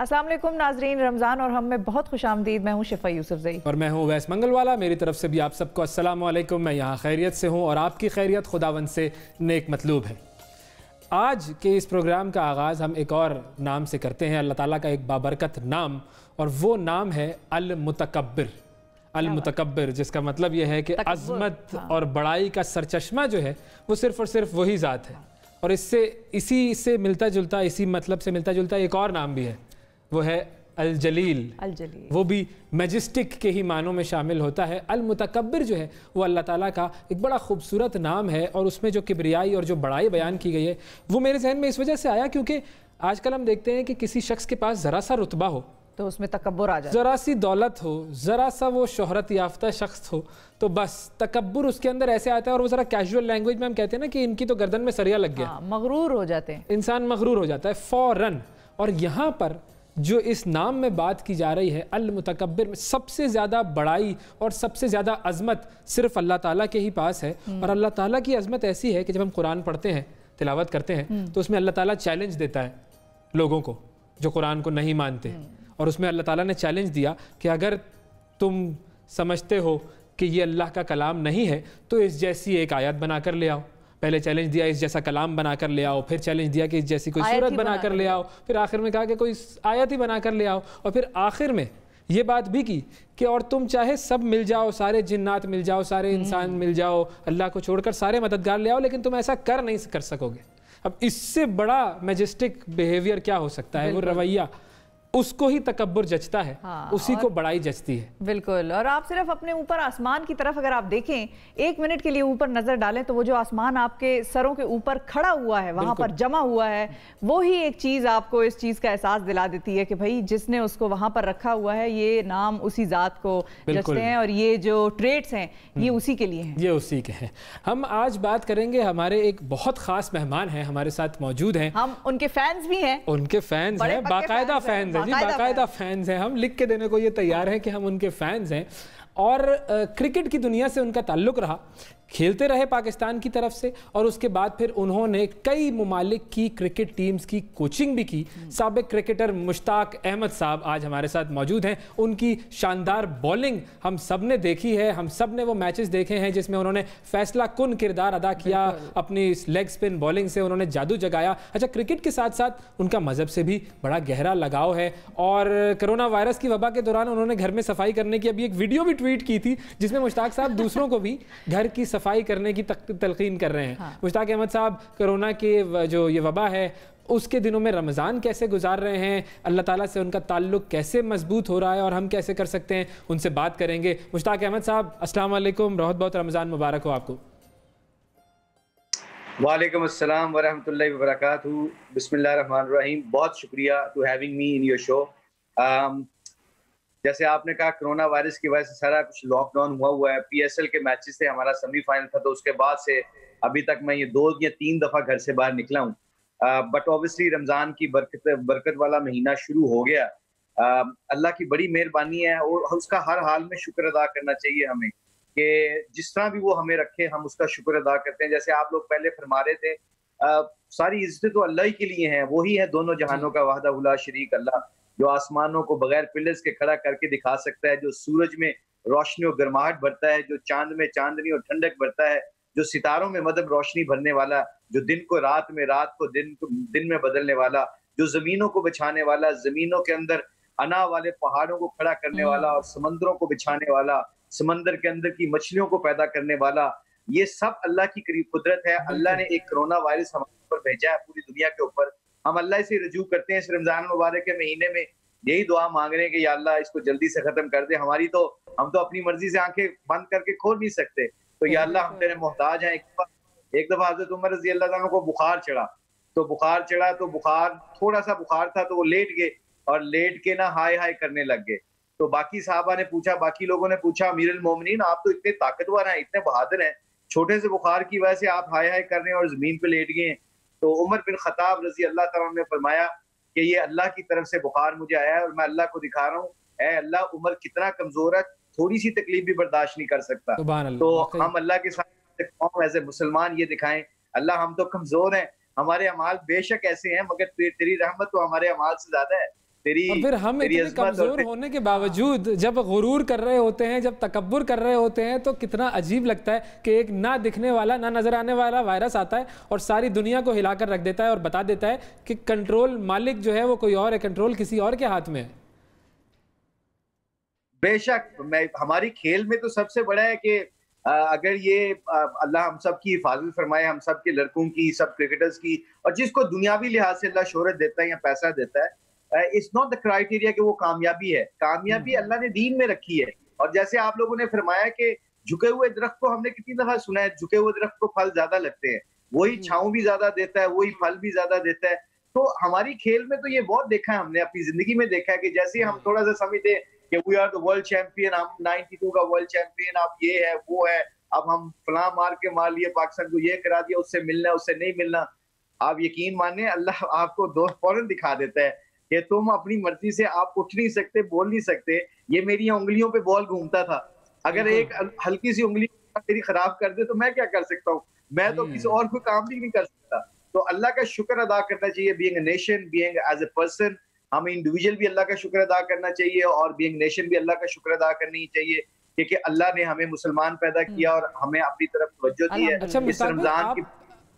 अस्सलाम वालेकुम नाजरीन, रमज़ान और हम में बहुत खुशामदीद। मैं हूँ शिफा यूसुफजई और मैं हूँ वैस मंगलवाला। मेरी तरफ से भी आप सबको अस्सलाम वालेकुम। मैं यहाँ खैरियत से हूँ और आपकी खैरियत खुदावंद से नेक मतलूब है। आज के इस प्रोग्राम का आगाज़ हम एक और नाम से करते हैं, अल्लाह ताला का एक बाबरकत नाम, और वो नाम है अल-मुतकब्बिर। अल-मुतकब्बिर जिसका मतलब यह है कि अज़मत और बड़ाई का सरचश्मा जो है वो सिर्फ़ और सिर्फ वही ज़ात है। और इसी से मिलता जुलता, इसी मतलब से मिलता जुलता एक और नाम भी है, वो है अल-जलील। वो भी मैजेस्टिक के ही मानों में शामिल होता है। अल-मुतकब्बिर जो है वो अल्लाह ताला का एक बड़ा खूबसूरत नाम है, और उसमें जो किबरियाई और जो बड़ाई बयान की गई है वो मेरे जहन में इस वजह से आया क्योंकि आजकल हम देखते हैं कि किसी शख्स के पास ज़रा सा रुतबा हो तो उसमें तकब्बुर आ जाए, ज़रा सी दौलत हो, ज़रा सा वो शोहरत याफ्ता शख्स हो, तो बस तकब्बुर उसके अंदर ऐसे आता है। और वो ज़रा कैजुअल लैंग्वेज में हम कहते हैं ना कि इनकी तो गर्दन में सरिया लग गया। मगरूर हो जाते हैं, इंसान मगरूर हो जाता है फ़ौरन। और यहाँ पर जो इस नाम में बात की जा रही है अल-मुतकब्बिर में, सबसे ज़्यादा बड़ाई और सबसे ज़्यादा अज़मत सिर्फ अल्लाह ताला के ही पास है। और अल्लाह ताला की अज़मत ऐसी है कि जब हम कुरान पढ़ते हैं, तिलावत करते हैं, तो उसमें अल्लाह ताला चैलेंज देता है लोगों को जो कुरान को नहीं मानते। और उसमें अल्लाह ताला ने चैलेंज दिया कि अगर तुम समझते हो कि ये अल्लाह का कलाम नहीं है तो इस जैसी एक आयत बना कर ले आओ। पहले चैलेंज दिया इस जैसा कलाम बना कर ले आओ, फिर चैलेंज दिया कि इस जैसी कोई सूरत बना कर ले आओ, फिर आखिर में कहा कि कोई आयत ही बना कर ले आओ, और फिर आखिर में ये बात भी की कि और तुम चाहे सब मिल जाओ, सारे जिन्नात मिल जाओ, सारे इंसान मिल जाओ, अल्लाह को छोड़कर सारे मददगार ले आओ, लेकिन तुम ऐसा कर नहीं कर सकोगे। अब इससे बड़ा मैजेस्टिक बिहेवियर क्या हो सकता है? वो रवैया, उसको ही तकब्बुर जचता है, उसी को बड़ाई जचती है। बिल्कुल। और आप सिर्फ अपने ऊपर आसमान की तरफ अगर आप देखें, एक मिनट के लिए ऊपर नजर डालें तो वो जो आसमान आपके सरों के ऊपर खड़ा हुआ है, वहां पर जमा हुआ है, वो ही एक चीज आपको इस चीज का एहसास दिला देती है कि भाई जिसने उसको वहां पर रखा हुआ है, ये नाम उसी जात को जचते हैं और ये जो ट्रेट्स हैं ये उसी के लिए हैं, ये उसी के हैं। हम आज बात करेंगे, हमारे एक बहुत खास मेहमान हैं हमारे साथ मौजूद हैं, हम उनके फैंस भी हैं, उनके फैंस हैं, बाकायदा फैंस हैं जी, बाकायदा फैंस हैं। हम लिख के देने को ये तैयार हैं कि हम उनके फैंस हैं। और क्रिकेट की दुनिया से उनका ताल्लुक रहा, खेलते रहे पाकिस्तान की तरफ से, और उसके बाद फिर उन्होंने कई मुमालिक की क्रिकेट टीम्स की कोचिंग भी की। साबिक क्रिकेटर मुश्ताक अहमद साहब आज हमारे साथ मौजूद हैं। उनकी शानदार बॉलिंग हम सब ने देखी है, हम सब ने वो मैचेस देखे हैं जिसमें उन्होंने फैसला कुन किरदार अदा किया, अपनी लेग स्पिन बॉलिंग से उन्होंने जादू जगाया। अच्छा, क्रिकेट के साथ साथ उनका मजहब से भी बड़ा गहरा लगाव है, और कोरोना वायरस की वबा के दौरान उन्होंने घर में सफाई करने की अभी एक वीडियो भी ट्वीट की थी जिसमें मुश्ताक साहब दूसरों को भी घर की सफाई करने की तलकीन कर रहे हैं। मुश्ताक अहमद साहब, कोरोना के जो ये वबा है उसके दिनों में रमज़ान कैसे गुजार रहे हैं, अल्लाह ताला से उनका ताल्लुक कैसे मजबूत हो रहा है और हम कैसे कर सकते हैं, उनसे बात करेंगे। मुश्ताक अहमद साहब, अस्सलाम वालेकुम, बहुत बहुत रमज़ान मुबारक हो आपको। वालेकुम अस्सलाम वरहमतुल्लाहि वबरकातुहू। बिस्मिल्लाहिर्रहमानिर्रहीम। बहुत शुक्रिया to having me in your show. जैसे आपने कहा, कोरोना वायरस की वजह से सारा कुछ लॉकडाउन हुआ है। पीएसएल के मैचेस से हमारा सेमीफाइनल था, तो उसके बाद से अभी तक मैं ये 2 या 3 दफा घर से बाहर निकला हूँ। बट ऑब्वियसली रमजान की बरकत वाला महीना शुरू हो गया। अल्लाह की बड़ी मेहरबानी है और उसका हर हाल में शुक्र अदा करना चाहिए हमें, कि जिस तरह भी वो हमें रखे हम उसका शुक्र अदा करते हैं। जैसे आप लोग पहले फरमा रहे थे, सारी इज्जतें तो अल्लाह ही के लिए हैं, वही है दोनों जहानों का वाहदा ला शरीक अल्लाह, जो आसमानों को बगैर पिलर्स के खड़ा करके दिखा सकता है, जो सूरज में रोशनी और गर्माहट भरता है, जो चांद में चांदनी और ठंडक भरता है, जो सितारों में मदद रोशनी भरने वाला, जो दिन को रात में, रात को दिन में बदलने वाला, जो जमीनों को बिछाने वाला, जमीनों के अंदर अना वाले पहाड़ों को खड़ा करने वाला, और समंदरों को बिछाने वाला, समंदर के अंदर की मछलियों को पैदा करने वाला, ये सब अल्लाह की करीब कुदरत है। अल्लाह ने एक कोरोना वायरस हमारे ऊपर भेजा है, पूरी दुनिया के ऊपर। हम अल्लाह से रजू करते हैं इस रमजान मुबारक के महीने में, यही दुआ मांग रहे हैं कि या अल्लाह इसको जल्दी से खत्म कर दे। हम तो अपनी मर्जी से आंखें बंद करके खोल नहीं सकते, तो या अल्लाह हम तेरे मोहताज हैं। एक दफा हजरत उमर रजी अल्लाह ताला को बुखार चढ़ा, तो बुखार थोड़ा सा बुखार था, तो वो लेट गए, और लेट के ना हाय हाय करने लग गए। तो बाकी साहबा ने पूछा, बाकी लोगों ने पूछा, अमीरुल मोमिनीन आप तो इतने ताकतवर हैं, इतने बहादुर हैं, छोटे से बुखार की वजह से आप हाय हाय कर रहे हैं और जमीन पे लेट गए हैं। तो उमर बिन खत्ताब रजी अल्लाह तआला ने फरमाया कि ये अल्लाह की तरफ से बुखार मुझे आया है और मैं अल्लाह को दिखा रहा हूँ, ऐ अल्लाह उमर कितना कमजोर है, थोड़ी सी तकलीफ भी बर्दाश्त नहीं कर सकता। तो हम अल्लाह के साथ एज ए मुसलमान ये दिखाएं, अल्लाह हम तो कमजोर हैं, हमारे अमाल बेशक ऐसे हैं, मगर तेरी रहमत तो हमारे अमाल से ज्यादा है। तेरी और फिर हम तेरी इतने कमजोर होने के बावजूद जब गुरूर कर रहे होते हैं, जब तकब्बुर कर रहे होते हैं, तो कितना अजीब लगता है कि एक ना दिखने वाला, ना नजर आने वाला वायरस आता है और सारी दुनिया को हिलाकर रख देता है और बता देता है कि कंट्रोल मालिक जो है वो कोई और है, कंट्रोल किसी और के हाथ में है। बेशक हमारी खेल में तो सबसे बड़ा है कि अगर ये अल्लाह हम सब की हिफाजत फरमाए, हम सब के लड़कों की, सब क्रिकेटर्स की, और जिसको दुनियावी लिहाज से अल्लाह शोहरत देता है या पैसा देता है, इट्स नॉट द क्राइटेरिया कि वो कामयाबी है। कामयाबी अल्लाह ने दीन में रखी है। और जैसे आप लोगों ने फरमाया कि झुके हुए दरख्त को हमने कितनी दफा सुना है, झुके हुए दरख्त को फल ज्यादा लगते हैं, वही छांव भी ज्यादा देता है, वही फल भी ज्यादा देता है। तो हमारी खेल में तो ये बहुत देखा है, हमने अपनी जिंदगी में देखा है कि जैसे हम थोड़ा सा समझते कि we are the world champion, हम 92 का वर्ल्ड चैंपियन, अब ये है वो है, अब हम फलां मार के मार लिए, पाकिस्तान को ये करा दिया, उससे मिलना उससे नहीं मिलना। आप यकीन मानिए अल्लाह आपको दो फौरन दिखा देता है कि तुम अपनी मर्जी से आप उठ नहीं सकते, बोल नहीं सकते। ये मेरी उंगलियों पे बॉल घूमता था, अगर एक हल्की सी उंगली मेरी खराब कर दे तो मैं क्या कर सकता हूँ? मैं तो किसी और कोई काम भी नहीं कर सकता। तो अल्लाह का शुक्र अदा करना चाहिए, being a nation, being as a person. हमें इंडिविजुअल भी अल्लाह का शुक्र अदा करना चाहिए और बीइंग नेशन भी अल्लाह का शुक्र अदा करनी चाहिए, क्योंकि अल्लाह ने हमें मुसलमान पैदा किया और हमें अपनी तरफ तवज्जो दी है। अच्छा इस रमजान की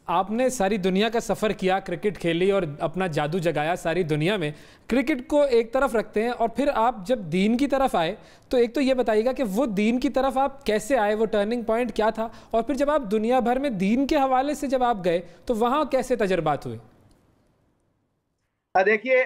आपने सारी दुनिया का सफ़र किया, क्रिकेट खेली और अपना जादू जगाया सारी दुनिया में। क्रिकेट को एक तरफ रखते हैं और फिर आप जब दीन की तरफ आए तो एक तो ये बताइएगा कि वो दीन की तरफ आप कैसे आए, वो टर्निंग पॉइंट क्या था, और फिर जब आप दुनिया भर में दीन के हवाले से जब आप गए तो वहाँ कैसे तजर्बात हुए? देखिए,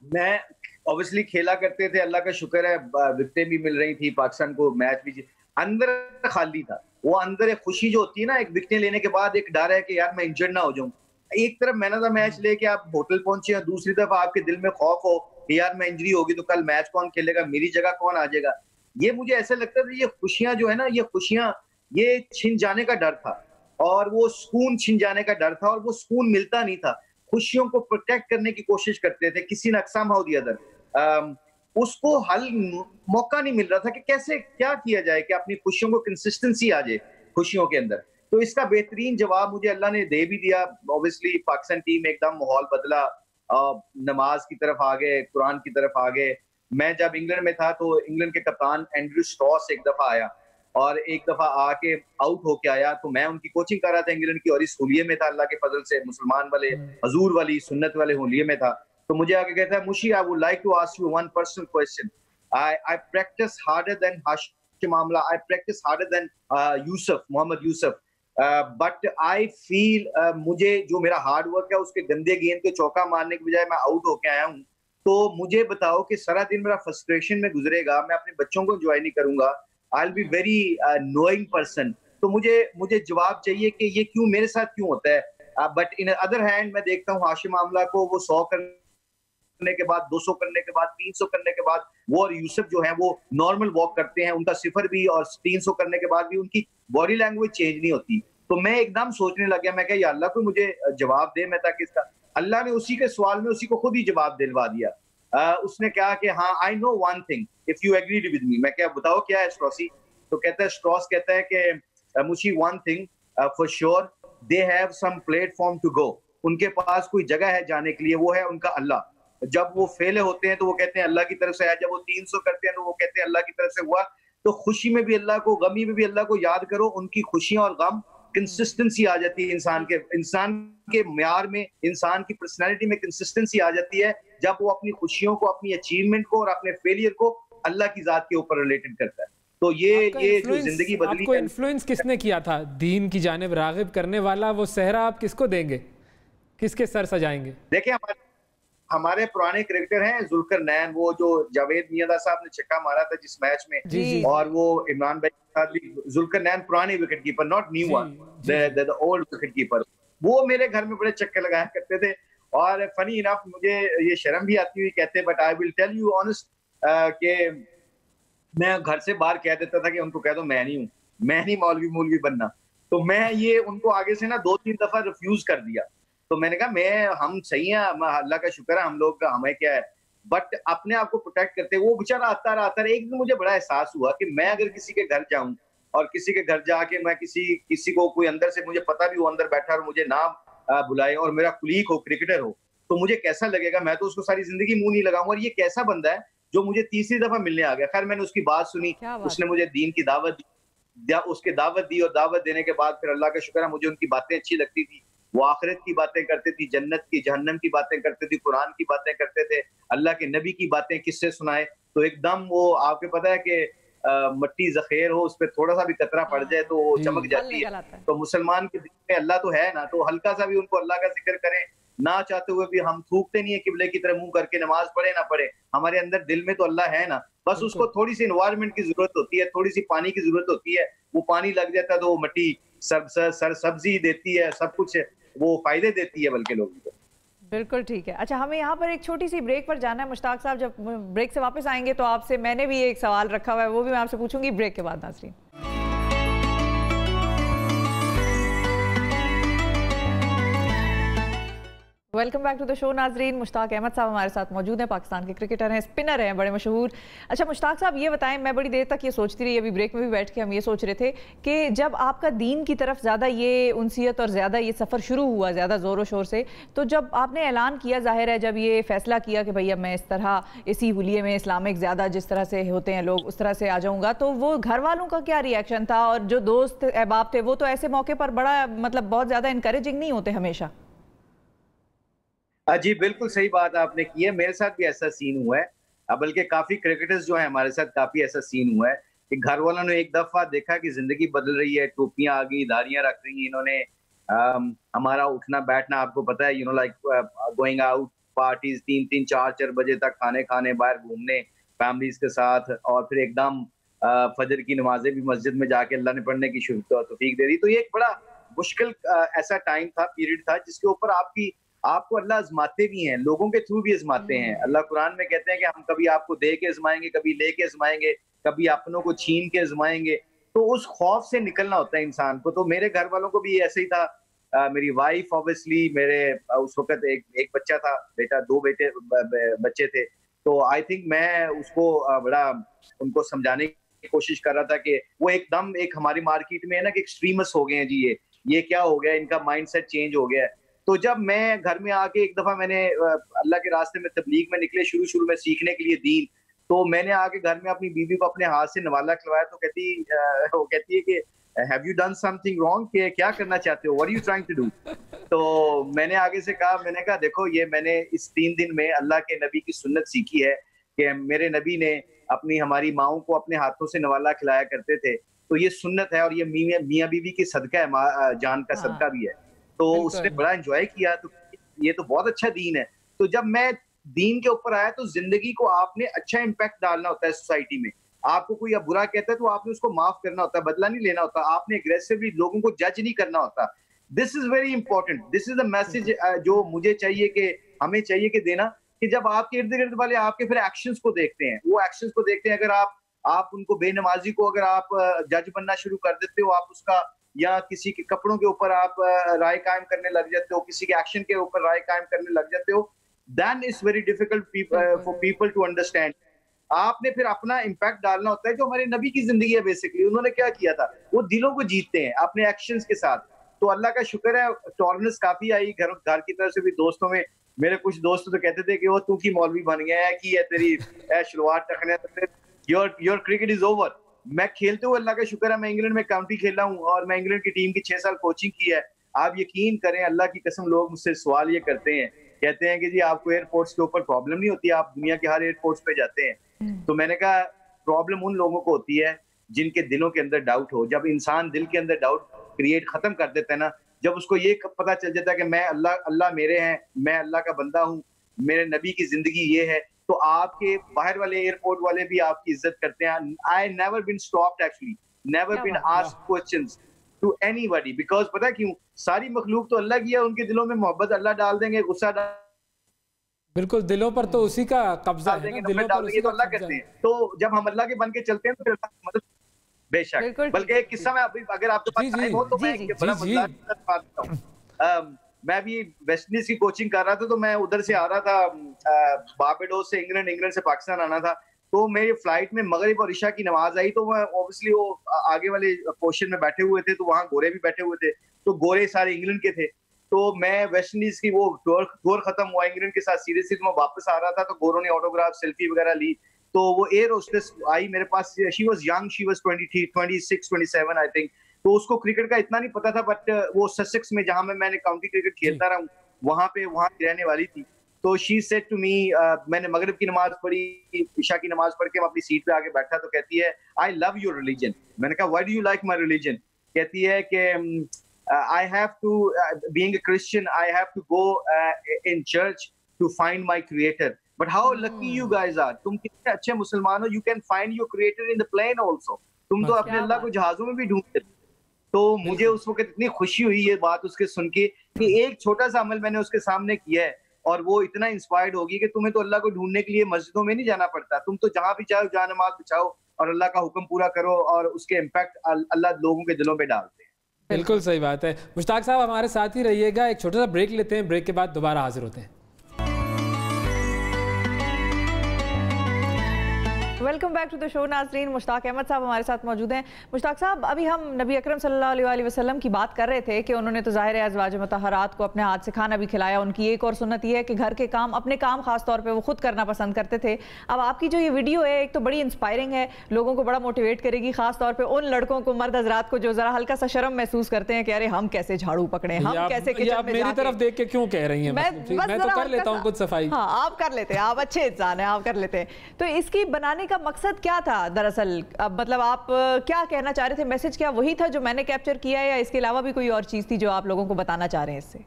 मैं ऑब्वियसली खेला करते थे, अल्लाह का शुक्र है विकेटें भी मिल रही थी, पाकिस्तान को मैच भी, अंदर खाली था। वो अंदर एक खुशी जो होती है ना, एक विकेट लेने के बाद एक डर है कि यार मैं इंजर्ड ना हो जाऊं। एक तरफ मैन ऑफ द मैच लेके आप होटल पहुंचे और दूसरी तरफ आपके दिल में खौफ हो कि यार मैं इंजरी होगी तो कल मैच कौन खेलेगा, मेरी जगह कौन आ जाएगा। ये मुझे ऐसा लगता था, ये खुशियां जो है ना, ये खुशियां ये छिन जाने का डर था और वो सुकून छिन जाने का डर था और वो सुकून मिलता नहीं था। खुशियों को प्रोटेक्ट करने की कोशिश करते थे किसी न अक्सम हाउ दी अदर, उसको हल मौका नहीं मिल रहा था कि कैसे क्या किया जाए कि अपनी खुशियों को कंसिस्टेंसी आ जाए खुशियों के अंदर। तो इसका बेहतरीन जवाब मुझे अल्लाह ने दे भी दिया। ऑब्वियसली पाकिस्तान टीम एकदम माहौल बदला, नमाज की तरफ आ गए, कुरान की तरफ आ गए। मैं जब इंग्लैंड में था तो इंग्लैंड के कप्तान एंड्रयू स्टॉस एक दफा आया और एक दफा आके आउट होके आया, तो मैं उनकी कोचिंग कर रहा था इंग्लैंड की और इस होलिये में था, अल्लाह के फजल से मुसलमान वाले हजूर वाली सुन्नत वाले होलिये में था। तो मुझे आगे कहता है, मुशी, I would like to ask you one personal question. I practise harder than Hashim Amla, I practise harder than Yusuf, Mohammad Yusuf, but I feel मुझे जो मेरा हार्ड वर्क है उसके गंदे गेंद के चौका मारने के बजाय मैं आउट होके आया हूँ। तो मुझे बताओ कि सारा दिन मेरा फ्रस्ट्रेशन में गुजरेगा, मैं अपने बच्चों को एंजॉय नहीं करूंगा, I will be very knowing person. तो मुझे जवाब चाहिए कि ये क्यों मेरे साथ क्यों होता है। बट इन अदर हैंड मैं देखता हूँ हाशिम आमला को, वो 100 करने के बाद, 200 करने के बाद, 300 करने के बाद, वो और यूसुफ जो है वो नॉर्मल वॉक करते हैं, उनका सिफर भी, और 300 करने के बाद भी उनकी बॉडी लैंग्वेज चेंज नहीं होती। तो मैं एकदम सोचने लग गया, मैं क्या, या अल्लाह को मुझे जवाब दे, मैं ताकि इसका, अल्लाह ने उसी के सवाल में उसी को खुद ही जवाब दिलवा दिया। उसने कहा कि हाँ, I know one thing if you agreed with me. मैं क्या, बताओ क्या है स्ट्रॉसी? तो कहता है, स्ट्रॉस कहता है कि मुशी, one thing for sure, they have some platform to go. उनके पास कोई जगह है जाने के लिए, वो है उनका अल्लाह। जब वो फेल होते हैं तो वो कहते हैं अल्लाह की तरफ से है, जब वो 300 करते हैं तो वो कहते हैं अल्लाह की तरफ से हुआ। तो खुशी में भी अल्लाह को, गमी में भी अल्लाह को याद करो, उनकी खुशियां और गम कंसिस्टेंसी आ जाती है इंसान के म्यार में, इंसान की पर्सनैलिटी में कंसिस्टेंसी आ जाती है जब वो अपनी खुशियों को, अपनी अचीवमेंट को और अपने फेलियर को अल्लाह की जात के ऊपर रिलेटेड करता है। तो ये जो जिंदगी बदली, आपको इन्फ्लुएंस किसने किया था दीन की जानिब रागिब करने वाला? वो सहरा आप किसको देंगे, किसके सर सजाएंगे? देखिए, हमारे पुराने क्रिकेटर हैं जुल्करनैन, वो जो जावेद मियांदा साहब ने छक्का मारा था जिस मैच में, जी। और वो इमरान भाई के साथ भी, जुल्करनैन पुराने wicket keeper, not new one, the old wicket keeper, वो मेरे घर में बड़े चक्कर लगाया करते थे। और फनी इनफ मुझे ये शर्म भी आती हुई कहते, but I will tell you honest कि मैं घर से बाहर कह देता था कि उनको कह दो मैं नहीं हूँ, मैं नहीं मौलवी बनना। तो मैं ये उनको आगे से ना 2-3 दफा रिफ्यूज कर दिया। तो मैंने कहा हम सही हैं, अल्लाह का शुक्र है, हम लोग का हमें क्या है, बट अपने आप को प्रोटेक्ट करते। वो बेचारा आता रहा। एक दिन मुझे बड़ा एहसास हुआ कि मैं अगर किसी के घर जाऊं और किसी के घर जाके मैं किसी को, कोई अंदर से, मुझे पता भी वो अंदर बैठा और मुझे ना बुलाए और मेरा कुलीग हो, क्रिकेटर हो, तो मुझे कैसा लगेगा, मैं तो उसको सारी जिंदगी मुंह नहीं लगाऊंगा। और ये कैसा बंदा है जो मुझे तीसरी दफा मिलने आ गया। खैर मैंने उसकी बात सुनी, उसने मुझे दीन की दावत दी, उसके दावत दी, और दावत देने के बाद फिर अल्लाह का शुक्र है मुझे उनकी बातें अच्छी लगती थी। वो आखिरत की बातें करते थे, जन्नत की जहन्नम की बातें करते थे, कुरान की बातें करते थे, अल्लाह के नबी की बातें किससे सुनाए। तो एकदम वो आपको पता है कि मट्टी जखेर हो, उस पर थोड़ा सा भी कतरा पड़ जाए तो वो चमक जाती है। तो मुसलमान के दिल में अल्लाह तो है ना, तो हल्का सा भी उनको अल्लाह का जिक्र करें, ना चाहते हुए भी हम थूकते नहीं है किबले की तरह मुंह करके, नमाज पढ़े ना पढ़े, हमारे अंदर दिल में तो अल्लाह है ना। बस उसको थोड़ी सी एनवायरनमेंट की जरूरत होती है, थोड़ी सी पानी की जरूरत होती है। वो पानी लग जाता है तो वो मिट्टी सब्जी देती है, सब कुछ वो फायदे देती है बल्कि लोगों को। बिल्कुल ठीक है। अच्छा, हमें यहाँ पर एक छोटी सी ब्रेक पर जाना है मुश्ताक साहब। जब ब्रेक से वापस आएंगे तो आपसे मैंने भी एक सवाल रखा हुआ है, वो भी मैं आपसे पूछूंगी ब्रेक के बाद। नाज़रीन, welcome back to the show. नाजरीन, मुश्ताक अहमद साहब हमारे साथ मौजूद हैं, पाकिस्तान के क्रिकेटर हैं, स्पिनर हैं, बड़े मशहूर। अच्छा मुश्ताक साहब, ये बताएं, मैं बड़ी देर तक ये सोचती रही, अभी ब्रेक में भी बैठ के हम ये सोच रहे थे कि जब आपका दीन की तरफ ज़्यादा ये उनसियत और ज़्यादा ये सफ़र शुरू हुआ, ज़्यादा ज़ोर शोर से, तो जब आपने ऐलान किया, जाहिर है जब ये फ़ैसला किया कि भैया मैं इस तरह इसी हुलिये में इस्लामिक ज़्यादा जिस तरह से होते हैं लोग उस तरह से आ जाऊँगा, तो वो घर वालों का क्या रिएक्शन था? और जो दोस्त अहबाब थे वो तो ऐसे मौके पर बड़ा मतलब बहुत ज़्यादा इनकरेजिंग नहीं होते हमेशा। जी बिल्कुल सही बात आपने की है, मेरे साथ भी ऐसा सीन हुआ है। बल्कि काफी क्रिकेटर्स जो है हमारे साथ काफी ऐसा सीन हुआ है कि घर वालों ने एक दफा देखा कि जिंदगी बदल रही है, टोपियां आ गई, दाढ़ियां रख रही हैं इन्होंने, हमारा उठना बैठना आपको पता है, लाइक गोइंग आउट पार्टीज 3-3 4-4 बजे तक, खाने खाने, बाहर घूमने फैमिलीज के साथ, और फिर एकदम फजर की नमाजें भी मस्जिद में जाके अल्लाह ने पढ़ने की तौफीक दे दी। तो ये एक बड़ा मुश्किल ऐसा टाइम था, पीरियड था, जिसके ऊपर आपको अल्लाह आजमाते भी हैं, लोगों के थ्रू भी आजमाते हैं। अल्लाह कुरान में कहते हैं कि हम कभी आपको दे के आजमाएंगे, कभी ले के आजमाएंगे, कभी अपनों को छीन के आजमाएंगे। तो उस खौफ से निकलना होता है इंसान को। तो मेरे घर वालों को भी ऐसे ही था। मेरी वाइफ ऑब्वियसली, मेरे उस वक्त एक बच्चा था, बेटा, 2 बच्चे थे। तो आई थिंक मैं उसको बड़ा उनको समझाने की कोशिश कर रहा था कि वो एकदम एक हमारी मार्केट में है ना कि एक्सट्रीमिस्ट हो गए हैं जी, ये क्या हो गया, इनका माइंडसेट चेंज हो गया है। तो जब मैं घर में आके एक दफा मैंने अल्लाह के रास्ते में तबलीग में निकले, शुरू में सीखने के लिए दीन, तो मैंने आके घर में अपनी बीवी को अपने हाथ से नवाला खिलवाया। तो वो कहती है कि have you done something wrong, कि क्या करना चाहते हो, what are you trying to do. तो मैंने आगे से कहा, मैंने कहा देखो, ये मैंने इस 3 दिन में अल्लाह के नबी की सुन्नत सीखी है कि मेरे नबी ने अपनी हमारी माओं को अपने हाथों से नवाला खिलाया करते थे। तो ये सुन्नत है, और ये मियाँ बीवी की सदका है, जान का सदका भी है। तो उसने बड़ा एंजॉय किया। तो ये तो बहुत अच्छा दीन है। तो जब मैं दीन के ऊपर आया, तो जिंदगी को आपने अच्छा इम्पैक्ट डालना होता है सोसाइटी में। आपको कोई बुरा कहता है तो आपने उसको माफ करना होता है, बदला नहीं लेना होता, आपने एग्रेसिवली लोगों को जज नहीं करना होता। This is very important, this is the message जो मुझे चाहिए कि हमें चाहिए कि देना, कि जब आपके इर्द गिर्द वाले आपके फिर एक्शंस को देखते हैं, वो एक्शंस को देखते हैं, अगर आप उनको बेनमाजी को अगर आप जज बनना शुरू कर देते हो, आप उसका, या किसी के कपड़ों के ऊपर आप राय कायम करने लग जाते हो, किसी के एक्शन के ऊपर राय कायम करने लग जाते हो, then it's very difficult for people to understand. आपने फिर अपना इम्पैक्ट डालना होता है, जो हमारे नबी की जिंदगी है बेसिकली। उन्होंने क्या किया था, वो दिलों को जीतते हैं अपने एक्शंस के साथ। तो अल्लाह का शुक्र है, टॉलरेंस काफी आई घर की तरफ से भी। दोस्तों में मेरे कुछ दोस्त तो कहते थे कि वो तू की मौलवी बन गया है, की है तेरी शुरुआत रखने, योर क्रिकेट इज ओवर। मैं खेलते हुए अल्लाह का शुक्र है, मैं इंग्लैंड में काउंटी खेला हूँ, और मैं इंग्लैंड की टीम की 6 साल कोचिंग की है। आप यकीन करें, अल्लाह की कसम, लोग मुझसे सवाल ये करते हैं, कहते हैं कि जी आपको एयरपोर्ट्स के ऊपर प्रॉब्लम नहीं होती, आप दुनिया के हर एयरपोर्ट्स पे जाते हैं। तो मैंने कहा प्रॉब्लम उन लोगों को होती है जिनके दिलों के अंदर डाउट हो। जब इंसान दिल के अंदर डाउट क्रिएट खत्म कर देता है ना, जब उसको ये पता चल जाता है कि मैं अल्लाह मेरे हैं, मैं अल्लाह का बंदा हूँ, मेरे नबी की जिंदगी ये है, तो आपके बाहर वाले एयरपोर्ट वाले भी आपकी इज्जत करते हैं। I never been stopped actually, never been asked questions to anybody, because पता क्यों, सारी मखलूक तो अल्लाह की है, उनके दिलों में मोहब्बत अल्लाह डाल देंगे, गुस्सा बिल्कुल दिलों पर तो उसी का कब्जा है ना, दिलों पर उसी तो अल्लाह करते हैं। तो जब हम अल्लाह के बन के चलते हैं तो फिर मतलब बेशक। बल्कि एक किस्सा में अगर आपके पास टाइम हो तो मैं बड़ा मजेदार बात बताऊं। मैं भी वेस्ट इंडीज की कोचिंग कर रहा था, तो मैं उधर से आ रहा था, बारबाडोस से इंग्लैंड से पाकिस्तान आना था। तो मेरी फ्लाइट में मगरिब और इशा की नमाज आई, तो मैं ऑब्वियसली वो आगे वाले पोर्शन में बैठे हुए थे, तो वहां गोरे भी बैठे हुए थे, तो गोरे सारे इंग्लैंड के थे। तो मैं वेस्ट इंडीज की वो टूर खत्म हुआ इंग्लैंड के साथ सीरीज तो मैं वापस आ रहा था, तो गोरों ने ऑटोग्राफ सेल्फी वगैरह ली। तो वो एयर होस्टेस आई मेरे पास, she was young, she was 23, 26, 27 I think. तो उसको क्रिकेट का इतना नहीं पता था, बट वो ससेक्स में जहां मैंने काउंटी क्रिकेट खेलता रहा हूँ वहां की रहने वाली थी। तो शी सेड टू मी, मैंने मगरिब की नमाज पढ़ी, इशा की नमाज पढ़ के मैं अपनी सीट पे आके बैठा, तो कहती है आई लव योर रिलीजन। मैंने कहा why do you like my religion? कहती है कि I have to, being a Christian, I have to go in church to find my creator. But how lucky you guys are. तुम कितने अच्छे मुसलमान हो, you can find your creator in the plane also. तुम तो अपने अल्लाह को जहाजों में भी ढूंढते। तो मुझे उस वक्त इतनी खुशी हुई ये बात उसके सुन के कि एक छोटा सा अमल मैंने उसके सामने किया है और वो इतना इंस्पायर्ड होगी कि तुम्हें तो अल्लाह को ढूंढने के लिए मस्जिदों में नहीं जाना पड़ता, तुम तो जहां भी चाहो जहां नमाज बिछाओ और अल्लाह का हुक्म पूरा करो, और उसके इम्पैक्ट अल्लाह लोगों के दिलों में डालते हैं। बिल्कुल सही बात है। मुश्ताक साहब हमारे साथ ही रहिएगा, एक छोटा सा ब्रेक लेते हैं, ब्रेक के बाद दोबारा हाजिर होते हैं। Welcome back to the show नाज़रीन। मुश्ताक अहमद साहब हमारे साथ मौजूद हैं। मुश्ताक साहब, अभी हम नबी अकरम सल्लल्लाहु अलैहि वसल्लम की बात कर रहे थे कि उन्होंने तो ज़ाहिर है अज़वाज मुतहरात को अपने हाथ से खाना भी खिलाया। उनकी एक और सुन्नत ये है कि घर के काम, अपने काम खास तौर पे वो खुद करना पसंद करते थे। अब आपकी जो ये वीडियो है, एक तो बड़ी इंस्पायरिंग है, लोगों को बड़ा मोटिवेट करेगी, खास तौर पर उन लड़कों को, मर्द हजरात को जो ज़रा हल्का सा शर्म महसूस करते हैं कि अरे हम कैसे झाड़ू पकड़े, हम कैसे किचन में मेरी तरफ देख के क्यों कह रही हैं? मैं तो कर लेता हूँ खुद सफाई। हाँ, आप कर लेते हैं, आप अच्छे इंसान हैं, आप कर लेते हैं। तो इसकी बनाने का मकसद क्या था दरअसल? अब मतलब आप क्या कहना चाह रहे थे? मैसेज क्या वही था जो मैंने कैप्चर किया है, या इसके अलावा भी कोई और चीज थी जो आप लोगों को बताना चाह रहे हैं इससे?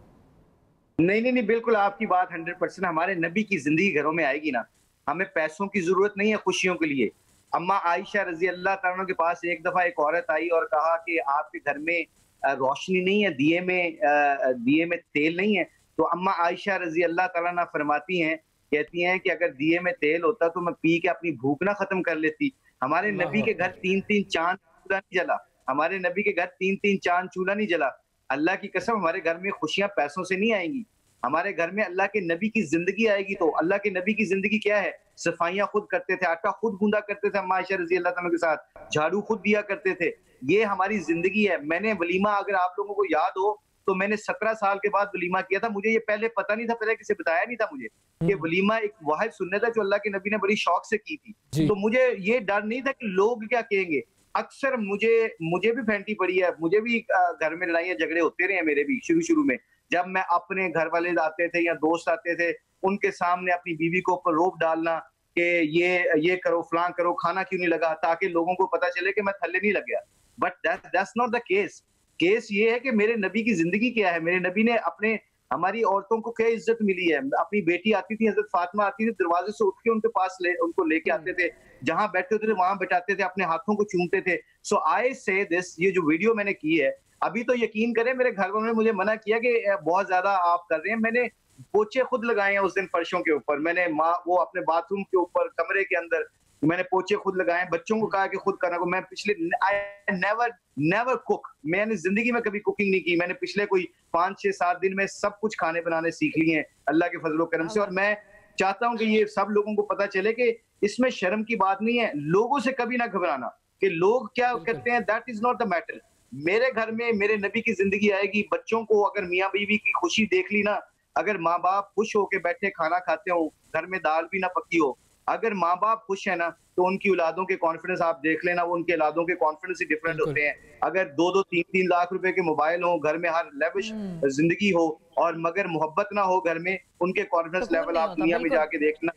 नहीं, बिल्कुल आपकी बात 100%। हमारे नबी की जिंदगी घरों में आएगी ना, हमें पैसों की जरूरत नहीं है खुशियों के लिए। अम्मा आयशा रजी अल्लाह तआला के पास एक दफा एक औरत आई और कहा कि आपके घर में रोशनी नहीं है, दिए में तेल नहीं है। तो अम्मा आयशा रजी अल्लाह तआला फरमाती हैं, कहती हैं कि अगर दिए में तेल होता तो मैं पी के अपनी भूख ना खत्म कर लेती। हमारे नबी के घर 3-3 चांद चूल्हा नहीं जला, हमारे नबी के घर 3-3 चांद चूल्हा नहीं जला। अल्लाह की कसम, हमारे घर में खुशियां पैसों से नहीं आएंगी, हमारे घर में अल्लाह के नबी की जिंदगी आएगी। तो अल्लाह के नबी की जिंदगी क्या है? सफाइयां खुद करते थे, आटा खुद गूंदा करते थे, अम्मा आयशा रजी अल्लाह तआला के साथ झाड़ू खुद दिया करते थे। ये हमारी जिंदगी है। मैंने वलीमा, अगर आप लोगों को याद हो तो मैंने 17 साल के बाद वलीमा किया था। मुझे ये पहले पता नहीं था, पहले किसी बताया नहीं था मुझे कि वलीमा एक वाहिद सुन्नत है जो अल्लाह के नबी ने बड़ी शौक से की थी। तो मुझे ये डर नहीं था कि लोग क्या कहेंगे। अक्सर मुझे भी फैंटी पड़ी है, मुझे भी घर में लड़ाइयाँ झगड़े होते रहे मेरे भी शुरू में। जब मैं अपने घर वाले आते थे या दोस्त आते थे, उनके सामने अपनी बीवी को ऊपर रोप डालना कि ये करो, फलां करो, खाना क्यों नहीं लगा, ताकि लोगों को पता चले कि मैं थल्ले नहीं लग गया। But that's not the case. Case ये है कि मेरे नबी की जिंदगी क्या है। मेरे नबी ने हमारी औरतों को क्या इज्जत मिली है। अपनी बेटी आती थी, हजरत फातिमा आती थी, दरवाजे से उठ के उनके पास उनको लेके आते थे, जहां बैठते होते थे वहां बैठाते थे, अपने हाथों को चूमते थे। सो आई से दिस, ये जो वीडियो मैंने की है, अभी तो यकीन करें मेरे घर वालों ने मुझे मना किया कि बहुत ज्यादा आप कर रहे हैं। मैंने पोछे खुद लगाए हैं उस दिन फर्शों के ऊपर, मैंने वो अपने बाथरूम के ऊपर, कमरे के अंदर मैंने पोछे खुद लगाए। बच्चों को कहा कि खुद करना को। मैं पिछले नेवर कुक, मैंने जिंदगी में कभी कुकिंग नहीं की। मैंने पिछले कोई 5-6-7 दिन में सब कुछ खाने बनाने सीख लिए हैं अल्लाह के फजल करम से। और मैं चाहता हूं कि ये सब लोगों को पता चले कि इसमें शर्म की बात नहीं है। लोगों से कभी ना घबराना कि लोग क्या कहते हैं, that is not the matter. मेरे घर में मेरे नबी की जिंदगी आएगी। बच्चों को अगर मियाँ बीवी की खुशी देख ली ना, अगर माँ बाप खुश होके बैठे खाना खाते हो, घर में दाल भी ना पकी हो, अगर माँ बाप खुश है ना, तो उनकी औलादों के कॉन्फिडेंस आप देख लेना, वो उनके औलादों के कॉन्फिडेंस ही डिफरेंट होते हैं। अगर 2-2, 3-3 लाख रुपए के मोबाइल हो, घर में हर लेविश जिंदगी हो, और मगर मोहब्बत ना हो घर में, उनके कॉन्फिडेंस लेवल आप दुनिया में जाके देखना,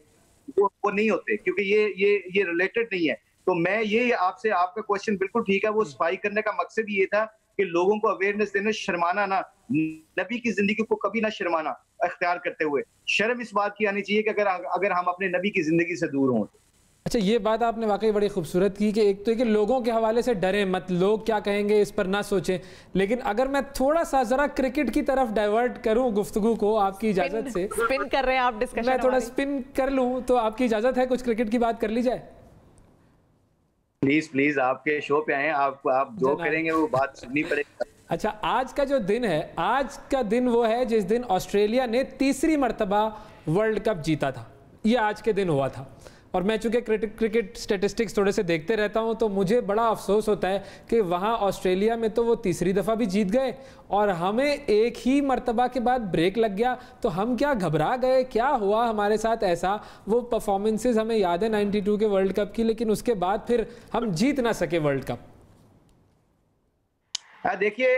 वो नहीं होते, क्योंकि ये रिलेटेड नहीं है। तो मैं ये आपसे, आपका क्वेश्चन बिल्कुल ठीक है, वो सफाई करने का मकसद ये था कि लोगों को अवेयरनेस देना, शर्माना ना, नबी की जिंदगी को कभी ना शर्माना अख्तियार करते हुए। शर्म इस बात की आनी चाहिए कि अगर हम अपने नबी की जिंदगी से दूर हों। अच्छा, ये बात आपने वाकई बड़ी खूबसूरत की कि एक तो कि लोगों के हवाले से डरें मत, लोग क्या कहेंगे इस पर ना सोचें। लेकिन अगर मैं थोड़ा सा जरा क्रिकेट की तरफ डाइवर्ट करूं गुफ्तगू को आपकी इजाजत से, स्पिन कर रहे हैं आप डिस्कशन, मैं थोड़ा स्पिन कर लूं, तो आपकी इजाजत है कुछ क्रिकेट की बात कर ली जाए? प्लीज आपके शो पे आए, आप जो करेंगे वो बात सुननी पड़ेगी। अच्छा, आज का जो दिन है, आज का दिन वो है जिस दिन ऑस्ट्रेलिया ने तीसरी मरतबा वर्ल्ड कप जीता था। ये आज के दिन हुआ था। और मैं चूंकि क्रिकेट स्टैटिस्टिक्स थोड़े से देखते रहता हूं, तो मुझे बड़ा अफसोस होता है कि वहां ऑस्ट्रेलिया में तो वो तीसरी दफ़ा भी जीत गए और हमें एक ही मर्तबा के बाद ब्रेक लग गया। तो हम क्या घबरा गए, क्या हुआ हमारे साथ ऐसा? वो परफॉर्मेंसेज हमें याद है 92 के वर्ल्ड कप की, लेकिन उसके बाद फिर हम जीत ना सके वर्ल्ड कप। देखिए,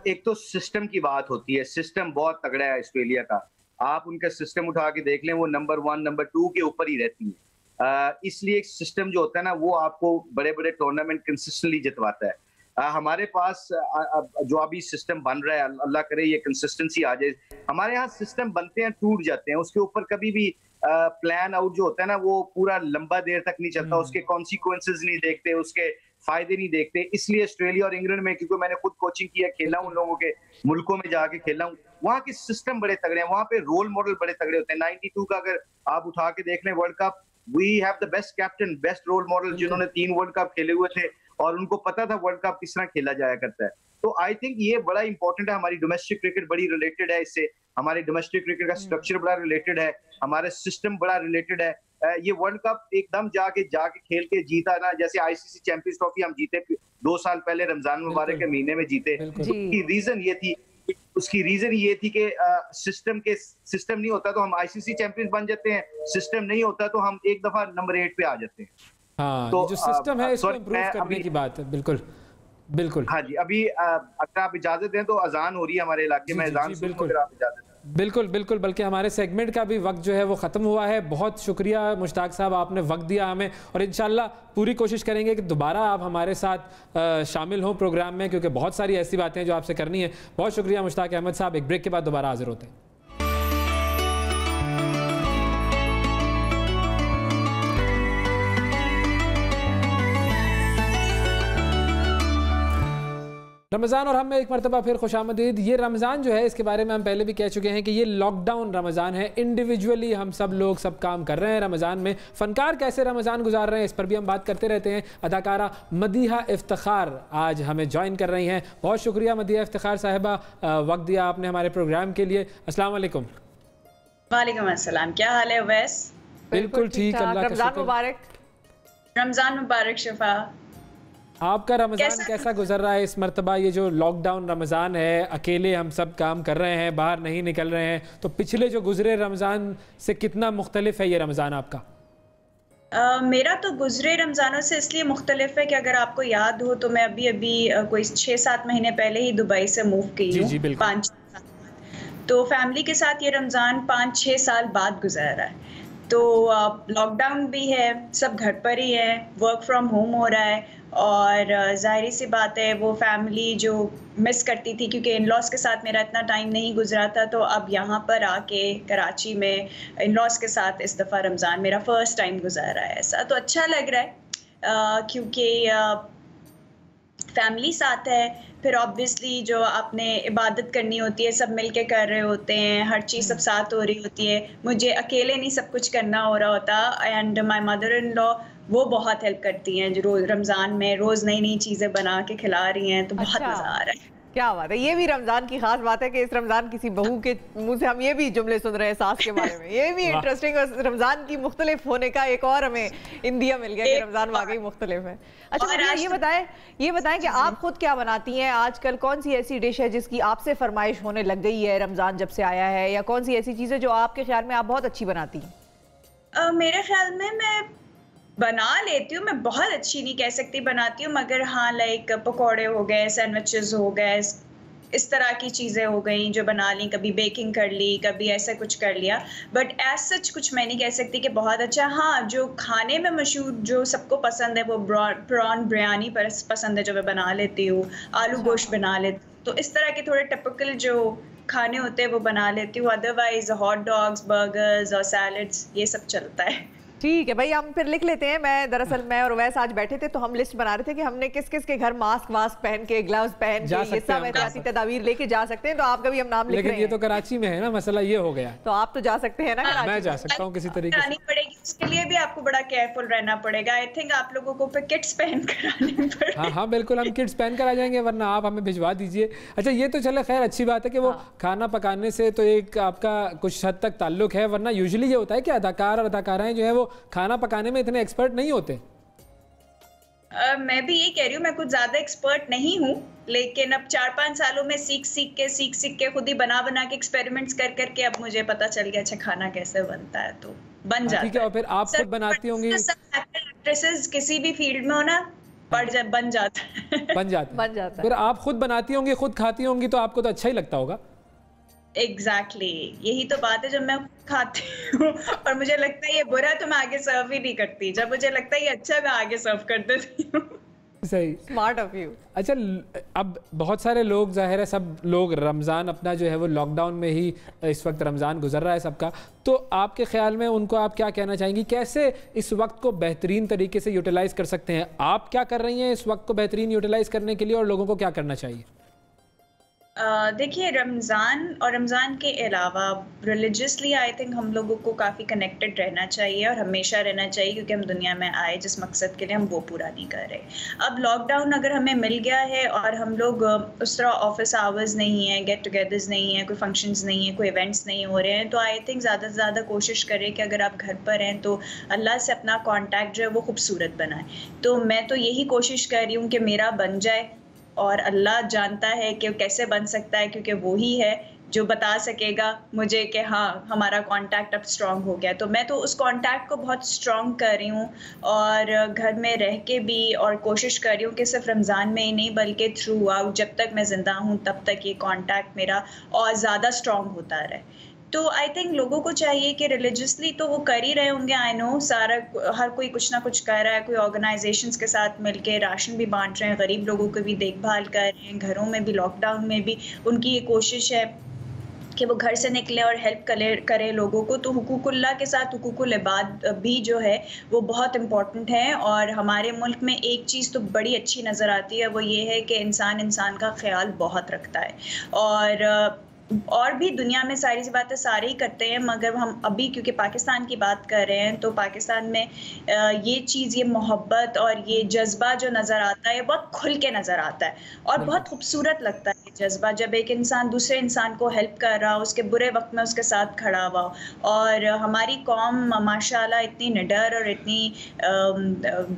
एक तो सिस्टम की बात होती है, सिस्टम बहुत तगड़ा है ऑस्ट्रेलिया का। आप उनका सिस्टम उठा के देख लें, वो नंबर 1 नंबर 2 के ऊपर ही रहती है। इसलिए एक सिस्टम जो होता है ना, वो आपको बड़े बड़े टूर्नामेंट कंसिस्टेंटली जितवाता है। हमारे पास जो अभी सिस्टम बन रहा है, अल्लाह करे ये कंसिस्टेंसी आ जाए। हमारे यहाँ सिस्टम बनते हैं, टूट जाते हैं, उसके ऊपर कभी भी प्लान आउट जो होता है ना, वो पूरा लंबा देर तक नहीं चलता, उसके कॉन्सिक्वेंसेज नहीं देखते, उसके फायदे नहीं देखते। इसलिए ऑस्ट्रेलिया और इंग्लैंड में, क्योंकि मैंने खुद कोचिंग किया, खेला उन लोगों के मुल्कों में जाके खेला हूँ, वहाँ के सिस्टम बड़े तगड़े हैं, वहाँ पे रोल मॉडल बड़े तगड़े होते हैं। 92 का अगर आप उठा के देख लें world cup, we have the best captain, best role model, जिन्होंने 3 वर्ल्ड कप खेले हुए थे और उनको पता था वर्ल्ड कप किस तरह खेला जाया करता है। तो आई थिंक ये बड़ा इंपॉर्टेंट है। हमारी डोमेस्टिक क्रिकेट बड़ी रिलेटेड है इससे, हमारी डोमेस्टिक क्रिकेट का स्ट्रक्चर बड़ा रिलेटेड है, हमारे सिस्टम बड़ा रिलेटेड है। ये वर्ल्ड कप एकदम जाके खेल के जीता ना, जैसे आईसीसी चैंपियंस ट्रॉफी हम जीते 2 साल पहले रमजान मुबारक के महीने में जीते। उसकी रीजन ये थी कि सिस्टम नहीं होता तो हम आईसीसी चैंपियंस बन जाते हैं, सिस्टम नहीं होता तो हम एक दफा नंबर 8 पे आ जाते हैं। हाँ, तो जो सिस्टम है इसको इम्प्रूव करने की बात है। बिल्कुल बिल्कुल। हाँ जी, अभी अगर आप इजाजत दें तो अजान हो रही है हमारे इलाके में, अजान सुनो अगर आप इजाजत। बिल्कुल बिल्कुल, बल्कि हमारे सेगमेंट का भी वक्त जो है वो ख़त्म हुआ है। बहुत शुक्रिया मुश्ताक साहब, आपने वक्त दिया हमें, और इंशाल्लाह पूरी कोशिश करेंगे कि दोबारा आप हमारे साथ शामिल हों प्रोग्राम में, क्योंकि बहुत सारी ऐसी बातें हैं जो आपसे करनी है। बहुत शुक्रिया मुश्ताक अहमद साहब। एक ब्रेक के बाद दोबारा हाजिर होते हैं। रमज़ान और हम में एक मरतबा फिर खुशामदीद। ये रमज़ान जो है, इसके बारे में हम पहले भी कह चुके हैं कि ये लॉकडाउन रमज़ान है। इंडिविजुअली हम सब लोग सब काम कर रहे हैं रमज़ान में। फ़नकार कैसे रमज़ान गुजार रहे हैं, इस पर भी हम बात करते रहते हैं। अदाकारा मदीहा इफ्तिखार आज हमें ज्वाइन कर रही हैं। बहुत शुक्रिया मदीहा इफ्तिखार साहिबा, वक्त दिया आपने हमारे प्रोग्राम के लिए। अस्सलाम वालेकुम। वालेकुम अस्सलाम, क्या हाल है वैस? बिल्कुल ठीक, अल्लाह का शुक्र। रमज़ान मुबारक शिफा। आपका रमज़ान कैसा गुजर रहा है इस मरतबा? ये जो लॉकडाउन रमज़ान है, अकेले हम सब काम कर रहे हैं, बाहर नहीं निकल रहे हैं, तो पिछले जो गुजरे रमज़ान से कितना मुख्तलिफ है ये रमज़ान आपका? मेरा तो गुजरे रमज़ानों से इसलिए मुख्तलिफ है कि अगर आपको याद हो तो मैं अभी कोई 6-7 महीने पहले ही दुबई से मूव की हूँ, 5-6 साल। तो फैमिली के साथ ये रमज़ान 5-6 साल बाद गुजर रहा है। तो लॉकडाउन भी है, सब घर पर ही है, वर्क फ्रॉम होम हो रहा है, और जाहिर सी बात है वो फैमिली जो मिस करती थी, क्योंकि इन लॉज के साथ मेरा इतना टाइम नहीं गुजरा था, तो अब यहाँ पर आके कराची में इन लॉज के साथ इस दफ़ा रमज़ान मेरा फ़र्स्ट टाइम गुजारा है। ऐसा तो अच्छा लग रहा है क्योंकि फैमिली साथ है। फिर ऑब्वियसली जो आपने इबादत करनी होती है सब मिल के कर रहे होते हैं, हर चीज़ सब साथ हो रही होती है। मुझे अकेले नहीं सब कुछ करना हो रहा होता, and my mother in law वो बहुत हेल्प करती हैं, जो रोज़ रमज़ान में रोज़ नई नई चीज़ें बना के खिला रही हैं, तो बहुत मज़ा आ रहा है। क्या बात है, ये भी रमज़ान की खास बात है कि इस रमज़ान किसी बहू के मुंह से हम ये भी जुमले सुन रहे हैं सास के बारे में। ये भी इंटरेस्टिंग, और रमज़ान की मुख्तलिफ होने का एक और हमें इंडिया मिल गया कि रमज़ान वाकई मुख्तलिफ है। अच्छा, ये बताएं कि आप खुद क्या बनाती हैं आजकल? कौन सी ऐसी डिश है जिसकी आपसे फरमाइश होने लग गई है रमज़ान जब से आया है, या कौन सी ऐसी चीज़ें जो आपके ख्याल में आप बहुत अच्छी बनाती हैं? मेरे ख्याल में मैं बना लेती हूँ, मैं बहुत अच्छी नहीं कह सकती बनाती हूँ, मगर हाँ लाइक पकौड़े हो गए, सैंडविचेस हो गए, इस तरह की चीज़ें हो गई जो बना ली। कभी बेकिंग कर ली, कभी ऐसा कुछ कर लिया, बट एज सच कुछ मैं नहीं कह सकती कि बहुत अच्छा। हाँ, जो खाने में मशहूर जो सबको पसंद है वो प्रॉन बिरयानी पसंद है, जो मैं बना लेती हूँ। आलू गोश्त बना लेती हूँ, तो इस तरह के थोड़े टिपिकल जो खाने होते हैं वो बना लेती हूँ। अदरवाइज हॉट डॉग्स, बर्गर्स और सैलड्स ये सब चलता है। ठीक है भाई, हम फिर लिख लेते हैं। दरअसल मैं और वैस आज बैठे थे तो हम लिस्ट बना रहे थे कि हमने किस किस के घर मास्क पहन के, ग्लव्स पहन के, ये सब एहतियाती तदाबीर लेके जा सकते हैं। तो आपका भी हम नाम लिख रहे हैं। ये तो कराची में है ना, मसला ये हो गया। तो आप तो जा सकते हैं ना कराची? मैं जा सकता हूँ किसी तरीके से। पड़ेगी उसके लिए भी आपको बड़ा केयरफुल रहना पड़ेगा। आई थिंक आप लोगों को फिर किट्स पहन कर आनी पड़ेगी। हाँ बिल्कुल, हम किट्स पहन कर आ जाएंगे, वरना आप हमें भिजवा दीजिए। अच्छा, ये तो चले खैर अच्छी बात है कि वो खाना पकाने से तो एक आपका कुछ हद तक ताल्लुक है, वरना यूजुअली ये होता है कि अदाकार और अदाकाराएं जो है वो खाना पकाने में इतने एक्सपर्ट नहीं होते। मैं भी ये कह रही हूँ, मैं कुछ ज्यादा एक्सपर्ट नहीं हूँ, लेकिन अब 4-5 सालों में सीख सीख के खुद ही बना के एक्सपेरिमेंट्स करके अब मुझे पता चल गया अच्छा खाना कैसे बनता है, तो बन जाता है। और फिर आप खुद बनाती होंगी? एक्ट्रेसेस किसी भी फील्ड में हो ना, बन जाता है। फिर आप खुद बनाती होंगी, खुद खाती होंगी, तो आपको तो अच्छा ही लगता होगा। Exactly. यही तो बात है, जब मैं खाती हूँ और मुझे लगता है ये बुरा तो मैं आगे सर्व ही नहीं करती, जब मुझे लगता है ये अच्छा मैं आगे सर्व कर देती हूँ। सही, स्मार्ट ऑफ यू। अच्छा, अब बहुत सारे लोग, जाहिर है सब लोग रमज़ान अपना जो है वो लॉकडाउन में ही इस वक्त रमज़ान गुजर रहा है सबका, तो आपके ख्याल में उनको आप क्या कहना चाहेंगी, कैसे इस वक्त को बेहतरीन तरीके से यूटिलाइज़ कर सकते हैं? आप क्या कर रही हैं इस वक्त को बेहतरीन यूटिलाइज़ करने के लिए, और लोगों को क्या करना चाहिए? देखिए, रमज़ान और रमज़ान के अलावा रिलीजियसली आई थिंक हम लोगों को काफ़ी कनेक्टेड रहना चाहिए और हमेशा रहना चाहिए, क्योंकि हम दुनिया में आए जिस मकसद के लिए हम वो पूरा नहीं कर रहे। अब लॉकडाउन अगर हमें मिल गया है और हम लोग उस तरह ऑफिस आवर्स नहीं है, गेट टुगेदर्स नहीं है, कोई फंक्शंस नहीं है, कोई इवेंट्स नहीं हो रहे हैं, तो आई थिंक ज़्यादा से ज़्यादा कोशिश करें कि अगर आप घर पर हैं तो अल्लाह से अपना कॉन्टैक्ट जो है वो खूबसूरत बनाएं। तो मैं तो यही कोशिश कर रही हूँ कि मेरा बन जाए, और अल्लाह जानता है कि कैसे बन सकता है, क्योंकि वो ही है जो बता सकेगा मुझे कि हाँ हमारा कांटेक्ट अब स्ट्रांग हो गया। तो मैं तो उस कांटेक्ट को बहुत स्ट्रांग कर रही हूँ, और घर में रह के भी, और कोशिश कर रही हूँ कि सिर्फ रमज़ान में ही नहीं बल्कि थ्रू आउट जब तक मैं ज़िंदा हूँ तब तक ये कांटेक्ट मेरा और ज़्यादा स्ट्रांग होता रहे। तो आई थिंक लोगों को चाहिए कि रिलीजियसली तो वो कर ही रहे होंगे, आई नो सारा हर कोई कुछ ना कुछ कर रहा है, कोई ऑर्गेनाइजेशंस के साथ मिलके राशन भी बांट रहे हैं, गरीब लोगों की भी देखभाल कर रहे हैं, घरों में भी लॉकडाउन में भी उनकी ये कोशिश है कि वो घर से निकले और हेल्प करे लोगों को। तो हुकूकुल्लाह के साथ हुकूकुल इबाद भी जो है वो बहुत इम्पॉर्टेंट है। और हमारे मुल्क में एक चीज़ तो बड़ी अच्छी नज़र आती है, वो ये है कि इंसान का ख्याल बहुत रखता है, और भी दुनिया में सारी सी बातें सारे ही करते हैं, मगर हम अभी क्योंकि पाकिस्तान की बात कर रहे हैं तो पाकिस्तान में ये चीज़, ये मोहब्बत और ये जज्बा जो नज़र आता है बहुत खुल के नज़र आता है और बहुत खूबसूरत लगता है ये जज्बा, जब एक इंसान दूसरे इंसान को हेल्प कर रहा हो, उसके बुरे वक्त में उसके साथ खड़ा हुआ। और हमारी कौम माशाल्लाह इतनी निडर और इतनी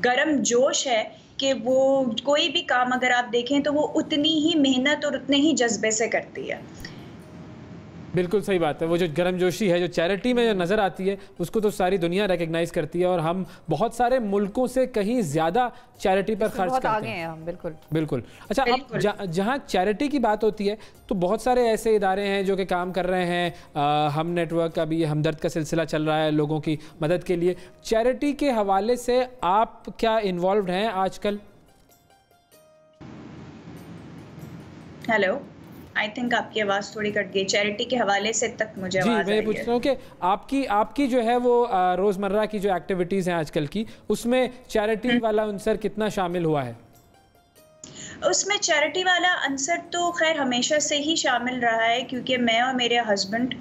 गर्म जोश है कि वो कोई भी काम अगर आप देखें तो वो उतनी ही मेहनत और उतने ही जज्बे से करती है। बिल्कुल सही बात है, वो जो गर्मजोशी है जो चैरिटी में जो नज़र आती है उसको तो सारी दुनिया रिकग्नाइज करती है, और हम बहुत सारे मुल्कों से कहीं ज़्यादा चैरिटी पर खर्च करते हैं। हम बिल्कुल। अच्छा, अब जहाँ चैरिटी की बात होती है तो बहुत सारे ऐसे इदारे हैं जो कि काम कर रहे हैं। हम नेटवर्क का भी हमदर्द का सिलसिला चल रहा है लोगों की मदद के लिए। चैरिटी के हवाले से आप क्या इन्वॉल्व हैं आजकल? हेलो, आई थिंक आपकी आवाज़ थोड़ी कट गई। चैरिटी के हवाले से तक मुझे आवाज़ आई है। मैं पूछ रहा हूँ कि आपकी जो है वो रोज़मर्रा की जो एक्टिविटीज़ हैं आजकल की, उसमें चैरिटी वाला अंसर कितना शामिल हुआ है? उसमें चैरिटी वाला अंसर तो खैर हमेशा से ही शामिल रहा है, क्योंकि मैं और मेरे हस्बैंड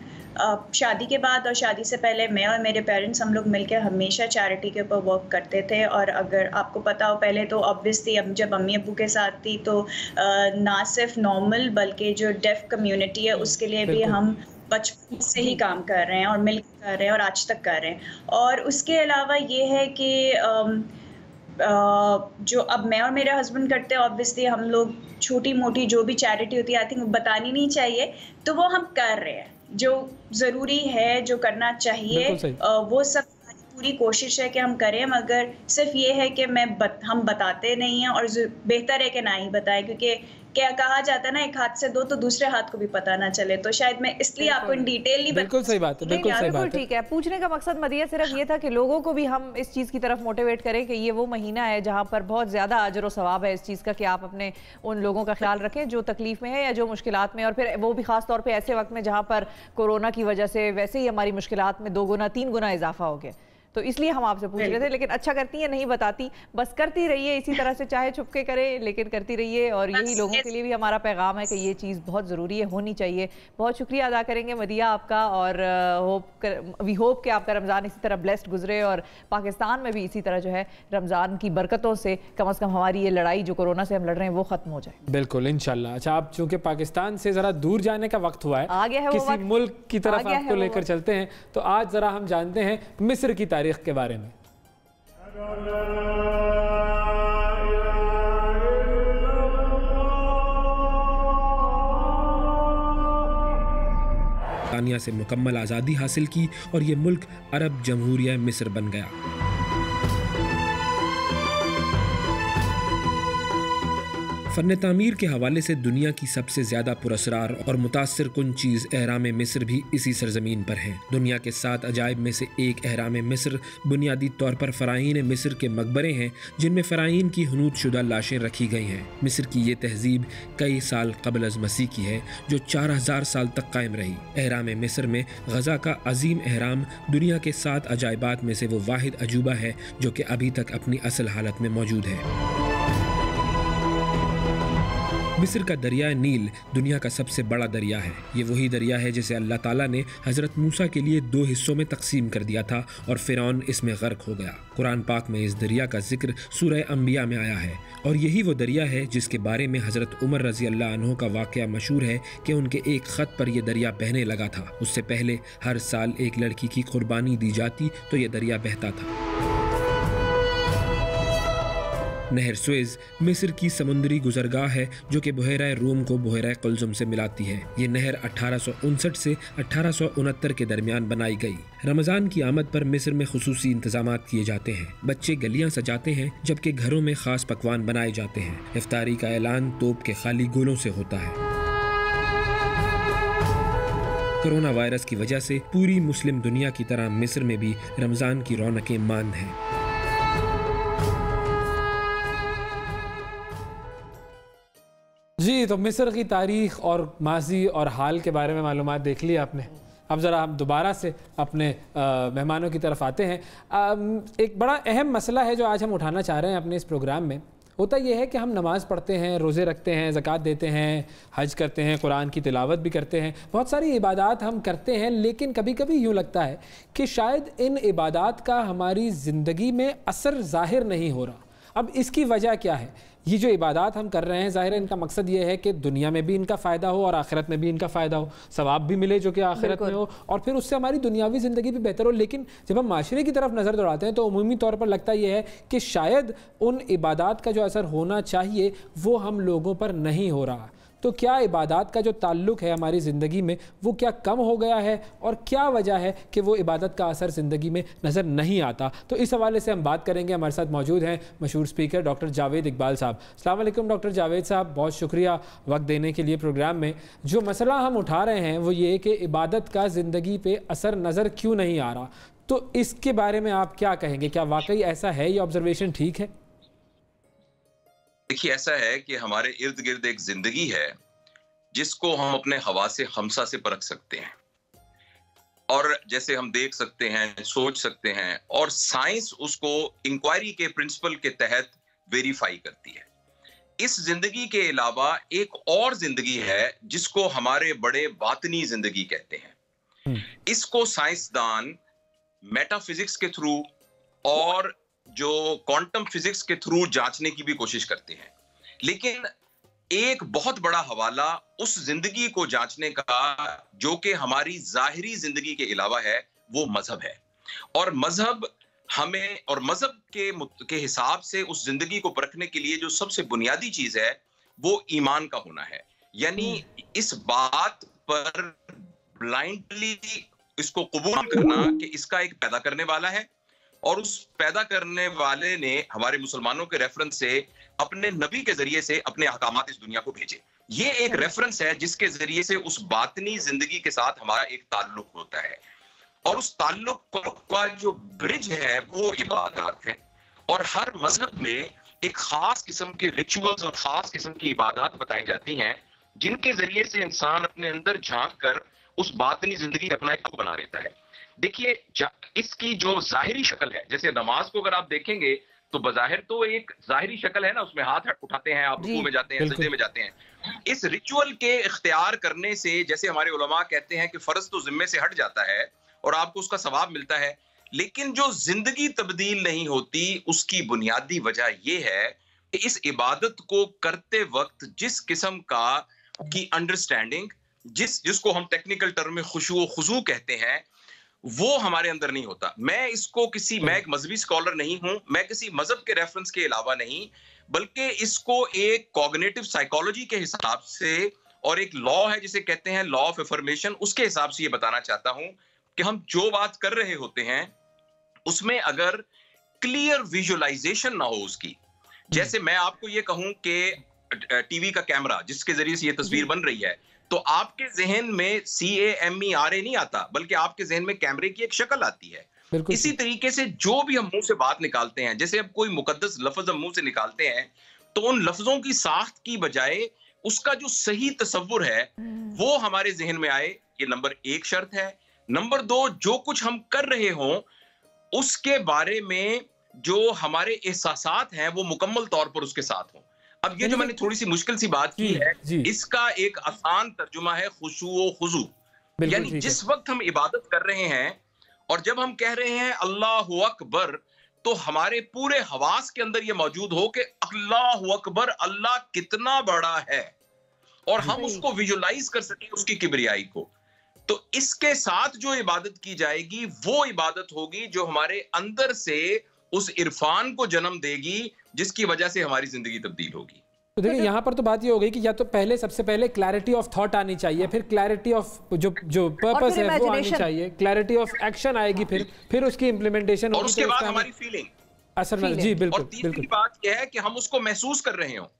शादी के बाद और शादी से पहले मैं और मेरे पेरेंट्स हम लोग मिलकर हमेशा चैरिटी के ऊपर वर्क करते थे। और अगर आपको पता हो, पहले तो ऑब्वियसली अब जब अम्मी अब्बू के साथ थी तो ना सिर्फ नॉर्मल बल्कि जो डेफ कम्युनिटी है उसके लिए भी हम बचपन से ही काम कर रहे हैं और मिल कर रहे हैं और आज तक कर रहे हैं। और उसके अलावा ये है कि जो अब मैं और मेरे हस्बैंड करते हैं, ऑब्वियसली हम लोग छोटी मोटी जो भी चैरिटी होती है आई थिंक बतानी नहीं चाहिए, तो वो हम कर रहे हैं। जो ज़रूरी है, जो करना चाहिए, वो सब पूरी कोशिश है कि हम करें, मगर सिर्फ ये है कि हम बताते नहीं हैं, और बेहतर है कि ना ही बताएं, क्योंकि क्या कहा जाता है ना, एक हाथ से दो तो दूसरे हाथ को भी पता ना चले। तो शायद मैं इसलिए आपको इन डिटेल नहीं बिल्कुल सही बात है, बिल्कुल सही बात है। ठीक है, पूछने का मकसद मदिया सिर्फ ये था कि लोगों को भी हम इस चीज़ की तरफ मोटिवेट करें कि ये वो महीना है जहाँ पर बहुत ज़्यादा अजर व सवाब है इस चीज़ का, कि आप अपने उन लोगों का ख्याल रखें जो तकलीफ में है या जो मुश्किलात में, और फिर वो भी खास तौर पर ऐसे वक्त में जहाँ पर कोरोना की वजह से वैसे ही हमारी मुश्किलात में 2 गुना 3 गुना इजाफा हो गया। तो इसलिए हम आपसे पूछ रहे थे, लेकिन अच्छा करती है, नहीं बताती, बस करती रहिए इसी तरह से, चाहे छुपके करे लेकिन करती रहिए। और यही लोगों के लिए भी हमारा पैगाम है कि ये चीज़ बहुत ज़रूरी है, होनी चाहिए। बहुत शुक्रिया अदा करेंगे मदिया आपका, और वी होप कि आपका रमज़ान इसी तरह ब्लेस्ड गुजरे और पाकिस्तान में भी इसी तरह जो है रमज़ान की बरकतों से कम से कम हमारी ये लड़ाई जो कोरोना से हम लड़ रहे हैं वो ख़त्म हो जाए। बिल्कुल, इंशाल्लाह। अच्छा, आप चूँकि पाकिस्तान से ज़रा दूर जाने का वक्त हुआ है, आ गया है, किसी मुल्क की तरफ आपको लेकर चलते हैं, तो आज ज़रा हम जानते हैं मिस्र की तारीख के बारे में। ब्रिटानिया से मुकम्मल आज़ादी हासिल की और ये मुल्क अरब जमहूरिया मिस्र बन गया। फ़न तामीर के हवाले से दुनिया की सबसे ज़्यादा पुरस्कार और मुतासिर कुन चीज़ एहराम मिस्र भी इसी सरजमीन पर है। दुनिया के 7 अजायब में से एक एहराम मिस्र बुनियादी तौर पर फ़राईन मिस्र के मकबरे हैं, जिनमें फ़राईन की हनूत शुदा लाशें रखी गई हैं। मिस्र की ये तहजीब कई साल क़ब्ल अज़ मसीह की है, जो 4000 साल तक कायम रही। एहराम मिस्र में गज़ा का अजीम एहराम दुनिया के 7 अजायबात में से वो वाहिद अजूबा है जो कि अभी तक अपनी असल हालत में मौजूद है। मिस्र का दरिया नील दुनिया का सबसे बड़ा दरिया है। ये वही दरिया है जिसे अल्लाह ताला ने हज़रत मूसा के लिए 2 हिस्सों में तकसीम कर दिया था और फ़िरौन इसमें गर्क हो गया। कुरान पाक में इस दरिया का जिक्र सूरह अंबिया में आया है और यही वो दरिया है जिसके बारे में हज़रत उमर रज़ी अल्लाह अन्हु का वाक़या मशहूर है कि उनके एक ख़त पर यह दरिया बहने लगा था। उससे पहले हर साल एक लड़की की कुर्बानी दी जाती तो यह दरिया बहता था। नहर सुएज़ मिस्र की समुद्री गुजरगाह है जो कि बहरा रूम को बहरा कुल्ज़ुम से मिलाती है। ये नहर 1859 से 1869 के दरमियान बनाई गई। रमज़ान की आमद पर मिस्र में खुसूसी इंतजामात किए जाते हैं। बच्चे गलियां सजाते हैं जबकि घरों में ख़ास पकवान बनाए जाते हैं। इफ्तारी का ऐलान तोप के खाली गोलों से होता है। कोरोना वायरस की वजह से पूरी मुस्लिम दुनिया की तरह मिस्र में भी रमज़ान की रौनकें मांद हैं। जी, तो मिस्र की तारीख़ और माजी और हाल के बारे में मालूमात देख ली आपने। अब ज़रा हम दोबारा से अपने मेहमानों की तरफ आते हैं। एक बड़ा अहम मसला है जो आज हम उठाना चाह रहे हैं अपने इस प्रोग्राम में। होता यह है कि हम नमाज़ पढ़ते हैं, रोज़े रखते हैं, ज़कात देते हैं, हज करते हैं, कुरान की तिलावत भी करते हैं, बहुत सारी इबादात हम करते हैं, लेकिन कभी कभी यूँ लगता है कि शायद इन इबादात का हमारी ज़िंदगी में असर ज़ाहिर नहीं हो रहा। अब इसकी वजह क्या है? ये जो इबादात हम कर रहे हैं, ज़ाहिर है इनका मकसद ये है कि दुनिया में भी इनका फ़ायदा हो और आखिरत में भी इनका फ़ायदा हो, सवाब भी मिले जो कि आखिरत में हो और फिर उससे हमारी दुनियावी ज़िंदगी भी बेहतर हो। लेकिन जब हम माशरे की तरफ नज़र दौड़ाते हैं तो उमूमी तौर पर लगता यह है कि शायद उन इबादात का जो असर होना चाहिए वो हम लोगों पर नहीं हो रहा। तो क्या इबादत का जो ताल्लुक़ है हमारी ज़िंदगी में वो क्या कम हो गया है और क्या वजह है कि वो इबादत का असर ज़िंदगी में नज़र नहीं आता? तो इस हवाले से हम बात करेंगे। हमारे साथ मौजूद हैं मशहूर स्पीकर डॉक्टर जावेद इकबाल साहब। अस्सलाम वालेकुम डॉक्टर जावेद साहब, बहुत शुक्रिया वक्त देने के लिए प्रोग्राम में। जो मसला हम उठा रहे हैं वो ये कि इबादत का ज़िंदगी पे असर नज़र क्यों नहीं आ रहा, तो इसके बारे में आप क्या कहेंगे? क्या वाकई ऐसा है, ये ऑब्जर्वेशन ठीक है? देखिए, ऐसा है कि हमारे इर्द गिर्द एक जिंदगी है जिसको हम अपने हवा से हमसा से परख सकते हैं और जैसे हम देख सकते हैं, सोच सकते हैं और साइंस उसको इंक्वायरी के प्रिंसिपल के तहत वेरीफाई करती है। इस जिंदगी के अलावा एक और जिंदगी है जिसको हमारे बड़े बातनी जिंदगी कहते हैं। इसको साइंसदान मेटाफिजिक्स के थ्रू और जो क्वांटम फिजिक्स के थ्रू जांचने की भी कोशिश करते हैं, लेकिन एक बहुत बड़ा हवाला उस जिंदगी को जांचने का जो कि हमारी जाहिरी जिंदगी के अलावा है वो मजहब है। और मजहब हमें और मजहब के हिसाब से उस जिंदगी को परखने के लिए जो सबसे बुनियादी चीज है वो ईमान का होना है। यानी इस बात पर ब्लाइंडली इसको कबूल करना कि इसका एक पैदा करने वाला है और उस पैदा करने वाले ने हमारे मुसलमानों के रेफरेंस से अपने नबी के जरिए से अपने अहकामात इस दुनिया को भेजे। ये एक रेफरेंस है जिसके जरिए से उस बातनी जिंदगी के साथ हमारा एक ताल्लुक होता है और उस ताल्लुक का जो ब्रिज है वो इबादत है। और हर मजहब में एक खास किस्म के रिचुअल्स और खास किस्म की इबादत बताई जाती हैं जिनके जरिए से इंसान अपने अंदर झांक कर उस बातनी जिंदगी अपना एक बना लेता है। देखिए, इसकी जो जाहिरी शक्ल है, जैसे नमाज को अगर आप देखेंगे तो बज़ाहिर तो एक जाहिरी शक्ल है ना, उसमें हाथ उठाते हैं, आप रुकू में जाते हैं, सजदे में जाते हैं। इस रिचुअल के इख्तियार करने से, जैसे हमारे उलमा कहते हैं कि फर्ज तो जिम्मे से हट जाता है और आपको उसका सवाब मिलता है, लेकिन जो जिंदगी तब्दील नहीं होती उसकी बुनियादी वजह यह है कि इस इबादत को करते वक्त जिस किस्म की अंडरस्टैंडिंग, जिसको हम टेक्निकल टर्म में खुशू व खुजू कहते हैं, वो हमारे अंदर नहीं होता। मैं एक मजहबी स्कॉलर नहीं हूं, मैं किसी मजहब के रेफरेंस के अलावा नहीं, बल्कि इसको एक कॉग्निटिव साइकोलॉजी के हिसाब से और एक लॉ है जिसे कहते हैं लॉ ऑफ अफर्मेशन, उसके हिसाब से ये बताना चाहता हूं कि हम जो बात कर रहे होते हैं उसमें अगर क्लियर विजुअलाइजेशन ना हो उसकी, जैसे मैं आपको ये कहूं कि टीवी का कैमरा जिसके जरिए से ये तस्वीर बन रही है, तो आपके जहन में CAMERA नहीं आता, बल्कि आपके जहन में कैमरे की एक शक्ल आती है। इसी तरीके से जो भी हम मुंह से बात निकालते हैं, जैसे अब कोई मुकद्दस लफ्ज हम मुंह से निकालते हैं, तो उन लफ्जों की साख्त की बजाय उसका जो सही तसव्वुर है वो हमारे जहन में आए, ये नंबर 1 शर्त है। नंबर 2, जो कुछ हम कर रहे हों उसके बारे में जो हमारे एहसासात हैं वो मुकम्मल तौर पर उसके साथ हों। अब ये जो मैंने थोड़ी सी मुश्किल सी बात की है, इसका एक आसान तर्जुमा है खुशू व खुजू, यानी जिस वक्त हम इबादत कर रहे हैं और जब हम कह रहे हैं अल्लाहु अकबर, तो हमारे पूरे हवास के अंदर ये मौजूद हो कि अल्लाहु अकबर, अल्लाह कितना बड़ा है, और हम उसको विजुलाइज कर सकें उसकी किबरियाई को। तो इसके साथ जो इबादत की जाएगी वो इबादत होगी जो हमारे अंदर से उस इरफान को जन्म देगी जिसकी वजह से हमारी जिंदगी तब्दील होगी। तो देखिए यहाँ पर तो बात ये हो गई कि या तो सबसे पहले क्लैरिटी ऑफ थॉट आनी चाहिए, फिर क्लैरिटी ऑफ जो पर्पस है वो आनी चाहिए, क्लैरिटी ऑफ एक्शन आएगी, फिर उसकी इम्प्लीमेंटेशन, और उसके बाद हमारी फीलिंग असर में। जी बिल्कुल। और तीसरी बात यह है कि हम उसको महसूस कर रहे हो।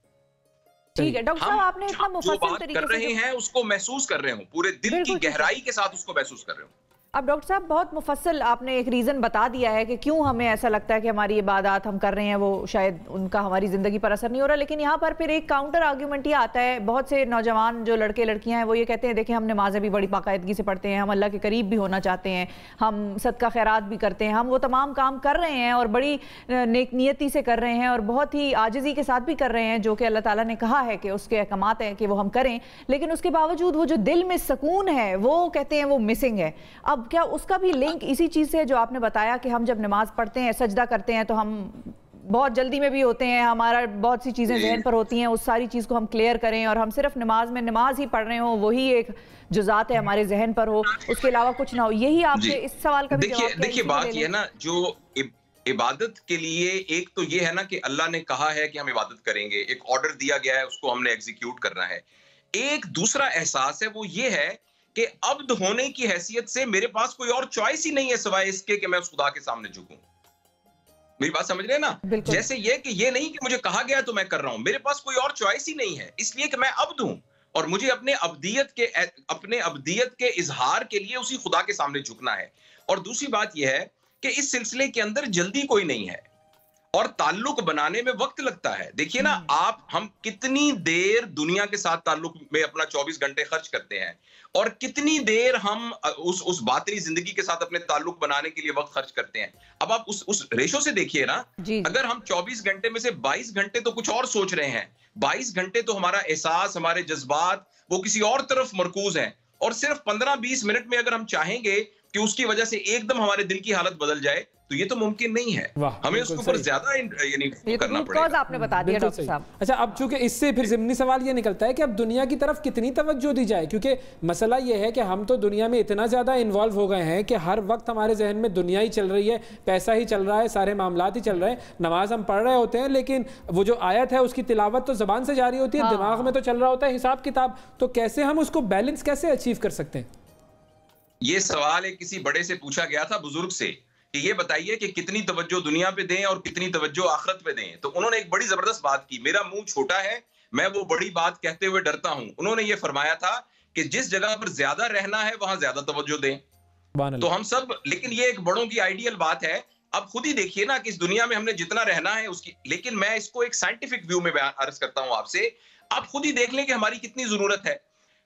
ठीक है डॉक्टर साहब, आपने इतना मुफस्सिल तरीके से कर रहे हैं उसको महसूस कर रहे हो, पूरे दिल की गहराई के साथ उसको महसूस कर रहे हो। अब डॉक्टर साहब बहुत मुफस्सल आपने एक रीज़न बता दिया है कि क्यों हमें ऐसा लगता है कि हमारी इबादत हम कर रहे हैं वो शायद उनका हमारी ज़िंदगी पर असर नहीं हो रहा, लेकिन यहाँ पर फिर एक काउंटर आर्ग्यूमेंट ये आता है। बहुत से नौजवान जो लड़के लड़कियाँ हैं वो ये कहते हैं देखिए हम नमाज़ें भी बड़ी बाकायदगी से पढ़ते हैं, हम अल्लाह के करीब भी होना चाहते हैं, हम सदका खैरात भी करते हैं, हम वो तमाम काम कर रहे हैं और बड़ी नेक नियती से कर रहे हैं और बहुत ही आजिज़ी के साथ भी कर रहे हैं, जो कि अल्लाह ताला ने कहा है कि उसके अहकामात हैं कि वो हम करें, लेकिन उसके बावजूद वो जो दिल में सुकून है वो कहते हैं वो मिसिंग है। अब क्या उसका भी लिंक इसी चीज से जो आपने बताया कि हम जब नमाज पढ़ते हैं, सजदा करते हैं, तो हम बहुत जल्दी में भी होते हैं, हमारा बहुत सी चीजें जहन पर होती हैं, उस सारी चीज को हम क्लियर करें और हम सिर्फ नमाज ही पढ़ रहे हो, वही एक जुज़ात है हमारे जहन पर हो, उसके अलावा कुछ ना हो। यही आपके इस सवाल का भी जवाब है। देखिए बात ये है ना, जो इबादत के लिए एक तो ये है ना कि अल्लाह ने कहा है कि हम इबादत करेंगे, एक ऑर्डर दिया गया है, उसको हमने एग्जीक्यूट करना है। एक दूसरा एहसास है वो ये है कि अब्द होने की हैसियत से मेरे पास कोई और चॉइस ही नहीं है सिवाय इसके कि मैं उस खुदा के सामने झुकूं। मेरी बात समझ रहे हैं ना? जैसे ये कि ये नहीं कि मुझे कहा गया तो मैं कर रहा हूं, मेरे पास कोई और चॉइस ही नहीं है, इसलिए कि मैं अब्द हूं और मुझे अपने अब्दियत के इजहार के लिए उसी खुदा के सामने झुकना है। और दूसरी बात यह है कि इस सिलसिले के अंदर जल्दी कोई नहीं है और ताल्लुक बनाने में वक्त लगता है। देखिए ना, हम कितनी देर दुनिया के साथ ताल्लुक में अपना 24 घंटे खर्च करते हैं और कितनी देर हम उस बातनी जिंदगी के साथ अपने ताल्लुक बनाने के लिए वक्त खर्च करते हैं। अब आप उस रेशो से देखिए ना, अगर हम 24 घंटे में से 22 घंटे तो कुछ और सोच रहे हैं, 22 घंटे तो हमारा एहसास, हमारे जज्बात वो किसी और तरफ मरकूज हैं, और सिर्फ 15-20 मिनट में अगर हम चाहेंगे कि उसकी वजह से एकदम हमारे दिल की हालत बदल जाए तो ये तो मुमकिन नहीं है। हमें उसके ऊपर ज्यादा करना पड़ेगा। आपने बता दिया डॉक्टर साहब। अच्छा, अब चूंकि इससे फिर ज़िम्नी सवाल ये निकलता है कि अब दुनिया की तरफ कितनी तवज्जो दी जाए, क्योंकि मसला ये है कि हम तो दुनिया में इतना ज़्यादा इन्वॉल्व हो गए हैं कि हर वक्त हमारे जहन में दुनिया ही चल रही है, पैसा ही चल रहा है, सारे मामलात ही चल रहे हैं। नमाज हम पढ़ रहे होते हैं लेकिन वो जो आयत है उसकी तिलावत तो ज़बान से जारी होती है, दिमाग में तो चल रहा होता है हिसाब किताब। तो कैसे हम उसको बैलेंस कैसे अचीव कर सकते हैं? ये सवाल एक किसी बड़े से पूछा गया था, बुजुर्ग से, कि ये बताइए कि कितनी तवज्जो दुनिया पे दें और कितनी तवज्जो आखिरत पे दें। तो उन्होंने एक बड़ी जबरदस्त बात की। मेरा मुंह छोटा है, मैं वो बड़ी बात कहते हुए डरता हूं। उन्होंने ये फरमाया था कि जिस जगह पर ज्यादा रहना है वहां ज्यादा तवज्जो दें। तो हम सब, लेकिन ये एक बड़ों की आइडियल बात है। अब खुद ही देखिए ना कि इस दुनिया में हमने जितना रहना है उसकी, लेकिन मैं इसको एक साइंटिफिक व्यू में अर्ज करता हूं आपसे। आप खुद ही देख लें कि हमारी कितनी जरूरत है।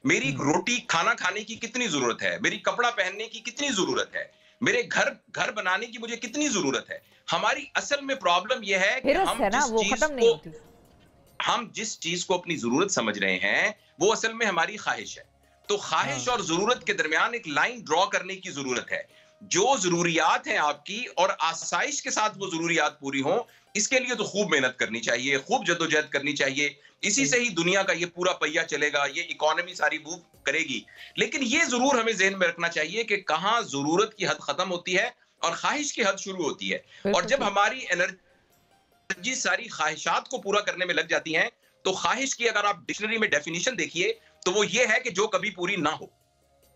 मेरी रोटी खाना खाने की कितनी जरूरत है, मेरी कपड़ा पहनने की कितनी जरूरत है, मेरे घर बनाने की मुझे कितनी जरूरत है। हमारी असल में प्रॉब्लम यह है कि हम जिस चीज को अपनी जरूरत समझ रहे हैं वो असल में हमारी ख्वाहिश है। तो ख्वाहिश और जरूरत के दरमियान एक लाइन ड्रॉ करने की जरूरत है। जो जरूरियात हैं आपकी और आसाइश के साथ वो जरूरियात पूरी हो, इसके लिए तो खूब मेहनत करनी चाहिए, खूब जद्दोजहद करनी चाहिए। इसी से ही दुनिया का ये पूरा पहिया चलेगा, ये इकोनॉमी सारी मूव करेगी। लेकिन ये जरूर हमें ज़हन में रखना चाहिए कि कहाँ जरूरत की हद खत्म होती है और ख्वाहिश की हद शुरू होती है। और जब हमारी एनर्जी सारी ख्वाहिशात को पूरा करने में लग जाती है, तो ख्वाहिश की अगर आप डिक्शनरी में डेफिनेशन देखिए तो वो ये है कि जो कभी पूरी ना हो।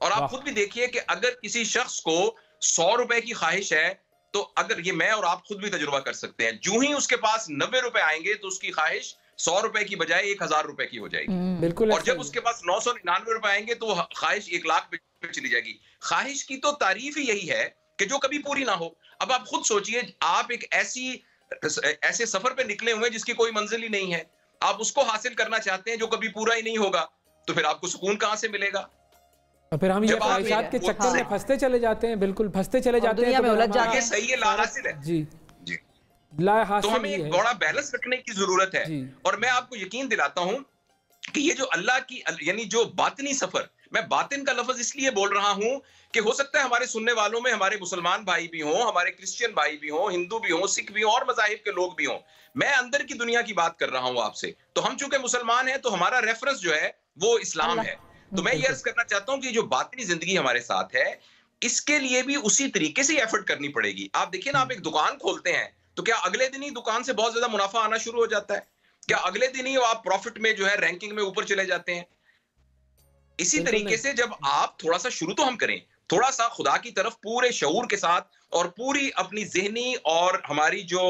और आप खुद भी देखिए कि अगर किसी शख्स को 100 रुपए की ख्वाहिश है, तो अगर ये मैं और आप खुद भी तजुर्बा कर सकते हैं, जो ही उसके पास 90 रुपए आएंगे तो उसकी ख्वाहिश 100 रुपए की बजाय 1000 रुपए की हो जाएगी। बिल्कुल। और जब उसके पास 999 रुपए आएंगे तो ख्वाहिश 1 लाख पे चली जाएगी। ख्वाहिश की तो तारीफ ही यही है कि जो कभी पूरी ना हो। अब आप खुद सोचिए, आप एक ऐसे सफर पे निकले हुए जिसकी कोई मंजिल ही नहीं है, आप उसको हासिल करना चाहते हैं जो कभी पूरा ही नहीं होगा, तो फिर आपको सुकून कहां से मिलेगा? और फिर हम ये ख्वाहिशात के चक्कर में फंसते चले जाते हैं, बिल्कुल फंसते चले जाते हैं, दुनिया में उलझ जाते हैं। सही है, लाहासिल है। जी जी, लाहासिल। तो हमें एक बड़ा बैलेंस रखने की जरूरत है। और मैं आपको यकीन दिलाता हूं कि ये जो अल्लाह की यानी जो बातिनी सफर, मैं बातिन का लफ्ज इसलिए बोल रहा हूं कि हो सकता है हमारे सुनने वालों में हमारे मुसलमान भाई भी हों, हमारे क्रिश्चियन भाई भी हों, हिंदू भी हों, सिख भी हों और मज़ाहिब के लोग भी हों। मैं अंदर की दुनिया की बात कर रहा हूं आपसे। तो हम चूंकि मुसलमान हैं तो हमारा रेफरेंस जो है वो इस्लाम है। तो मैं ये अर्ज करना चाहता हूं कि जो बातिनी जिंदगी हमारे साथ है, इसके लिए भी उसी तरीके से एफर्ट करनी पड़ेगी। आप देखिए ना, आप एक दुकान खोलते हैं तो क्या अगले दिन ही दुकान से बहुत ज्यादा मुनाफा आना शुरू हो जाता है? क्या अगले दिन ही आप प्रॉफिट में जो है रैंकिंग में ऊपर चले जाते हैं? इसी तरीके से जब आप थोड़ा सा शुरू तो हम करें, थोड़ा सा खुदा की तरफ पूरे शऊर के साथ और पूरी अपनी ज़हनी और हमारी जो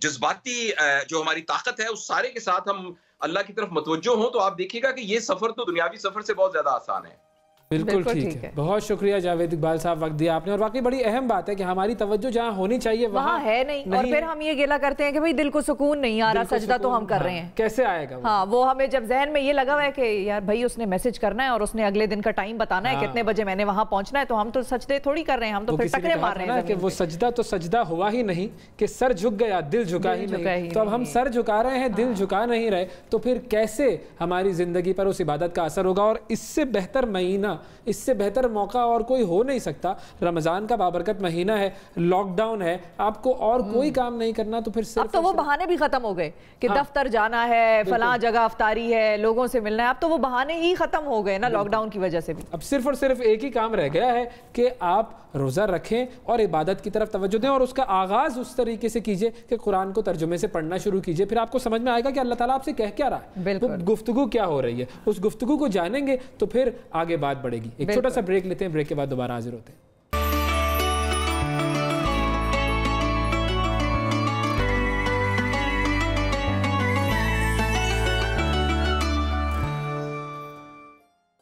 जज्बाती जो हमारी ताकत है उस सारे के साथ हम अल्लाह की तरफ मतवज्जो हो, तो आप देखिएगा कि ये सफर तो दुनियावी सफर से बहुत ज्यादा आसान है। बिल्कुल ठीक है। बहुत शुक्रिया जावेद इकबाल साहब, वक्त दिया आपने। और वाकई बड़ी अहम बात है कि हमारी तवज्जो जहाँ होनी चाहिए वहाँ है नहीं। और फिर हम ये गिला करते हैं कि भाई दिल को सुकून नहीं आ रहा, सजदा तो हम कर रहे हैं, कैसे आएगा वो? हाँ, वो हमें जब जहन में ये लगा हुआ है कि यार भाई उसने मैसेज करना है और उसने अगले दिन का टाइम बताना है, कितने बजे मैंने वहां पहुंचना है, तो हम तो सजदे थोड़ी कर रहे हैं, हम तो फिर टकरे मार रहे हैं कि वो सजदा तो सजदा हुआ ही नहीं कि सर झुक गया, दिल झुका ही नहीं। तो अब हम सर झुका रहे हैं, दिल झुका नहीं रहे, तो फिर कैसे हमारी जिंदगी पर उस इबादत का असर होगा? और इससे बेहतर महीना, इससे बेहतर मौका और कोई हो नहीं सकता। रमजान का बाबरकत महीना है, लॉकडाउन है, आपको और कोई काम नहीं करना, तो फिर अब तो वो बहाने भी खत्म हो गए कि दफ्तर जाना है, फलां जगह अफ्तारी है, लोगों से मिलना है। अब तो वो बहाने ही खत्म हो गए ना लॉकडाउन की वजह से भी। अब सिर्फ और सिर्फ एक ही काम रह गया है कि आप रोजा रखें और इबादत की तरफ तवज्जो दें, और उसका आगाज उस तरीके से कीजिए कि कुरान को तर्जुमे से पढ़ना शुरू कीजिए। फिर आपको समझ में आएगा कि अल्लाह ताला आपसे कह क्या रहा है, वो गुफ्तगू क्या हो रही है। उस गुफ्तगू को जानेंगे तो फिर आगे बात बढ़ेगी। एक छोटा सा ब्रेक लेते हैं, ब्रेक के बाद दोबारा हाजिर होते हैं।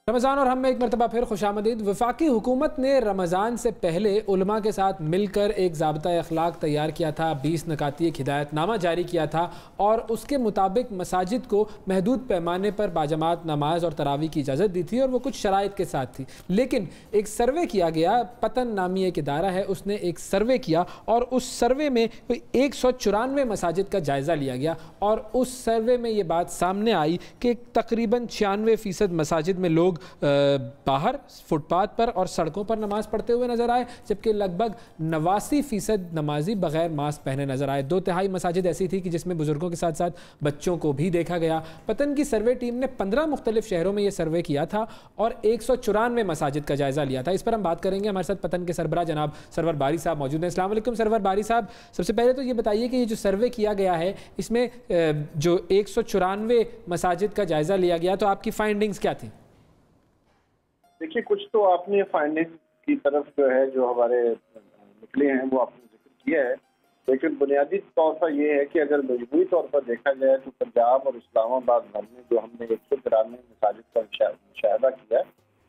रमज़ान और हम में एक मरतबा फिर खुशामदीद। वफाकी हुकूमत ने रमज़ान से पहले उलमा के साथ मिलकर एक ज़ाब्ता अखलाक तैयार किया था, 20 नकाती एक हिदायतनामा जारी किया था और उसके मुताबिक मसाजिद को महदूद पैमाने पर बाजमात नमाज और तरावी की इजाज़त दी थी, और वो कुछ शराइत के साथ थी। लेकिन एक सर्वे किया गया, पतन नामी एक इदारा है, उसने एक सर्वे किया और उस सर्वे में 194 मसाजिद का जायज़ा लिया गया, और उस सर्वे में ये बात सामने आई कि तकरीबन 96% मसाजिद में लोग बाहर फुटपाथ पर और सड़कों पर नमाज पढ़ते हुए नजर आए, जबकि लगभग 89% नमाजी बगैर मास्क पहने नजर आए। 2/3 मसाजिद ऐसी थी कि जिसमें बुजुर्गों के साथ साथ बच्चों को भी देखा गया। पतन की सर्वे टीम ने 15 मुख्तलिफ शहरों में यह सर्वे किया था और 194 मसाजिद का जायजा लिया था। इस पर हम बात करेंगे। हमारे साथ पतन के सरबराह जनाब सरवर बारी साहब मौजूद हैं। अस्सलाम वालेकुम सरवर बारी साहब, सबसे पहले तो ये बताइए कि ये जो सर्वे किया गया है इसमें जो 194 मसाजिद का जायजा लिया गया, तो आपकी फाइंडिंग्स क्या थी? देखिए, कुछ तो आपने फाइंडिंग की तरफ जो है जो हमारे निकले हैं वो आपने जिक्र किया है, लेकिन बुनियादी तौर पर यह है कि अगर मजमूई तौर पर देखा जाए तो पंजाब और इस्लामाबाद भर में जो हमने 193 मसाजिद का मुशाहिदा किया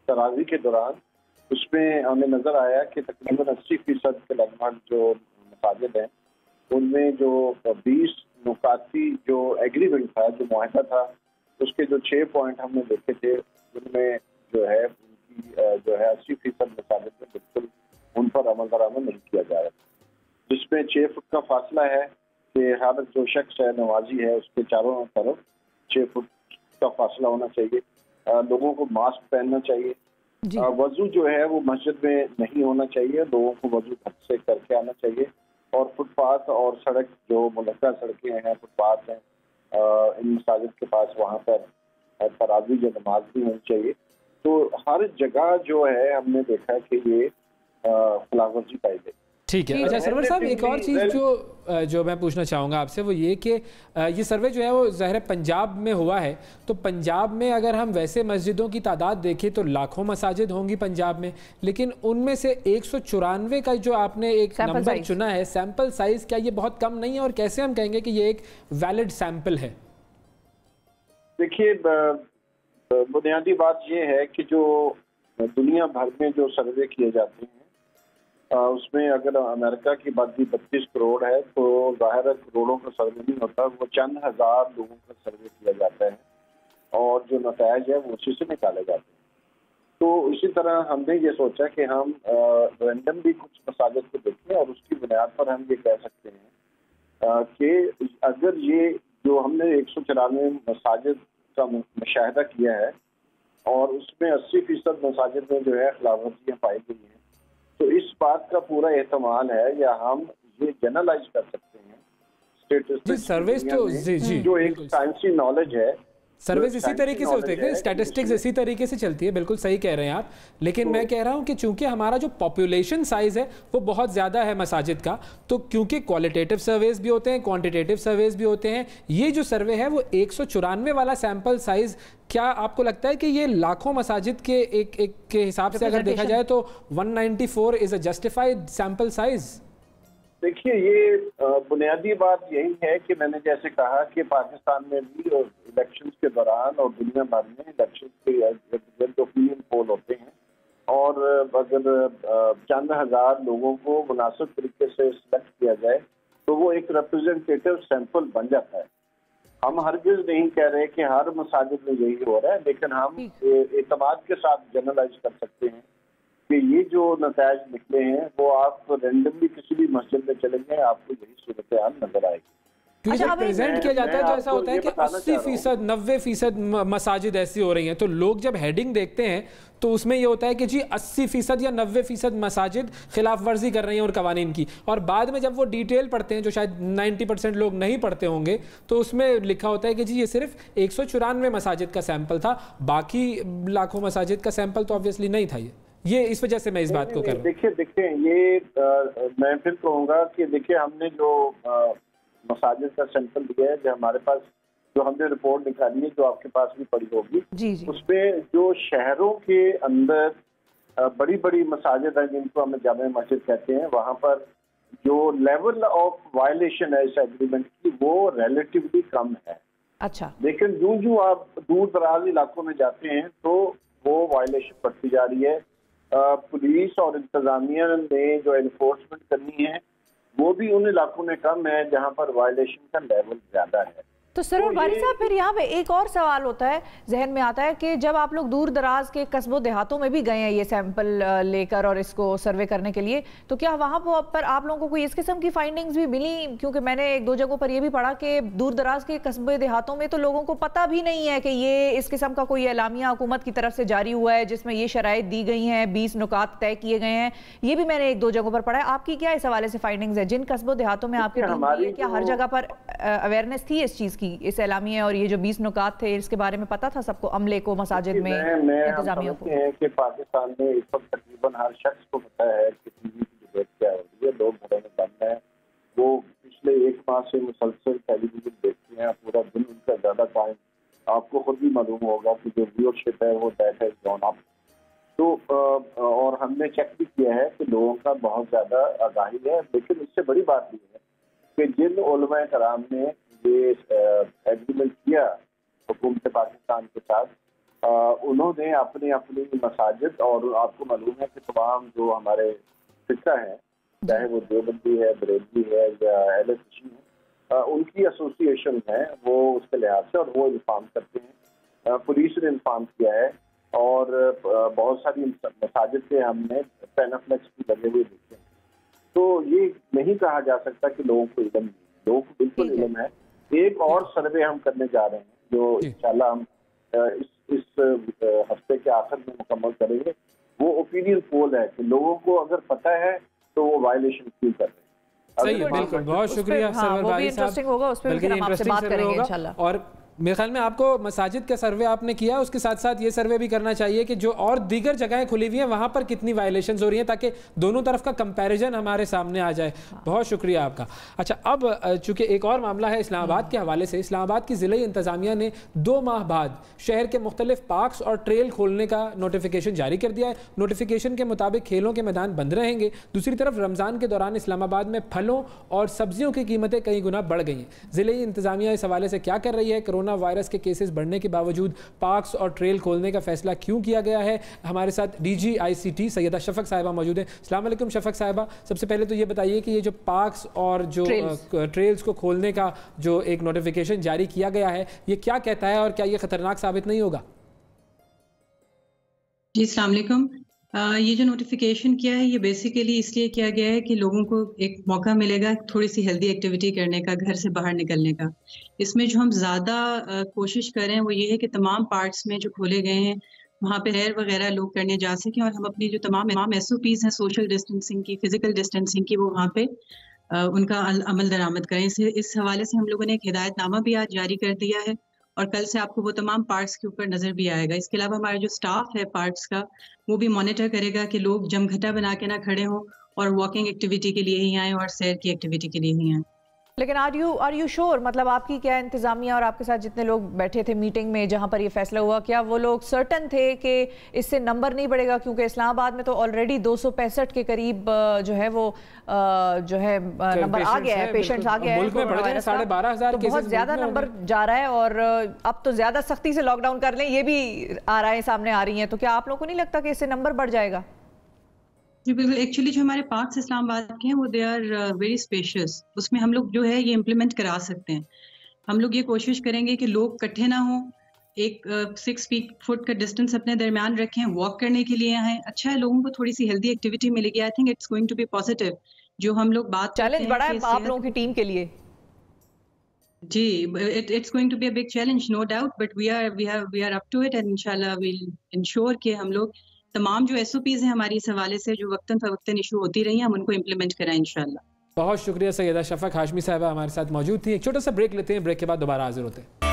तरावी के दौरान, उसमें हमें नजर आया कि तकरीबन 80% के लगभग जो मसाजिद हैं उनमें जो 20 नुकाती जो एग्रीमेंट था, जो मुआहदा था, उसके जो 6 पॉइंट हमने देखे थे उनमें जो है जो है 80% मसाजिद में बिल्कुल उन पर अमल दरामद नहीं किया जा रहा, जिसमें 6 फुट का फासला है कि हर जो शख्स है नमाजी है उसके चारों तरफ 6 फुट का फासला होना चाहिए, लोगों को मास्क पहनना चाहिए, वजू जो है वो मस्जिद में नहीं होना चाहिए, लोगों को वजू घर से करके आना चाहिए, और फुटपाथ और सड़क जो मुलक्का सड़कें हैं, फुटपाथ हैं, इन मसाजिद के पास वहाँ पर तरावी या नमाज भी होनी चाहिए। तो हर जगह जो है हमने देखा कि ये खिलाफवर्जी पाई गई। ठीक है। अच्छा सरवर साहब, एक और चीज़ जो मैं पूछना चाहूँगा आपसे वो ये कि ये सर्वे जो है वो ज़ाहिर पंजाब में हुआ है, तो पंजाब में अगर हम वैसे मस्जिदों की तादाद देखें तो लाखों मसाजिद होंगी पंजाब में, लेकिन उनमें से 194 का जो आपने एक नंबर चुना है सैंपल साइज़, क्या ये बहुत कम नहीं है और कैसे हम कहेंगे कि ये एक वैलिड सैंपल है? देखिए, बुनियादी बात ये है कि जो दुनिया भर में जो सर्वे किए जाते हैं उसमें अगर अमेरिका की बात भी 32 करोड़ है तो ज़ाहिर है करोड़ों का सर्वे नहीं होता, वो चंद हज़ार लोगों का सर्वे किया जाता है और जो नतायज है वो उसी से निकाले जाते हैं। तो इसी तरह हमने ये सोचा कि हम रैंडमली कुछ मसाजिद को देखें और उसकी बुनियाद पर हम ये कह सकते हैं कि अगर ये जो हमने 194 मसाजिद का मुशाहिदा किया है और उसमें 80% मसाजिद में जो है खिलाफवर्जियाँ पाई गई हैं, तो इस बात का पूरा एहतमाल है या हम ये जनरलाइज कर सकते हैं स्टैटिस्टिक्स सर्वेस तो जी जो एक साइंसी नॉलेज है, सर्विस इसी तरीके से होते हैं, स्टैटिस्टिक्स इसी तरीके से चलती है, बिल्कुल सही कह रहे हैं आप। लेकिन मैं कह रहा हूं कि चूंकि हमारा जो पॉपुलेशन साइज है वो बहुत ज़्यादा है मसाजिद का, तो क्योंकि क्वालिटेटिव सर्वेज भी होते हैं, क्वांटिटेटिव सर्वेज भी होते हैं, ये जो सर्वे है वो 194 वाला सैंपल साइज, क्या आपको लगता है कि ये लाखों मसाजिद के एक के हिसाब से अगर देखा जाए तो 194 is a justified sample size? देखिए, ये बुनियादी बात यही है कि मैंने जैसे कहा कि पाकिस्तान में भी इलेक्शंस के दौरान और दुनिया भर में इलेक्शंस के ओपिनियन पोल होते हैं और अगर चंद हज़ार लोगों को मुनासिब तरीके से सिलेक्ट किया जाए तो वो एक रिप्रेजेंटेटिव सैंपल बन जाता है। हम हरगिज़ नहीं कह रहे कि हर मसाजिद में यही हो रहा है, लेकिन हम एतमाद के साथ जनरलाइज कर सकते हैं कि ये जो नतायज निकले हैं वो आप रेंडमली किसी भी मस्जिद में चलेंगे आपको यही सूरत हाल नजर आएगी। क्योंकि जब प्रेजेंट किया जाता है तो ऐसा होता है कि 80%, 90% मसाजिद ऐसी हो रही हैं, तो लोग जब हेडिंग देखते हैं तो उसमें ये होता है कि जी 80% या 90% मसाजिद खिलाफ वर्जी कर रही हैं और कवानीन की, और बाद में जब वो डिटेल पढ़ते हैं जो शायद 90% लोग नहीं पढ़ते होंगे तो उसमें लिखा होता है कि जी ये सिर्फ 194 मसाजिद का सैंपल था, बाकी लाखों मसाजिद का सैंपल तो ऑब्वियसली नहीं था। ये इस वजह से मैं इस बात को कर रहा हूँ। देखिए ये मैं फिर कहूँगा कि देखिए हमने जो मसाजिद का सैंपल दिया है, जो हमारे पास जो हमने रिपोर्ट निकाली है जो आपके पास भी पड़ी होगी, उसमें जो शहरों के अंदर बड़ी बड़ी मसाजिद हैं जिनको हम जामे मस्जिद कहते हैं, वहाँ पर जो लेवल ऑफ वायलेशन है इस एग्रीमेंट की वो रिलेटिवली कम है। अच्छा, लेकिन यूं आप दूर दराज इलाकों में जाते हैं तो वो वायलेशन बढ़ती जा रही है। पुलिस और इंतजामिया ने जो एनफोर्समेंट करनी है वो भी उन इलाकों में कम है जहां पर वायलेशन का लेवल ज्यादा है। तो सर वारिस साहब, फिर यहाँ पे एक और सवाल होता है, जहन में आता है कि जब आप लोग दूर दराज के कस्बों देहातों में भी गए हैं ये सैंपल लेकर और इसको सर्वे करने के लिए, तो क्या वहाँ पर आप लोगों को इस किस्म की फाइंडिंग्स भी मिली? क्योंकि मैंने एक दो जगहों पर ये भी पढ़ा कि दूर दराज के कस्बे देहातों में तो लोगों को पता भी नहीं है कि ये इस किस्म का कोई एलामिया हुकूमत की तरफ से जारी हुआ है जिसमें ये शराइत दी गई हैं, 20 नुकात तय किए गए हैं। ये भी मैंने एक दो जगहों पर पढ़ा है। आपकी क्या इस हवाले से फाइंडिंग्स है? जिन कस्बों देहातों में आपकी टीम गई है, क्या हर जगह पर अवेयरनेस थी इस चीज़ की, इस एलामिया और ये जो 20 नुकात थे इसके बारे में पता था सबको, अमले को, मसाजिद में, इंतजामिया को? कि पाकिस्तान में इस वक्त तकरीबन हर शख्स को पता है कि टीवी की डिबेट क्या होती है, लोग घरों में बंद हैं, वो पिछले एक माह से मुसलसल टेलीविजन देखते हैं पूरा दिन, उनका ज्यादा टाइम आपको खुद भी मालूम होगा कि जो व्यूअरशिप है वो दैट हैज गॉन अप। तो और हमने चेक भी किया है कि लोगों का बहुत ज्यादा आगाही है, लेकिन इससे बड़ी बात ये है कि जिन उलमा कराम ने ये एग्रीमेंट किया हुकूमत पाकिस्तान के साथ, उन्होंने अपनी अपनी मसाजिद, और आपको मालूम है कि तमाम जो हमारे फिक्रा हैं, चाहे वो देवबंदी है, बरेलवी है या अहले सुन्नी है, उनकी एसोसिएशन है वो उसके लिहाज से, और वो इन्फॉर्म करते हैं। पुलिस ने इन्फॉर्म किया है और बहुत सारी मसाजिद से हमने पैनाफ्लेक्स भी लगे हुए देखे हैं। तो ये नहीं कहा जा सकता कि लोगों को इल्म नहीं, लोगों को बिल्कुल इल्म है। एक और सर्वे हम करने जा रहे हैं जो इंशाल्लाह हम इस हफ्ते के आखिर में मुकम्मल करेंगे। वो ओपिनियन पोल है कि लोगों को अगर पता है तो वो वायलेशन क्यों कर रहे हैं। सही है, बिल्कुल, बहुत शुक्रिया सरवर बारी साहब, बल्कि इंटरेस्टिंग सर्वे होगा। और मेरे ख्याल में आपको मसाजिद का सर्वे आपने किया, उसके साथ साथ ये सर्वे भी करना चाहिए कि जो और दीगर जगहें खुली हुई हैं वहाँ पर कितनी वायलेशंस हो रही हैं, ताकि दोनों तरफ का कंपैरिजन हमारे सामने आ जाए। बहुत शुक्रिया आपका। अच्छा, अब चूँकि एक और मामला है इस्लामाबाद के हवाले से। इस्लामाबाद की ज़िला इंतज़ामिया ने 2 माह बाद शहर के मुख्तलिफ पार्क्स और ट्रेल खोलने का नोटिफिकेशन जारी कर दिया है। नोटिफिकेशन के मुताबिक खेलों के मैदान बंद रहेंगे। दूसरी तरफ रमज़ान के दौरान इस्लामाबाद में फलों और सब्जियों की कीमतें कई गुना बढ़ गई हैं। ज़िले इंतज़ामिया इस हवाले से क्या कर रही है? कोरोना वायरस के केसेस बढ़ने के बावजूद पार्क्स और ट्रेल खोलने का फैसला क्यों किया गया है? हमारे साथ डीजी ICT सैयदा शफक साहिबा मौजूद हैं। अस्सलाम वालेकुम शफक साहिबा, सबसे पहले तो ये बताइए कि ये जो पार्क्स और जो ट्रेल्स को खोलने का जो एक नोटिफिकेशन जारी किया गया है, ये क्या कहता है और क्या ये खतरनाक साबित नहीं होगा? जी अस्सलाम वालेकुम। ये जो नोटिफिकेशन किया है ये बेसिकली इसलिए किया गया है कि लोगों को एक मौका मिलेगा थोड़ी सी हेल्दी एक्टिविटी करने का, घर से बाहर निकलने का। इसमें जो हम ज़्यादा कोशिश करें वो ये है कि तमाम पार्ट्स में जो खोले गए हैं वहाँ पे सैर वगैरह लोग करने जा सकें, और हम अपनी जो तमाम SOPs हैं सोशल डिस्टेंसिंग की, फिजिकल डिस्टेंसिंग की, वो वहाँ पे उनका अमल दरामद करें। इस हवाले से हम लोगों ने एक हिदायतनामा भी आज जारी कर दिया है और कल से आपको वो तमाम पार्ट्स के ऊपर नज़र भी आएगा। इसके अलावा हमारा जो स्टाफ है पार्ट्स का वो भी मॉनिटर करेगा कि लोग जमघटा बना के ना खड़े हों और वॉकिंग एक्टिविटी के लिए ही आएँ और सैर की एक्टिविटी के लिए ही आएँ। लेकिन आर यू श्योर, मतलब आपकी क्या इंतजामिया और आपके साथ जितने लोग बैठे थे मीटिंग में जहां पर ये फैसला हुआ, क्या वो लोग सर्टन थे कि इससे नंबर नहीं बढ़ेगा? क्योंकि इस्लामाबाद में तो ऑलरेडी 265 के करीब जो है वो जो है नंबर आ गया है, पेशेंट्स आ गया है, 12,500 तो बहुत ज्यादा नंबर जा रहा है और अब तो ज्यादा सख्ती से लॉकडाउन कर लें ये भी आ रहा है, सामने आ रही है। तो क्या आप लोगों को नहीं लगता कि इससे नंबर बढ़ जाएगा? जी बिल्कुल। एक्चुअली जो हमारे पार्क्स इस्लामाबाद के हैं वो दे आर वेरी स्पेशियस, उसमें हम लोग जो है ये इम्प्लीमेंट करा सकते हैं। हम लोग ये कोशिश करेंगे कि लोग इकट्ठे ना हों, एक 6 फुट का डिस्टेंस अपने दरमियान रखें, वॉक करने के लिए आएँ। अच्छा है, लोगों को थोड़ी सी हेल्दी एक्टिविटी मिलेगी। I think it's going to be positive. जो हम लोग बात चैलेंज बड़ा है आप लोगों की टीम के लिए। जी, it's going to be a big challenge no doubt, but we are up to it and इंशाल्लाह विल इंश्योर कि हम लोग तमाम जो SOPs हैं हमारी इस हवाले से जो वक्तन फवक्तन इशू होती रही हैं हम उनको इम्प्लीमेंट कराएं इंशाल्लाह। बहुत शुक्रिया सैयदा शफक हाशमी साहिबा हमारे साथ मौजूद थी। एक छोटा सा ब्रेक लेते हैं, ब्रेक के बाद दोबारा हाजिर होते हैं।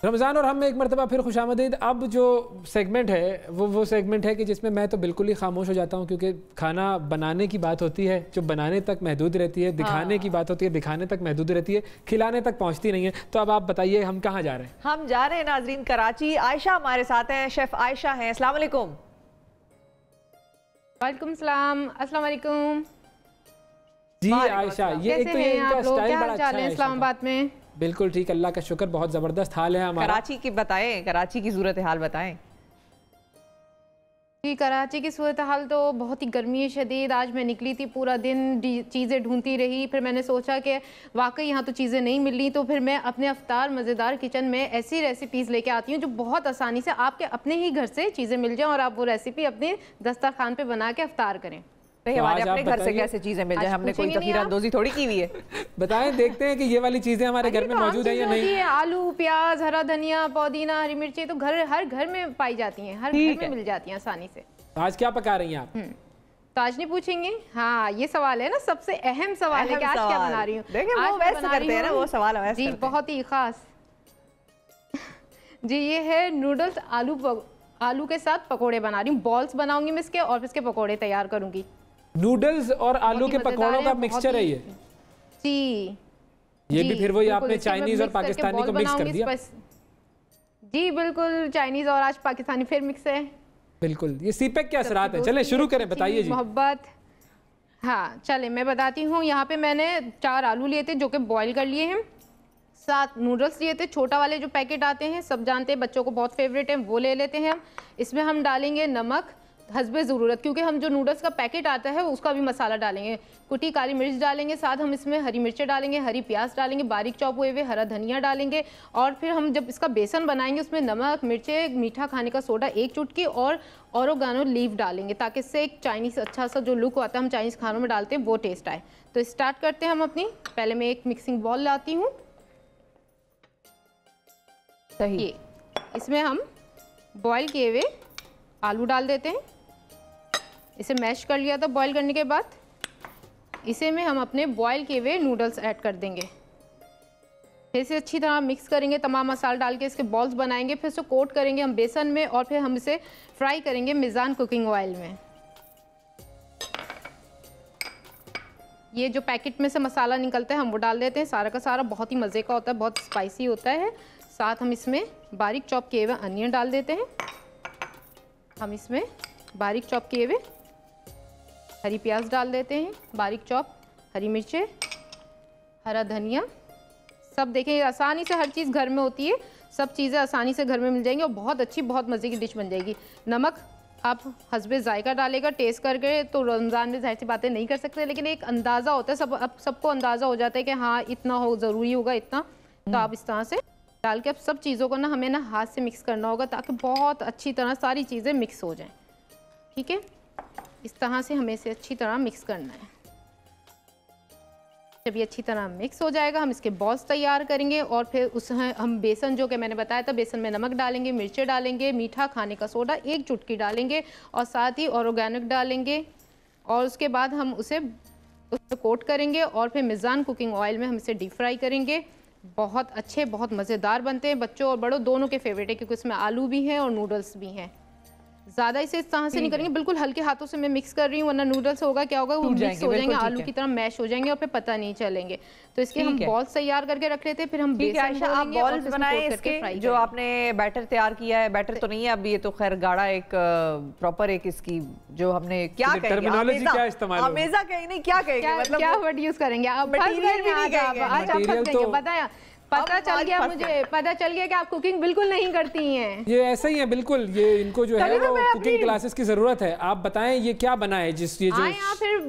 रमज़ान और हम में एक मरतबा फिर खुशामदीद। अब जो सेगमेंट है वो सेगमेंट है कि जिसमें मैं तो बिल्कुल ही खामोश हो जाता हूँ, क्योंकि खाना बनाने की बात होती है जो बनाने तक महदूद रहती है, दिखाने की बात होती है दिखाने तक महदूद रहती है, खिलाने तक पहुँचती नहीं है। तो अब आप बताइए हम कहाँ जा रहे हैं? हम जा रहे हैं नाजरीन कराची। आयशा हमारे साथ हैं, शेफ आयशा हैं। अस्सलाम वालेकुम। वालेकुम सलाम, अस्सलाम वालेकुम। जी आयशा, ये एक तो ये इनका स्टाइल बड़ा अच्छा है इस्लामाबाद में। बिल्कुल ठीक, अल्लाह का शुक्र, बहुत ज़बरदस्त हाल है हमारा। कराची की बताएं, कराची की सूरत हाल बताएं। जी, कराची की सूरत हाल तो बहुत ही गर्मी है शदीद। आज मैं निकली थी, पूरा दिन चीज़ें ढूंढती रही, फिर मैंने सोचा कि वाकई यहाँ तो चीज़ें नहीं मिल रही, तो फिर मैं अपने अफ्तार मज़ेदार किचन में ऐसी रेसिपीज़ लेके आती हूँ जो बहुत आसानी से आपके अपने ही घर से चीज़ें मिल जाएँ और आप वो रेसिपी अपने दस्तरखान पे बना के अफ्तार करें। नहीं, हमारे अपने घर से कैसे चीजें मिल जाए, हमने कोई तकीरअंदोज़ी थोड़ी की हुई है। बताएं, देखते हैं कि ये वाली चीजें हमारे घर में मौजूद है या नहीं। आलू, प्याज, हरा धनिया, पुदीना, हरी मिर्ची तो हर घर में पाई जाती हैं, हर घर में मिल जाती हैं आसानी से। आज क्या पका रही हैं आप? तो आज नहीं पूछेंगे? हाँ, ये सवाल है ना, सबसे अहम सवाल है कि आज क्या बना रही हूँ। वो वैसे करते हैं ना, वो सवाल वैसे जी, बहुत ही खास। जी, ये है नूडल्स आलू के साथ पकोड़े बना रही हूँ। बॉल्स बनाऊंगी मैं इसके और इसके पकोड़े तैयार करूंगी। नूडल्स और आलू के पकौड़ों का मिक्सचर है ये? जी, ये भी फिर वही आपने चाइनीज और पाकिस्तानी को मिक्स कर दिया? जी बिल्कुल, चाइनीज और आज पाकिस्तानी फिर मिक्स है। बिल्कुल, ये सीपेक के असरात हैं। चलें शुरू करें, बताइए जी। मोहब्बत, हाँ चलें मैं बताती हूँ। यहाँ पे मैंने 4 आलू लिए थे जो कि बॉईल कर लिए हैं, 7 नूडल्स लिए थे, छोटा वाले जो पैकेट आते हैं, सब जानते हैं, बच्चों को बहुत फेवरेट है, वो ले लेते हैं हम। इसमें हम डालेंगे नमक हस्बे ज़रूरत, क्योंकि हम जो नूडल्स का पैकेट आता है उसका भी मसाला डालेंगे। कुटी काली मिर्च डालेंगे, साथ हम इसमें हरी मिर्चें डालेंगे, हरी प्याज डालेंगे, बारीक चॉप हुए हुए हरा धनिया डालेंगे। और फिर हम जब इसका बेसन बनाएंगे उसमें नमक, मिर्चें, मीठा खाने का सोडा 1 चुटकी और ओरिगानो लीफ डालेंगे, ताकि इससे एक चाइनीज़ अच्छा सा जो लुक आता है हम चाइनीज़ खानों में डालते हैं वो टेस्ट आए। तो स्टार्ट करते हैं हम अपनी। पहले मैं एक मिक्सिंग बॉल लाती हूँ। ये इसमें हम बॉईल किए हुए आलू डाल देते हैं। इसे मैश कर लिया था बॉईल करने के बाद। इसे में हम अपने बॉईल किए हुए नूडल्स ऐड कर देंगे। फिर से अच्छी तरह मिक्स करेंगे, तमाम मसाले डाल के इसके बॉल्स बनाएंगे। फिर से कोट करेंगे हम बेसन में और फिर हम इसे फ्राई करेंगे मिज़ान कुकिंग ऑयल में। ये जो पैकेट में से मसाला निकलता है हम वो डाल देते हैं सारा का सारा। बहुत ही मज़े का होता है, बहुत स्पाइसी होता है। साथ हम इसमें बारीक चॉप किए हुए अनियन डाल देते हैं। हम इसमें बारीक चॉप किए हुए हरी प्याज डाल देते हैं, बारीक चॉप हरी मिर्चें, हरा धनिया। सब देखें आसानी से हर चीज़ घर में होती है, सब चीज़ें आसानी से घर में मिल जाएंगी और बहुत अच्छी बहुत मज़े की डिश बन जाएगी। नमक आप हस्बे जायका डालेगा टेस्ट करके, तो रमज़ान में जाहिर सी बातें नहीं कर सकते, लेकिन एक अंदाज़ा होता है, अब सबको अंदाज़ा हो जाता है कि हाँ इतना हो ज़रूरी होगा इतना। तो आप इस तरह से डाल के अब सब चीज़ों को ना हमें ना हाथ से मिक्स करना होगा ताकि बहुत अच्छी तरह सारी चीज़ें मिक्स हो जाएं। ठीक है, इस तरह से हमें इसे अच्छी तरह मिक्स करना है। जब ये अच्छी तरह मिक्स हो जाएगा हम इसके बॉल्स तैयार करेंगे और फिर उसमें हम बेसन जो कि मैंने बताया था, बेसन में नमक डालेंगे, मिर्चें डालेंगे, मीठा खाने का सोडा 1 चुटकी डालेंगे और साथ ही ऑर्गेनिक डालेंगे और उसके बाद हम उसे कोट करेंगे और फिर मिज़ान कुकिंग ऑयल में हम इसे डीप फ्राई करेंगे। बहुत अच्छे बहुत मज़ेदार बनते हैं, बच्चों और बड़ों दोनों के फेवरेट है क्योंकि इसमें आलू भी हैं और नूडल्स भी हैं। ज़्यादा इसे इस तरह से नहीं करेंगे, बिल्कुल हल्के हाथों से मैं मिक्स कर रही हूँ, वरना नूडल्स होगा क्या होगा वो मिक्स हो जाएंगे, आलू की तरह मैश हो जाएंगे और फिर पता नहीं चलेंगे। तो इसके हम बॉल्स तैयार करके रख लेते हैं, फिर हम बेसन आप बॉल्स बनाएं इसके। जो आपने बैटर तैयार किया है, बैटर तो नहीं है अभी, ये तो खैर गाढ़ा एक प्रॉपर एक इसकी जो हमने क्या टर्मिनोलॉजी क्या इस्तेमाल हमेशा कहीं नहीं क्या कहेंगे, मतलब क्या वर्ड यूज करेंगे आप, बताया पता चल गया, मुझे पता चल गया कि आप कुकिंग बिल्कुल नहीं करती हैं। ये ऐसा ही है बिल्कुल, ये इनको जो है वो कुकिंग क्लासेस की जरूरत है। आप बताएं ये क्या बना है जिस ये जो फिर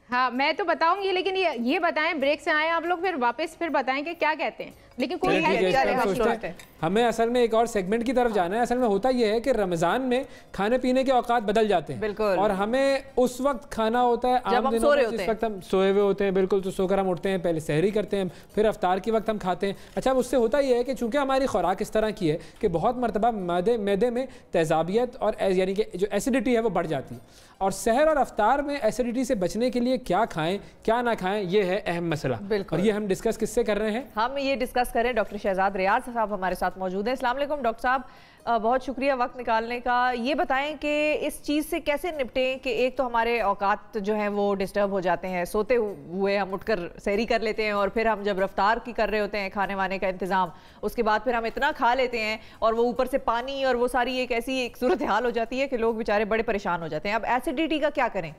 हाँ मैं तो बताऊंगी, लेकिन ये बताएं ब्रेक से आए आप लोग फिर वापस फिर बताएं कि क्या कहते हैं, लेकिन कोई है हमें असल में एक और सेगमेंट की तरफ जाना है। असल में होता यह है कि रमजान में खाने पीने के औकात बदल जाते हैं और हमें उस वक्त खाना होता है आम दिनों में जिस वक्त हम सोए हुए होते हैं, बिल्कुल, तो सोकर हम उठते हैं, पहले सहरी करते हैं, फिर अफ्तार के वक्त हम खाते हैं। अच्छा, उससे होता यह है कि चूंकि हमारी खुराक इस तरह की है कि बहुत मरतबा मैदे में तेजाबियत और यानी कि जो एसिडिटी है वो बढ़ जाती है, और सहर और अफ्तार में एसिडिटी से बचने के लिए क्या खाएं क्या ना खाएं ये है अहम मसला। और ये हम डिस्कस किससे कर रहे हैं? हम ये डिस्कस करें डॉक्टर शहजाद रियाज साहब हमारे साथ मौजूद हैं। अस्सलाम वालेकुम डॉक्टर साहब, बहुत शुक्रिया वक्त निकालने का। ये बताएं कि इस चीज़ से कैसे निपटें कि एक तो हमारे औकात जो हैं वो डिस्टर्ब हो जाते हैं, सोते हुए हम उठकर सहरी कर लेते हैं और फिर हम जब रफ्तार की कर रहे होते हैं खाने वाने का इंतज़ाम, उसके बाद फिर हम इतना खा लेते हैं और वो ऊपर से पानी और वो सारी एक ऐसी एक सूरत हाल हो जाती है कि लोग बेचारे बड़े परेशान हो जाते हैं। अब एसिडिटी का क्या करें?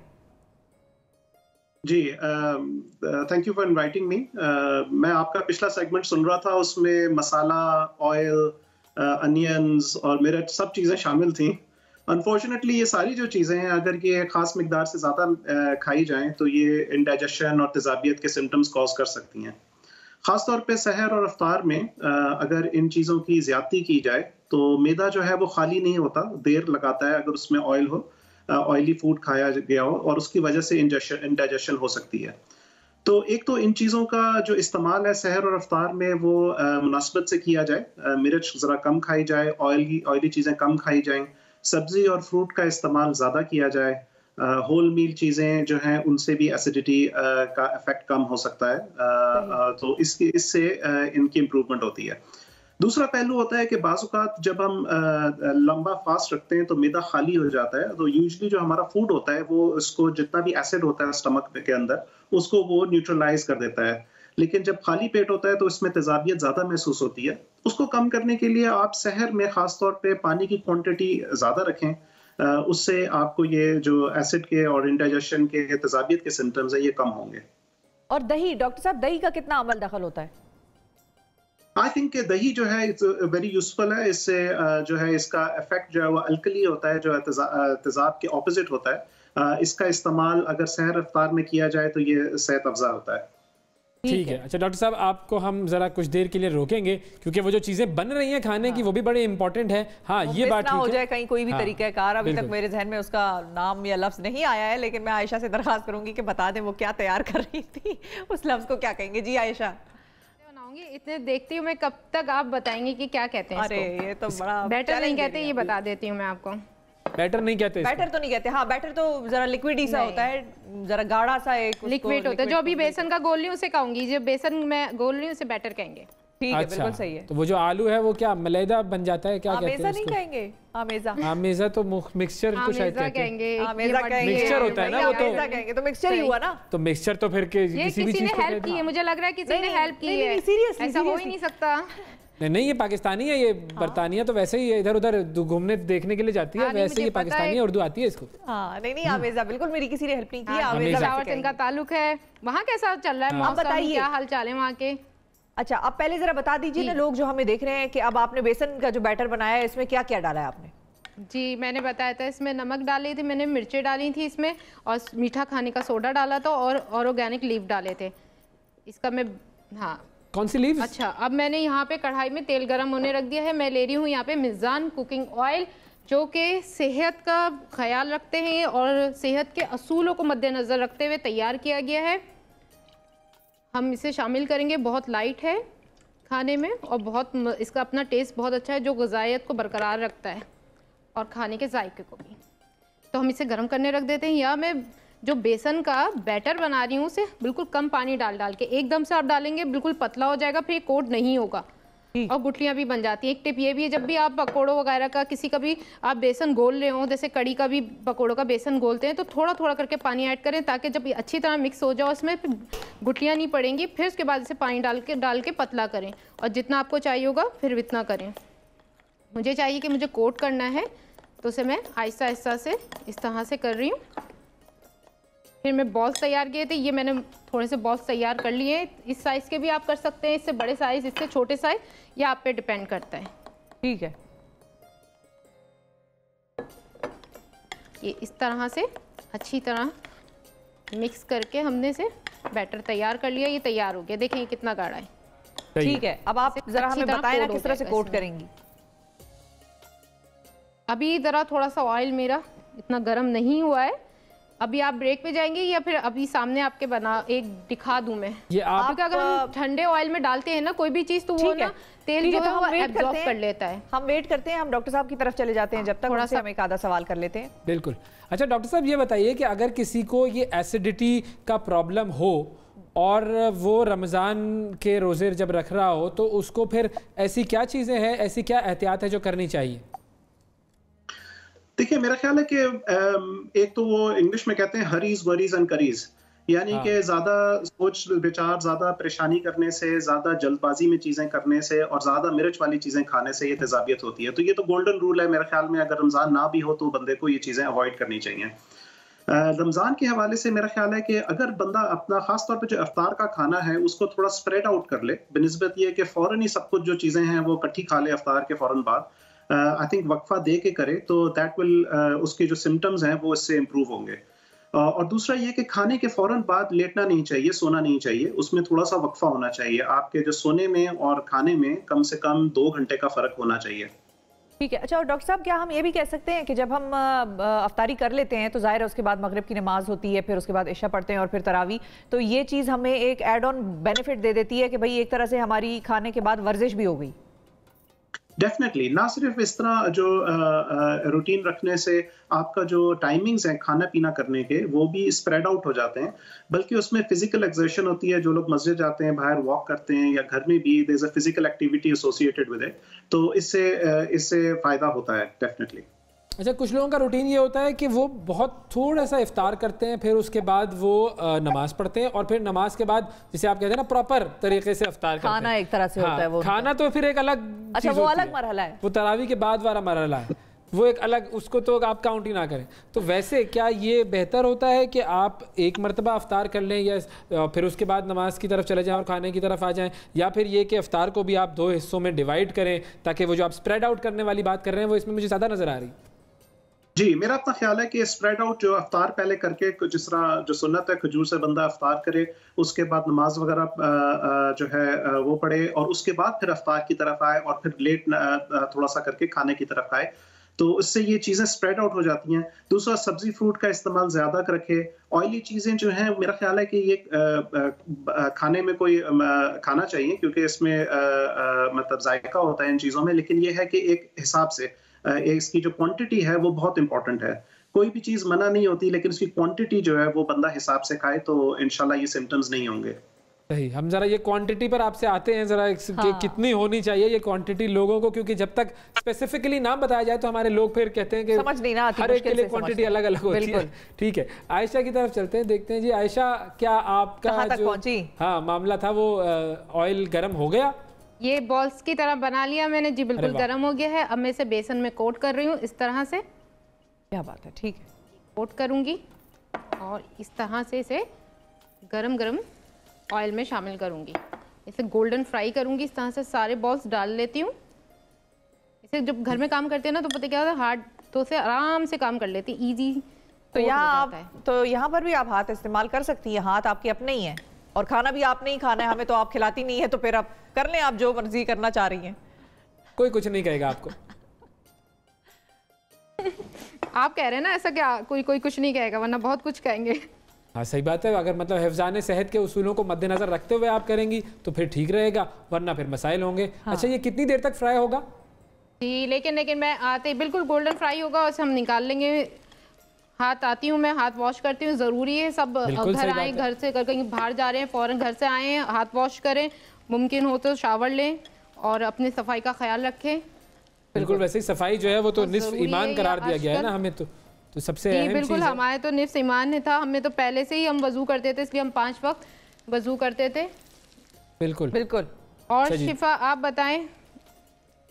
जी, thank you for inviting me. मैं आपका पिछला सेगमेंट सुन रहा था, उसमें मसाला, ऑयल, अनियंस और मिर्च सब चीज़ें शामिल थी। अनफॉर्चुनेटली ये सारी जो चीज़ें हैं अगर ये ख़ास मिकदार से ज़्यादा खाई जाएं तो ये इंडाइजेशन और तेज़ाबियत के सिम्टम्स कॉज कर सकती हैं। ख़ास तौर पे सहर और अफ्तार में अगर इन चीज़ों की ज़्यादती की जाए तो मैदा जो है वो खाली नहीं होता, देर लगाता है अगर उसमें ऑयल हो, ऑयली फूड खाया गया हो, और उसकी वजह से इंडाइजेशन हो सकती है। तो एक तो इन चीज़ों का जो इस्तेमाल है सहर और अफ्तार में वो मुनासबत से किया जाए, मिर्च ज़रा कम खाई जाए, ऑयली चीज़ें कम खाई जाएं, सब्ज़ी और फ्रूट का इस्तेमाल ज़्यादा किया जाए, होल मील चीज़ें जो हैं उनसे भी एसिडिटी का इफेक्ट कम हो सकता है, तो इससे इनकी इम्प्रूवमेंट होती है। दूसरा पहलू होता है कि बाज़-औक़ात जब हम लंबा फास्ट रखते हैं तो मैदा खाली हो जाता है, तो यूजुअली जो हमारा फूड होता है वो उसको जितना भी एसिड होता है स्टमक के अंदर उसको वो न्यूट्रलाइज कर देता है, लेकिन जब खाली पेट होता है तो इसमें तेज़ाबियत ज़्यादा महसूस होती है। उसको कम करने के लिए आप सहर में ख़ास तौर पे पानी की क्वांटिटी ज़्यादा रखें, उससे आपको ये जो एसिड के और इंडाइजेशन के तेज़ाबियत के सिम्टम्स हैं ये कम होंगे। और दही, डॉक्टर साहब दही का कितना अमल दखल होता है? आई थिंक कि दही जो है वेरी यूजफुल है, इससे जो है इसका इफेक्ट जो है वो अल्कली होता है, जो है तेज़ाब के ऑपोजिट होता है। इसका इस्तेमाल अगर सहर अफ्तार में किया जाए तो ये सेहत अफजा होता है। ठीक है। अच्छा डॉक्टर साहब, आपको हम जरा कुछ देर के लिए रोकेंगे क्योंकि वो जो चीजें बन रही हैं खाने की वो भी बड़े इंपॉर्टेंट है। हाँ, ये बात ठीक हो जाए कहीं कोई भी तरीका कार, अभी तक मेरे जहन में उसका नाम या लफ्ज नहीं आया है, लेकिन मैं आयशा से दरखास्त करूंगी कि बता दें वो क्या तैयार कर रही थी, उस लफ्ज को क्या कहेंगे। जी आयशा। बताऊंगी, इतने देखती हूँ मैं, कब तक आप बताएंगे कि क्या कहते हैं अरे इसको? ये तो बड़ा बैटर नहीं कहते, ये बता देती हूँ मैं आपको। बैटर नहीं कहते, बैटर तो नहीं कहते। हाँ, बैटर तो जरा लिक्विड ही सा होता है, जरा गाढ़ा सा एक लिक्विड होता है। जो अभी बेसन का गोल रही हूँ उसे कहूंगी, जो बेसन मैं गोल रही हूँ उसे बैटर कहेंगे। ठीक है, बिल्कुल सही है। तो वो जो आलू है वो क्या मलैदा बन जाता है, क्या कहते हैं इसको? नहीं कहेंगे आमेजा। आमेजा तो मिक्सचर को शायद कहते हैं। मिक्सचर होता है ना वो, तो कहेंगे तो मिक्सचर ही हुआ ना। तो मिक्सचर तो फिर किसी भी चीज को हेल्प की है, मुझे लग रहा है किसी ने हेल्प की है, सीरियसली ऐसा हो ही नहीं सकता। नहीं, ये पाकिस्तानी है, ये बरतानिया तो वैसे ही इधर उधर घूमने देखने के लिए जाती है, वैसे ये पाकिस्तानी है, उर्दू आती है इसको। हाँ, नहीं आमेजा बिल्कुल, मेरी किसी ने हेल्प नहीं की। आमेजा का ताल्लुक है। वहाँ कैसा चल रहा है मौसम, बताइए क्या हाल चाल है वहाँ के? अच्छा, आप पहले जरा बता दीजिए ना, लोग जो हमें देख रहे हैं, कि अब आपने बेसन का जो बैटर बनाया है इसमें क्या क्या डाला है आपने? जी, मैंने बताया था, इसमें नमक डाले थे, मैंने मिर्चें डाली थी इसमें, और मीठा खाने का सोडा डाला था, और ऑर्गेनिक लीफ डाले थे। इसका मैं, हाँ, कौन सी लीफ? अच्छा, अब मैंने यहाँ पे कढ़ाई में तेल गरम होने रख दिया है। मैं ले रही हूँ यहाँ पे मिज़ान कुकिंग ऑयल, जो कि सेहत का ख्याल रखते हैं और सेहत के असूलों को मद्देनज़र रखते हुए तैयार किया गया है। हम इसे शामिल करेंगे। बहुत लाइट है खाने में, और बहुत इसका अपना टेस्ट बहुत अच्छा है, जो ग़िज़ाइयत को बरकरार रखता है और खाने के जायके को भी। तो हम इसे गर्म करने रख देते हैं। या मैं जो बेसन का बैटर बना रही हूँ उसे बिल्कुल कम पानी डाल के, एकदम से आप डालेंगे बिल्कुल पतला हो जाएगा, फिर कोट नहीं होगा और गुठलियाँ भी बन जाती हैं। एक टिप ये भी है, जब भी आप पकौड़ों वगैरह का, किसी का भी आप बेसन गोल रहे हो, जैसे कड़ी का भी पकौड़ों का बेसन गोलते हैं, तो थोड़ा थोड़ा करके पानी ऐड करें, ताकि जब अच्छी तरह मिक्स हो जाए उसमें गुठलियाँ नहीं पड़ेंगी। फिर उसके बाद इसे पानी डाल के पतला करें, और जितना आपको चाहिए होगा फिर इतना करें। मुझे चाहिए कि मुझे कोट करना है, तो उसे मैं आहिस्ता आहिस्ता से इस तरह से कर रही हूँ। फिर मैं बॉल्स तैयार किए थे, ये मैंने थोड़े से बॉल्स तैयार कर लिए। इस साइज़ के भी आप कर सकते हैं, इससे बड़े साइज़, इससे छोटे साइज़, या आप पे डिपेंड करता है। ठीक है, ये इस तरह से अच्छी तरह मिक्स करके हमने इसे बैटर तैयार कर लिया। ये तैयार हो गया, देखें ये कितना गाढ़ा है। ठीक है, अब आप जरा हमें बताएं ना किस तरह से कोट करेंगी। अभी ज़रा थोड़ा सा ऑयल मेरा इतना गर्म नहीं हुआ है। अभी आप ब्रेक पे जाएंगे, या फिर अभी सामने आपके एक दिखा दूं मैं? ये आप अगर हम ठंडे ऑयल में डालते हैं ना कोई भी चीज, तो वो ना तेल जो है वो एब्जॉर्ब कर लेता है। हम वेट करते हैं, हम डॉक्टर साहब की तरफ चले जाते हैं, जब तक थोड़ा सा हम एक आधा सवाल कर लेते हैं। बिल्कुल। अच्छा डॉक्टर साहब, ये बताइए कि अगर किसी को ये एसिडिटी का प्रॉब्लम हो और वो रमज़ान के रोज़े जब रख रहा हो, तो उसको फिर ऐसी क्या चीज़ें हैं, ऐसी क्या एहतियात है जो करनी चाहिए? देखिए, मेरा ख्याल है कि एक तो वो इंग्लिश में कहते हैं हरीज वरीज एंड करीज, यानी कि ज्यादा सोच विचार, ज्यादा परेशानी करने से, ज्यादा जल्दबाजी में चीजें करने से और ज्यादा मिर्च वाली चीजें खाने से ये तेजाबियत होती है। तो ये तो गोल्डन रूल है मेरे ख्याल में, अगर रमजान ना भी हो तो बंदे को ये चीजें अवॉइड करनी चाहिए। रमजान के हवाले से मेरा ख्याल है कि अगर बंदा अपना खास तौर पे जो इफ्तार का खाना है उसको थोड़ा स्प्रेड आउट कर ले, बनिस्बत ये कि फौरन ही सब कुछ जो चीजें हैं वो इकट्ठी खा ले इफ्तार के फौरन बाद, आई थिंक वक्फा दे के करे, तो दैट विल उसके जो सिम्टम्स हैं वो इससे इम्प्रूव होंगे। और दूसरा ये कि खाने के फौरन बाद लेटना नहीं चाहिए, सोना नहीं चाहिए, उसमें थोड़ा सा वक्फा होना चाहिए। आपके जो सोने में और खाने में कम से कम 2 घंटे का फर्क होना चाहिए। ठीक है। अच्छा, और डॉक्टर साहब, क्या हम ये भी कह सकते हैं कि जब हम अफ्तारी कर लेते हैं तो जाहिर है उसके बाद मगरिब की नमाज होती है, फिर उसके बाद इशा पढ़ते हैं और फिर तरावी, तो ये चीज़ हमें एक एड ऑन बेनिफिट दे देती है कि भाई एक तरह से हमारी खाने के बाद वर्जिश भी हो गई? डेफिनेटली, ना सिर्फ इस तरह जो रूटीन रखने से आपका जो टाइमिंग्स हैं खाना पीना करने के वो भी स्प्रेड आउट हो जाते हैं, बल्कि उसमें फिजिकल एक्सर्शन होती है। जो लोग मस्जिद जाते हैं, बाहर वॉक करते हैं, या घर में भी there is a physical activity associated with it, तो इससे फायदा होता है डेफिनेटली। अच्छा, कुछ लोगों का रूटीन ये होता है कि वो बहुत थोड़ा सा इफ्तार करते हैं, फिर उसके बाद वो नमाज पढ़ते हैं, और फिर नमाज के बाद जिसे आप कहते हैं ना प्रॉपर तरीके से इफ्तार करते हैं। खाना एक तरह से होता है वो। खाना तो फिर एक अलग, अच्छा वो अलग मरहला है, वो तरावी के बाद वाला मरहला है, वो एक अलग, उसको तो आप काउंट ही ना करें। तो वैसे क्या ये बेहतर होता है कि आप एक मरतबा इफ्तार कर लें, या फिर उसके बाद नमाज की तरफ चले जाएं और खाने की तरफ आ जाएं, या फिर ये कि इफ्तार को भी आप 2 हिस्सों में डिवाइड करें, ताकि वो जो आप स्प्रेड आउट करने वाली बात कर रहे हैं वो इसमें मुझे ज़्यादा नजर आ रही? जी, मेरा अपना ख्याल है कि स्प्रेड आउट जो अफ्तार पहले करके, जिस तरह जो सुन्नत है खजूर से बंदा अफ्तार करे, उसके बाद नमाज वगैरह जो है वो पढ़े, और उसके बाद फिर अफ्तार की तरफ आए, और फिर लेट थोड़ा सा करके खाने की तरफ आए, तो उससे ये चीज़ें स्प्रेड आउट हो जाती हैं। दूसरा, सब्जी फ्रूट का इस्तेमाल ज़्यादा रखे। ऑयली चीज़ें जो हैं मेरा ख्याल है कि ये खाने में कोई खाना चाहिए, क्योंकि इसमें मतलब जायका होता है इन चीज़ों में, लेकिन ये है कि एक हिसाब से इसकी जो क्वांटिटी है वो बहुत इंपॉर्टेंट है। कोई भी चीज़ मना नहीं होती, लेकिन उसकी क्वांटिटी जो है वो बंदा हिसाब से खाए तो इंशाल्लाह ये सिम्टम्स नहीं होंगे। सही। हम जरा ये क्वांटिटी पर आपसे आते हैं जरा कि कितनी होनी चाहिए ये क्वांटिटी लोगों को, क्योंकि जब तक स्पेसिफिकली नाम बताया जाए तो हमारे लोग फिर कहते हैं कि समझ नहीं ना आती, हर एक के लिए क्वांटिटी अलग अलग होती है। ठीक है, आयशा की तरफ चलते हैं, देखते हैं जी आयशा क्या आपका जो मामला था वो ऑयल गर्म हो गया? ये बॉल्स की तरह बना लिया मैंने जी, बिल्कुल गर्म हो गया है। अब मैं इसे बेसन में कोट कर रही हूँ इस तरह से। क्या बात है, ठीक है। कोट करूँगी और इस तरह से इसे गरम गरम ऑयल में शामिल करूँगी। इसे गोल्डन फ्राई करूँगी। इस तरह से सारे बॉल्स डाल लेती हूँ। इसे जब घर में काम करते हैं ना तो पता क्या होता है, हाथों से आराम से काम कर लेती, ईजी। तो यहाँ पर भी आप हाथ इस्तेमाल कर सकती हैं, हाथ आपके अपने ही हैं और खाना भी आपने ही खाना है, हमें तो आप खिलाती नहीं है, तो फिर आप कर लें आप जो मर्जी करना चाह रही हैं। कोई कुछ नहीं कहेगा आपको। आप कह रहे हैं ना ऐसा, क्या कोई कुछ नहीं कहेगा, वरना बहुत कुछ कहेंगे। हाँ सही बात है, अगर मतलब हिफ्ज़ान सेहत के उसूलों को मद्देनजर रखते हुए आप करेंगी तो फिर ठीक रहेगा, वरना फिर मसाइल होंगे। हाँ। अच्छा, ये कितनी देर तक फ्राई होगा? जी लेकिन मैं आते बिल्कुल गोल्डन फ्राई होगा और हम निकाल लेंगे। हाथ आती हूँ मैं, हाथ वॉश करती हूँ, ज़रूरी है सब घर आए, घर से कहीं बाहर जा रहे हैं फ़ौरन घर से आए हैं, हाथ वॉश करें, मुमकिन हो तो शावर लें और अपनी सफाई का ख्याल रखें। बिल्कुल, वैसे ही सफाई जो है वो तो निस्फ ईमान करार दिया गया है ना हमें, तो सबसे अहम चीज़ बिल्कुल हमारे तो निफ्स ईमान था, हमें तो पहले से ही हम वजू करते थे, इसलिए हम 5 वक्त वजू करते थे। बिल्कुल बिल्कुल। और शिफा आप बताएं।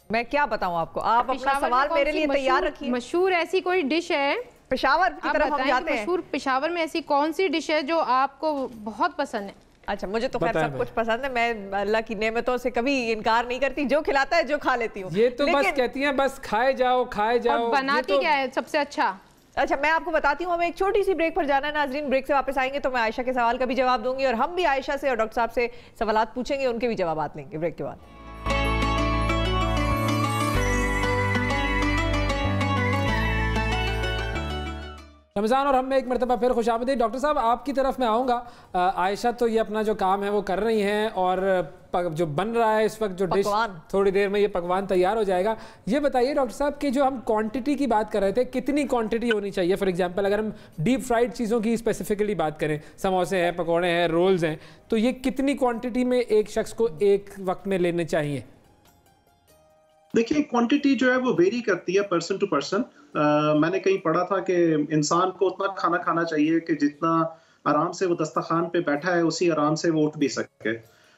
मैं क्या बताऊं आपको, आप अपना सवाल मेरे लिए तैयार रखिए। मशहूर ऐसी कोई डिश है पेशावर की तरफ हम जाते हैं। मशहूर पेशावर में ऐसी कौन सी डिश है जो आपको बहुत पसंद है? अच्छा, मुझे तो खैर सब कुछ पसंद है, मैं अल्लाह की नेमतों से कभी इनकार नहीं करती, जो खिलाता है जो खा लेती हूँ। ये तो बस कहती हैं बस खाए जाओ खाए जाओ। बनाती क्या है सबसे अच्छा? अच्छा, मैं आपको बताती हूँ, हमें एक छोटी सी ब्रेक पर जाना है नाजरीन। ब्रेक से वापस आएंगे तो मैं आयशा के सवाल का भी जवाब दूंगी और हम भी आयशा से और डॉक्टर साहब से सवालात पूछेंगे, उनके भी जवाब लेंगे ब्रेक के बाद। रमज़ान और हम में एक मरतबा फिर खुशामदीद। डॉक्टर साहब आपकी तरफ मैं आऊँगा। आयशा तो ये अपना जो काम है वो कर रही हैं और जो बन रहा है इस वक्त जो डिश, थोड़ी देर में ये पकवान तैयार हो जाएगा। ये बताइए डॉक्टर साहब कि जो हम क्वांटिटी की बात कर रहे थे, कितनी क्वांटिटी होनी चाहिए? फॉर एग्जांपल अगर हम डीप फ्राइड चीज़ों की स्पेसिफिकली बात करें, समोसे हैं, पकौड़े हैं, रोल्स हैं, तो ये कितनी क्वांटिटी में एक शख्स को एक वक्त में लेने चाहिए? देखिए, क्वांटिटी जो है वो वेरी करती है पर्सन टू पर्सन। मैंने कहीं पढ़ा था कि इंसान को उतना खाना खाना चाहिए कि जितना आराम से वो दस्तरखान पे बैठा है उसी आराम से वो उठ भी सके।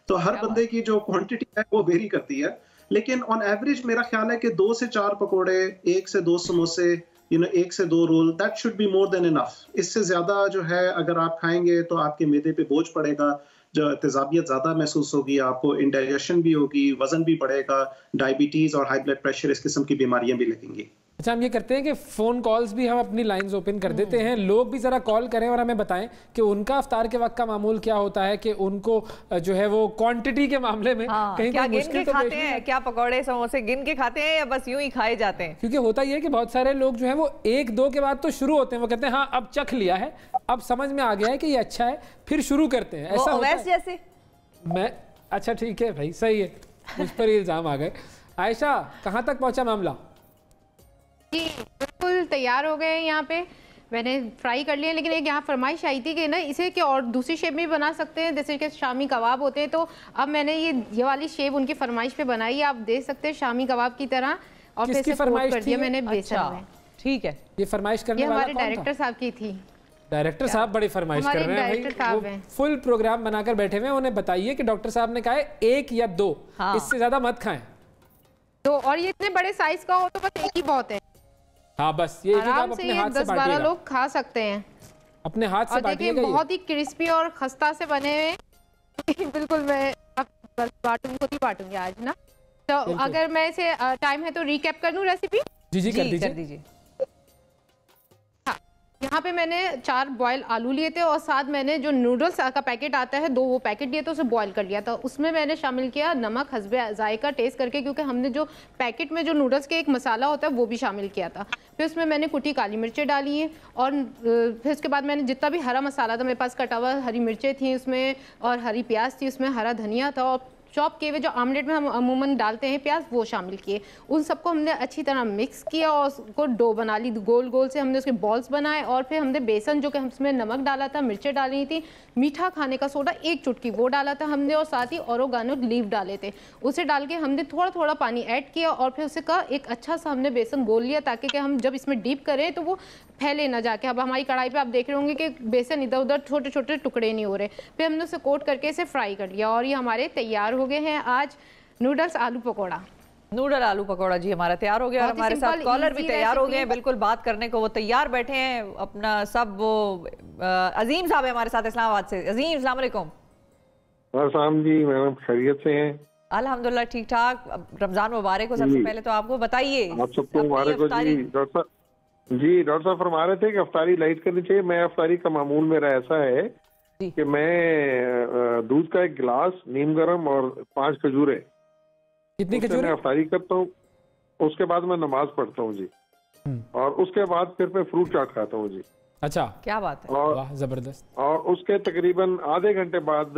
तो हर बंदे की जो क्वांटिटी है वो वेरी करती है, लेकिन ऑन एवरेज मेरा ख्याल है कि 2 से 4 पकोड़े, 1 से 2 समोसे, 1 से 2 roll, that should be more than enough. इससे ज्यादा जो है अगर आप खाएंगे तो आपके मैदे पे बोझ पड़ेगा, जो तेजाबियत ज़्यादा महसूस होगी, आपको इंडाइजेशन भी होगी, वजन भी बढ़ेगा, डायबिटीज़ और हाई ब्लड प्रेशर इस किस्म की बीमारियां भी लगेंगी। अच्छा, हम ये करते हैं कि फ़ोन कॉल्स भी हम अपनी लाइंस ओपन कर देते हैं, लोग भी ज़रा कॉल करें और हमें बताएं कि उनका इफ्तार के वक्त का मामूल क्या होता है, कि उनको जो है वो क्वांटिटी के मामले में कहीं क्या गिन के खाते हैं, क्या पकौड़े समोसे गिन के खाते हैं या बस यूं ही खाए जाते हैं? क्योंकि होता ये है कि बहुत सारे लोग जो है वो 1-2 के बाद तो शुरू होते हैं, वो कहते हैं हाँ अब चख लिया है, अब समझ में आ गया है कि ये अच्छा है, फिर शुरू करते हैं। ऐसा होता है जैसे मैं? अच्छा ठीक है भाई, सही है, मुझ पर इल्ज़ाम आ गए। आयशा, कहाँ तक पहुँचा मामला? जी बिल्कुल तैयार हो गए। यहाँ पे मैंने फ्राई कर लिया, लेकिन एक यहाँ फरमाइश आई थी कि ना इसे कि और दूसरी शेप में भी बना सकते हैं, जैसे कि शामी कबाब होते हैं, तो अब मैंने ये वाली शेप उनकी फरमाइश पे बनाई है, आप देख सकते हैं शामी कबाब की तरह, और फिर से कोट कर दिया मैंने बेसन में। ठीक है, ये फरमाइश करने वाला हमारे डायरेक्टर साहब की थी। डायरेक्टर साहब बड़ी फरमाइश कर रहे हैं भाई, वो फुल प्रोग्राम बनाकर बैठे हुए हैं। उन्हें बताइए कि डॉक्टर साहब ने कहा है 1 या 2, इससे ज्यादा मत खाएं। तो और ये इतने बड़े साइज का हो तो बस एक ही बहुत है। हाँ बस ये आप अपने हाथ से 10-12 लोग खा सकते हैं, अपने हाथ से बांटिएगा। बहुत ही क्रिस्पी और खस्ता से बने हुए। बिल्कुल, मैं बांटूंगी आज ना। तो अगर मैं इसे टाइम है तो रिकैप कर दूं रेसिपी? जी कर दीजिए। हाँ, यहाँ पे मैंने 4 बॉयल आलू लिए थे और साथ मैंने जो नूडल्स का पैकेट आता है 2 वो पैकेट लिए थे, उसे बॉयल कर लिया था। उसमें मैंने शामिल किया नमक हस्बे जायका टेस्ट करके, क्योंकि हमने जो पैकेट में जो नूडल्स के एक मसाला होता है वो भी शामिल किया था। फिर उसमें मैंने कुटी काली मिर्चें डाली हैं और फिर उसके बाद मैंने जितना भी हरा मसाला था मेरे पास कटा हुआ, हरी मिर्चें थी उसमें और हरी प्याज थी उसमें, हरा धनिया था और चॉप किए हुए जो आमलेट में हम अमूमन डालते हैं प्याज, वो शामिल किए। उन सबको हमने अच्छी तरह मिक्स किया और उसको डो बना ली, गोल गोल से हमने उसके बॉल्स बनाए और फिर हमने बेसन जो कि उसमें नमक डाला था, मिर्चें डाली थी, मीठा खाने का सोडा 1 चुटकी वो डाला था हमने और साथ ही ओरिगानो लीफ डाले थे। उसे डाल के हमने थोड़ा थोड़ा पानी ऐड किया और फिर उसे का एक अच्छा सा हमने बेसन गोल लिया ताकि कि हम जब इसमें डीप करें तो वो फैले ना जाके। अब हमारी कढ़ाई पे आप देख रहे होंगे कि बेसन इधर उधर छोटे छोटे टुकड़े नहीं हो रहे। फिर हमने उसे कोट करके इसे फ्राई कर लिया और ये हमारे तैयार हो गए हैं आज नूडल्स आलू पकौड़ा। नूडल आलू पकौड़ा जी हमारा तैयार हो गया और हमारे साथ कॉलर भी तैयार हो गए हैं बिल्कुल बात करने को, वो तैयार बैठे हैं अपना सब। वो अजीम साहब है हमारे साथ इस्लामाबाद से। अजीम अस्सलाम वालेकुम। अस्सलाम जी, मैडम खैरियत से हैं? अल्हम्दुलिल्लाह ठीक ठाक। रमजान मुबारक हो सबसे पहले तो आपको, बताइए। आप सबको मुबारक हो जी। डॉक्टर साहब फरमा रहे थे कि अफ्तारी लाइट करनी चाहिए। मैं अफ्तारी का मामूल मेरा ऐसा है कि मैं दूध का 1 गिलास, नीम गर्म और 5 खजूरें, कितनी खजूरें मैं अफ्तारी करता हूँ। उसके बाद मैं नमाज पढ़ता हूँ जी, और उसके बाद फिर मैं फ्रूट चाट खाता हूँ जी। अच्छा, क्या बात है, और वाह जबरदस्त। और उसके तकरीबन आधे घंटे बाद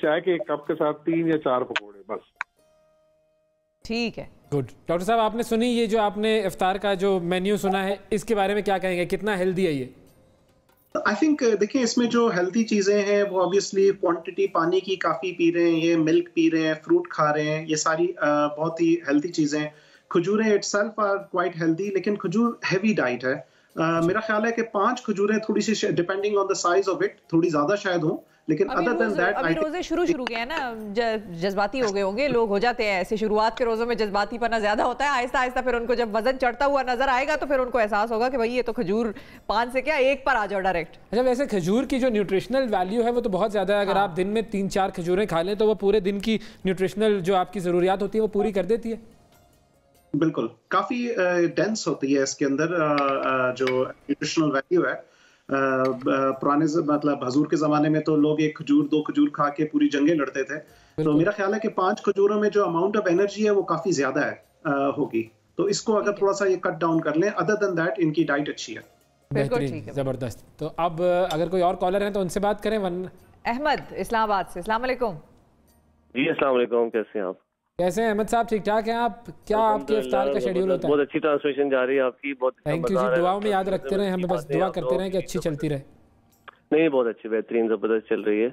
चाय के 1 कप के साथ 3 या 4 पकौड़े, बस। ठीक है, गुड। डॉक्टर साहब आपने सुनी ये जो आपने इफ्तार का जो मेन्यू सुना है, इसके बारे में क्या कहेंगे, कितना हेल्दी है ये? आई थिंक देखिए इसमें जो हेल्दी चीजें हैं वो ऑब्वियसली क्वांटिटी पानी की काफी पी रहे हैं, ये मिल्क पी रहे हैं, फ्रूट खा रहे हैं, ये सारी बहुत ही हेल्दी चीजें। खजूरें इटसेल्फ आर क्वाइट हेल्दी, लेकिन खजूर हैवी डाइट है। मेरा ख्याल है कि 5 खजूरें थोड़ी सी depending on the size of it थोड़ी ज्यादा शायद हो, लेकिन अदर देन दैट अभी रोजे शुरू के हैं ना, जज्बाती हो गए होंगे लोग, हो जाते हैं ऐसे शुरुआत के रोजों में जज्बाती पना ज्यादा होता है। आहिस्ता आहिस्ता फिर उनको जब वजन चढ़ता हुआ नजर आएगा तो फिर उनको एहसास होगा कि भाई ये तो खजूर 5 से क्या 1 पर आ जाओ डायरेक्ट। अच्छा, वैसे खजूर की जो न्यूट्रिशनल वैल्यू है वो तो बहुत ज्यादा है। अगर आप दिन में 3-4 खजूरें खा लें तो वो पूरे दिन की न्यूट्रिशनल जो आपकी जरूरियात होती है वो पूरी कर देती है। बिल्कुल, काफी डेंस होती है इसके अंदर जो न्यूट्रिशनल वैल्यू है। पुराने मतलब हजूर के जमाने में तो लोग 1 खजूर 2 खजूर खा के पूरी जंगें लड़ते थे, तो मेरा ख्याल है कि 5 खजूरों में जो अमाउंट ऑफ एनर्जी है वो काफी ज्यादा है होगी, तो इसको अगर थोड़ा सा ये कट डाउन कर लें, अदर देन दैट इनकी डाइट अच्छी है। बेहतरीन, जबरदस्त। तो अब अगर कोई और कॉलर है तो उनसे बात करें। अहमद इस्लामाबाद से, अस्सलाम वालेकुम। जी अस्सलाम वालेकुम, कैसे हैं आप? कैसे हैं अहमद साहब, ठीक ठाक हैं आप? क्या आपके इफ्तार का शेड्यूल होता है? बहुत अच्छी ट्रांसमिशन जा रही है आपकी, बहुत थैंक यू जी। दुआओं में याद रखते रहे, हमें बस दुआ करते रहे कि अच्छी चलती रहे। नहीं, बहुत अच्छी बेहतरीन जबरदस्त चल रही है।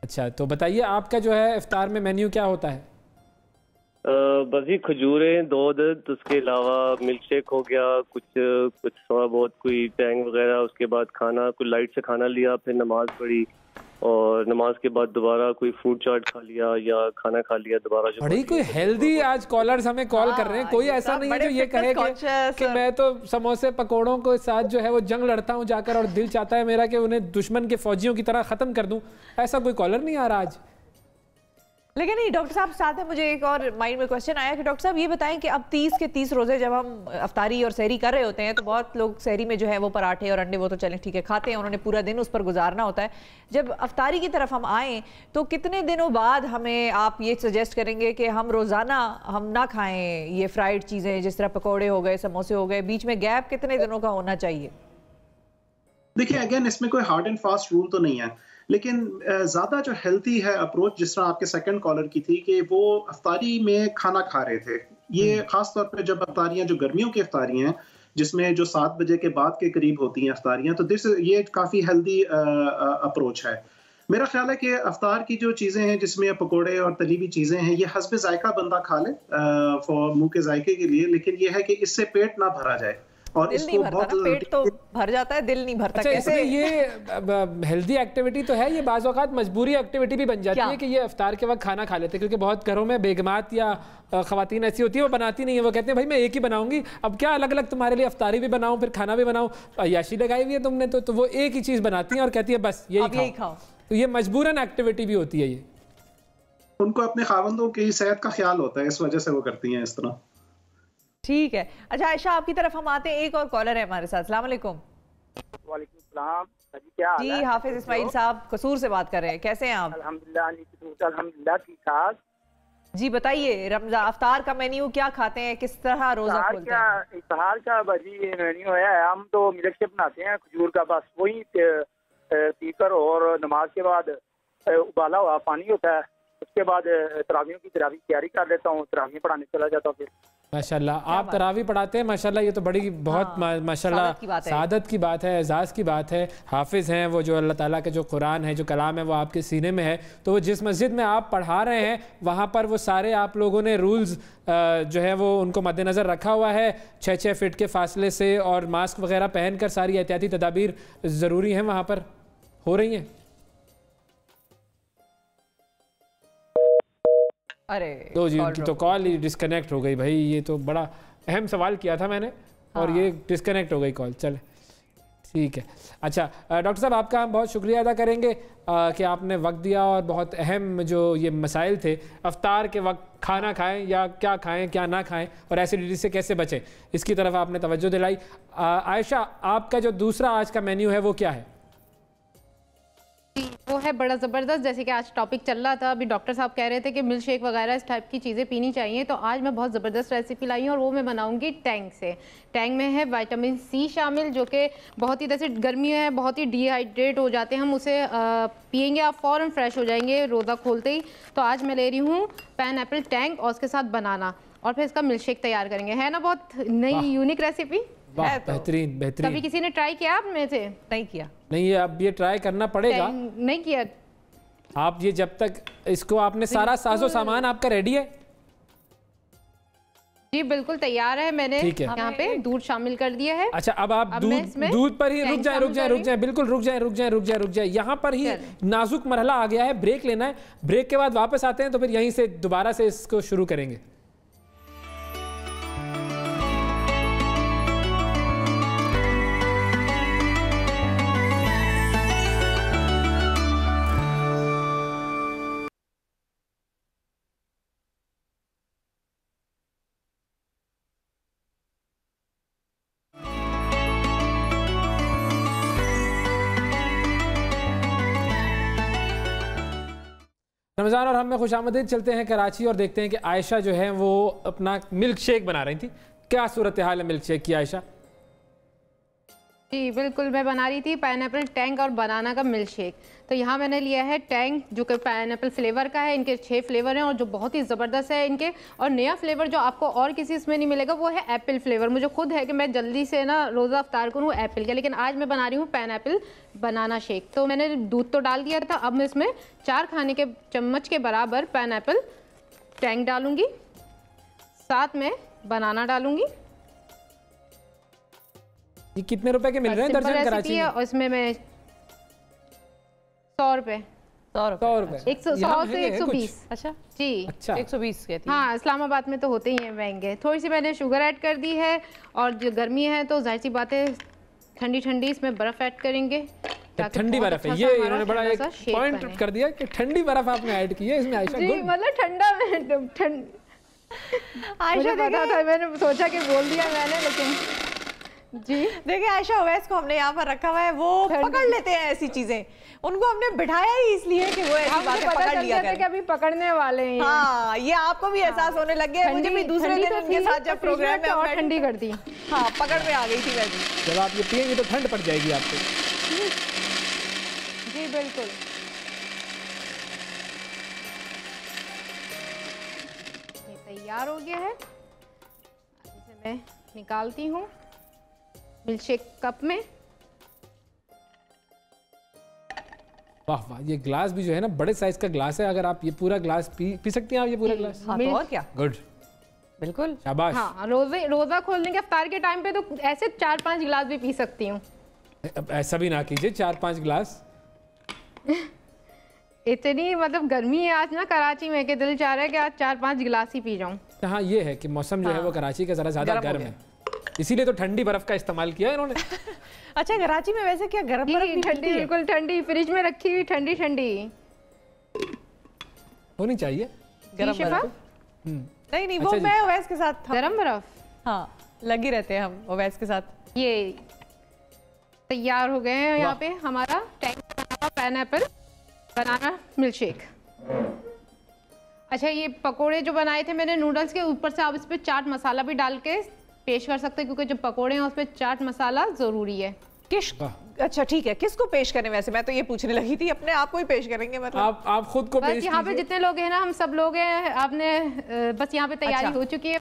अच्छा, तो बताइए आपका जो है इफ्तार में मेन्यू क्या होता है? बस ही खजूरें, दूध, उसके अलावा मिल्क शेक हो गया, कुछ थोड़ा बहुत कोई टैंग वगैरह, उसके बाद खाना कुछ लाइट से खाना लिया, फिर नमाज पढ़ी और नमाज के बाद दोबारा कोई फ्रूट चाट खा लिया या खाना खा लिया दोबारा। बड़ी कोई हेल्दी आज कॉलर्स हमें कॉल कर रहे हैं। कोई ऐसा नहीं है जो ये कहे कि मैं तो समोसे पकोड़ों के साथ जो है वो जंग लड़ता हूँ जाकर और दिल चाहता है मेरा कि उन्हें दुश्मन के फौजियों की तरह खत्म कर दूं। ऐसा कोई कॉलर नहीं आ रहा आज। लेकिन नहीं डॉक्टर साहब, साथ में मुझे एक और माइंड में क्वेश्चन आया कि डॉक्टर साहब ये बताएं कि अब 30 के 30 रोजे जब हम अफ्तारी और सहरी कर रहे होते हैं तो बहुत लोग सहरी में जो है वो पराठे और अंडे वो तो चलें ठीक है खाते हैं, उन्होंने पूरा दिन उस पर गुजारना होता है। जब अफ्तारी की तरफ हम आएँ तो कितने दिनों बाद हमें आप ये सजेस्ट करेंगे कि हम रोज़ाना हम ना खाएँ ये फ्राइड चीज़ें जिस तरह पकौड़े हो गए, समोसे हो गए, बीच में गैप कितने दिनों का होना चाहिए? देखिए अगेन इसमें कोई हार्ड एंड फास्ट रूल तो नहीं है, लेकिन ज़्यादा जो हेल्थी है अप्रोच जिस तरह आपके सेकंड कॉलर की थी कि वो अफ्तारी में खाना खा रहे थे, ये खास तौर पे जब अफ्तारियाँ जो गर्मियों की अफ्तारियाँ हैं जिसमें जो 7 बजे के बाद के करीब होती हैं अफ्तारियाँ, तो ये काफ़ी हेल्दी अप्रोच है। मेरा ख्याल है कि अफ्तार की जो चीज़ें हैं जिसमें पकोड़े और तली हुई चीज़ें हैं ये हस्बे जायका बंदा खा ले फॉर मुँह के जायके के लिए, लेकिन ये है कि इससे पेट ना भरा जाए और दिल नहीं भरता ना, पेट तो भर जाता है, दिल नहीं भरता। अच्छा, कैसे ये हेल्दी एक्टिविटी तो है, ये बाज़ औक़ात मजबूरी एक्टिविटी भी बन जाती है कि ये इफ्तार के वक्त खाना खा लेते हैं, क्योंकि बहुत घरों में बेगमात या ख़वातीन ऐसी होती है वो बनाती नहीं है, वो कहते हैं भाई मैं एक ही बनाऊंगी, अब क्या अलग अलग तुम्हारे लिए इफ्तारी भी बनाऊं फिर खाना भी बनाऊं, अय्याशी लगाई हुई है तुमने तो वो एक ही चीज़ बनाती हैं और कहती है बस यही खाओ। तो ये मजबूरन एक्टिविटी भी होती है, ये उनको अपने खावंदों की सेहत का ख्याल होता है, इस वजह से वो करती हैं इस तरह। ठीक है। अच्छा आयशा आपकी तरफ हम आते हैं, एक और कॉलर है हमारे साथ। अस्सलाम वालेकुम। वालेकुम सलाम जी, क्या हाल है? हाफिज इस्माइल साहब कसूर से बात कर रहे हैं, कैसे हैं आप? अल्हम्दुलिल्लाह ठीक ठाक। जी बताइए, रमजान अफ्तार का मेन्यू क्या खाते हैं, किस तरह रोजा खोलते हैं? इफ्तार का भाजी मेन्यू है, हम तो मिल्क शेक बनाते हैं खजूर का, बस वही पीकर और नमाज के बाद उबाला हुआ पानी होता है, उसके बाद तरावियों की तैयारी कर लेता हूँ, तरावियाँ पढ़ाने चला जाता हूँ। फिर माशाल्लाह आप तरावी पढ़ाते हैं, माशाल्लाह ये तो बड़ी बहुत माशाल्लाह सादत की बात है, एजाज़ की बात है। हाफिज़ हैं वो, जो अल्लाह ताला के जो कुरान है, जो कलाम है वो आपके सीने में है, तो वो जिस मस्जिद में आप पढ़ा रहे हैं वहाँ पर वो सारे आप लोगों ने रूल्स जो है वो उनको मद्देनज़र रखा हुआ है, 6-6 फीट के फासले से और मास्क वगैरह पहन कर सारी एहतियाती तदाबीर ज़रूरी हैं वहाँ पर हो रही हैं? अरे तो जी उनकी तो कॉल ही डिस्कनेक्ट हो गई भाई, ये तो बड़ा अहम सवाल किया था मैंने और ये डिस्कनेक्ट हो गई कॉल। चले ठीक है। अच्छा डॉक्टर साहब आपका हम बहुत शुक्रिया अदा करेंगे कि आपने वक्त दिया और बहुत अहम जो ये मसाइल थे, अफ्तार के वक्त खाना खाएं या क्या खाएं क्या ना खाएं और एसिडिटी से कैसे बचें, इसकी तरफ आपने तवज्जो दिलाई। आयशा आपका जो दूसरा आज का मेन्यू है वो क्या है? वो है बड़ा ज़बरदस्त, जैसे कि आज टॉपिक चल रहा था, अभी डॉक्टर साहब कह रहे थे कि मिल्क शेक वगैरह इस टाइप की चीज़ें पीनी चाहिए, तो आज मैं बहुत ज़बरदस्त रेसिपी लाई हूँ और वो मैं बनाऊंगी टैंग से। टैंग में है विटामिन सी शामिल, जो कि बहुत ही, जैसे गर्मियों है बहुत ही डिहाइड्रेट हो जाते हैं हम, उसे पियेंगे आप फ़ौरन फ्रेश हो जाएंगे रोज़ा खोलते ही। तो आज मैं ले रही हूँ पाइनएप्पल टैंग और उसके साथ बनाना, और फिर इसका मिल्क शेक तैयार करेंगे। है ना बहुत नई यूनिक रेसिपी? बेहतरीन बेहतरीन। कभी किसी ने ट्राई किया आप में से? नहीं किया। नहीं है, अब ये ट्राई करना पड़ेगा। नहीं किया आप ये, जब तक इसको आपने सारा साजो सामान आपका रेडी है? जी बिल्कुल तैयार है, मैंने यहाँ पे दूध शामिल कर दिया है। अच्छा अब आप दूध पर ही रुक जाए बिल्कुल रुक जाए। यहाँ पर ही नाजुक मरहला आ गया है, ब्रेक लेना है, ब्रेक के बाद वापस आते हैं तो फिर यहीं से दोबारा से इसको शुरू करेंगे। रमज़ान और हम में खुशामदीद चलते हैं कराची और देखते हैं कि आयशा जो है वो अपना मिल्क शेक बना रही थी। क्या सूरत हाल है मिल्क शेक की आयशा? जी बिल्कुल, मैं बना रही थी पाइनएप्पल टैंग और बनाना का मिल्क शेक। तो यहाँ मैंने लिया है टैंग जो कि पाइनएप्पल फ्लेवर का है, इनके 6 फ्लेवर हैं और जो बहुत ही ज़बरदस्त है इनके, और नया फ्लेवर जो आपको और किसी इसमें नहीं मिलेगा वो है एप्पल फ्लेवर। मुझे खुद है कि मैं जल्दी से ना रोज़ा अफ्तार करूँ एप्पल का, लेकिन आज मैं बना रही हूँ पाइनएप्पल बनाना शेक। तो मैंने दूध तो डाल दिया था, अब मैं इसमें 4 खाने के चम्मच के बराबर पाइनएप्पल टैंग डालूंगी, साथ में बनाना डालूंगी। ये कितने रुपए के मिल रहे हैं दर्जन कराची में? और इसमें मैं 100 रुपए 100 से 120। अच्छा जी, अच्छा 120 कहती है। हाँ, इस्लामाबाद में तो होते ही हैं महंगे। थोड़ी सी मैंने शुगर ऐड कर दी है, और जो गर्मी है तो जाहिर सी बात है ठंडी ठंडी इसमें बर्फ ऐड करेंगे। ठंडी बर्फ है, ये इन्होंने बड़ा एक पॉइंट कर दिया कि ठंडी बर्फ आपने ऐड की है इसमें आयशा। जी मतलब ठंडा में आयशा पता था, मैंने सोचा कि बोल दिया मैंने, लेकिन जी देखिए आयशा ओवैस को हमने यहाँ पर रखा हुआ है, वो पकड़ लेते हैं ऐसी चीजें, उनको हमने बिठाया ही इसलिए कि वो ऐसी बातें पकड़ लिया करें कि अभी पकड़ने वाले हैं। हाँ, ये आपको भी एहसास होने लग गया। मुझे भी दूसरे दिन उनके साथ जब प्रोग्राम में और ठंडी कर दी। हाँ, पकड़ में आ गई थी वैसे। जब आप ये पिएंगे तो ठंड पड़ जाएगी आपको। जी बिल्कुल। ये तैयार हो गया है, इसे मैं निकालती हूँ मिल्क शेक कप में। वाह वाह, ये ग्लास भी जो है ना बड़े साइज का ग्लास है, अगर आप ये पूरा ग्लास पी सकती हैं आप ये पूरा ग्लास? हाँ, तो और क्या, गुड, बिल्कुल शाबाश। हाँ, रोजा खोलने के अफ्तार के टाइम पे तो ऐसे 4-5 गिलास भी पी सकती हूँ। ऐसा भी ना कीजिए, 4-5 गिलास इतनी मतलब गर्मी है आज ना कराची में कि दिल चाह रहा है कि आज 4-5 गिलास ही पी जाऊँ। हाँ, ये है कि मौसम जो है वो कराची का जरा ज्यादा गर्म है, इसीलिए तो ठंडी बर्फ का इस्तेमाल किया है इन्होंने। अच्छा, कराची में वैसे क्या गर्म बर्फ? ठंडी, बिल्कुल ठंडी, फ्रिज में रखी हुई ठंडी ठंडी होनी चाहिए गर्म बर्फ। नहीं वो मैं ओवैस के साथ गर्म बर्फ, हाँ लगी रहते हैं हम ओवैस के साथ। ये तैयार हो गए हैं यहाँ पे हमारा पाइनएप्पल बनाना मिल्क शेक। अच्छा, ये पकोड़े जो बनाए थे मैंने नूडल्स के ऊपर से आप इस पर चाट मसाला भी डाल के पेश कर सकते हैं, क्योंकि जो पकोड़े हैं उस पर चाट मसाला जरूरी है। अच्छा ठीक है, किसको पेश करें? वैसे मैं तो ये पूछने लगी थी, अपने आप को ही पेश करेंगे मतलब? आप खुद को पेश यहाँ पे जितने लोग हैं ना, हम सब लोग हैं, आपने बस यहाँ पे तैयारी हो चुकी है।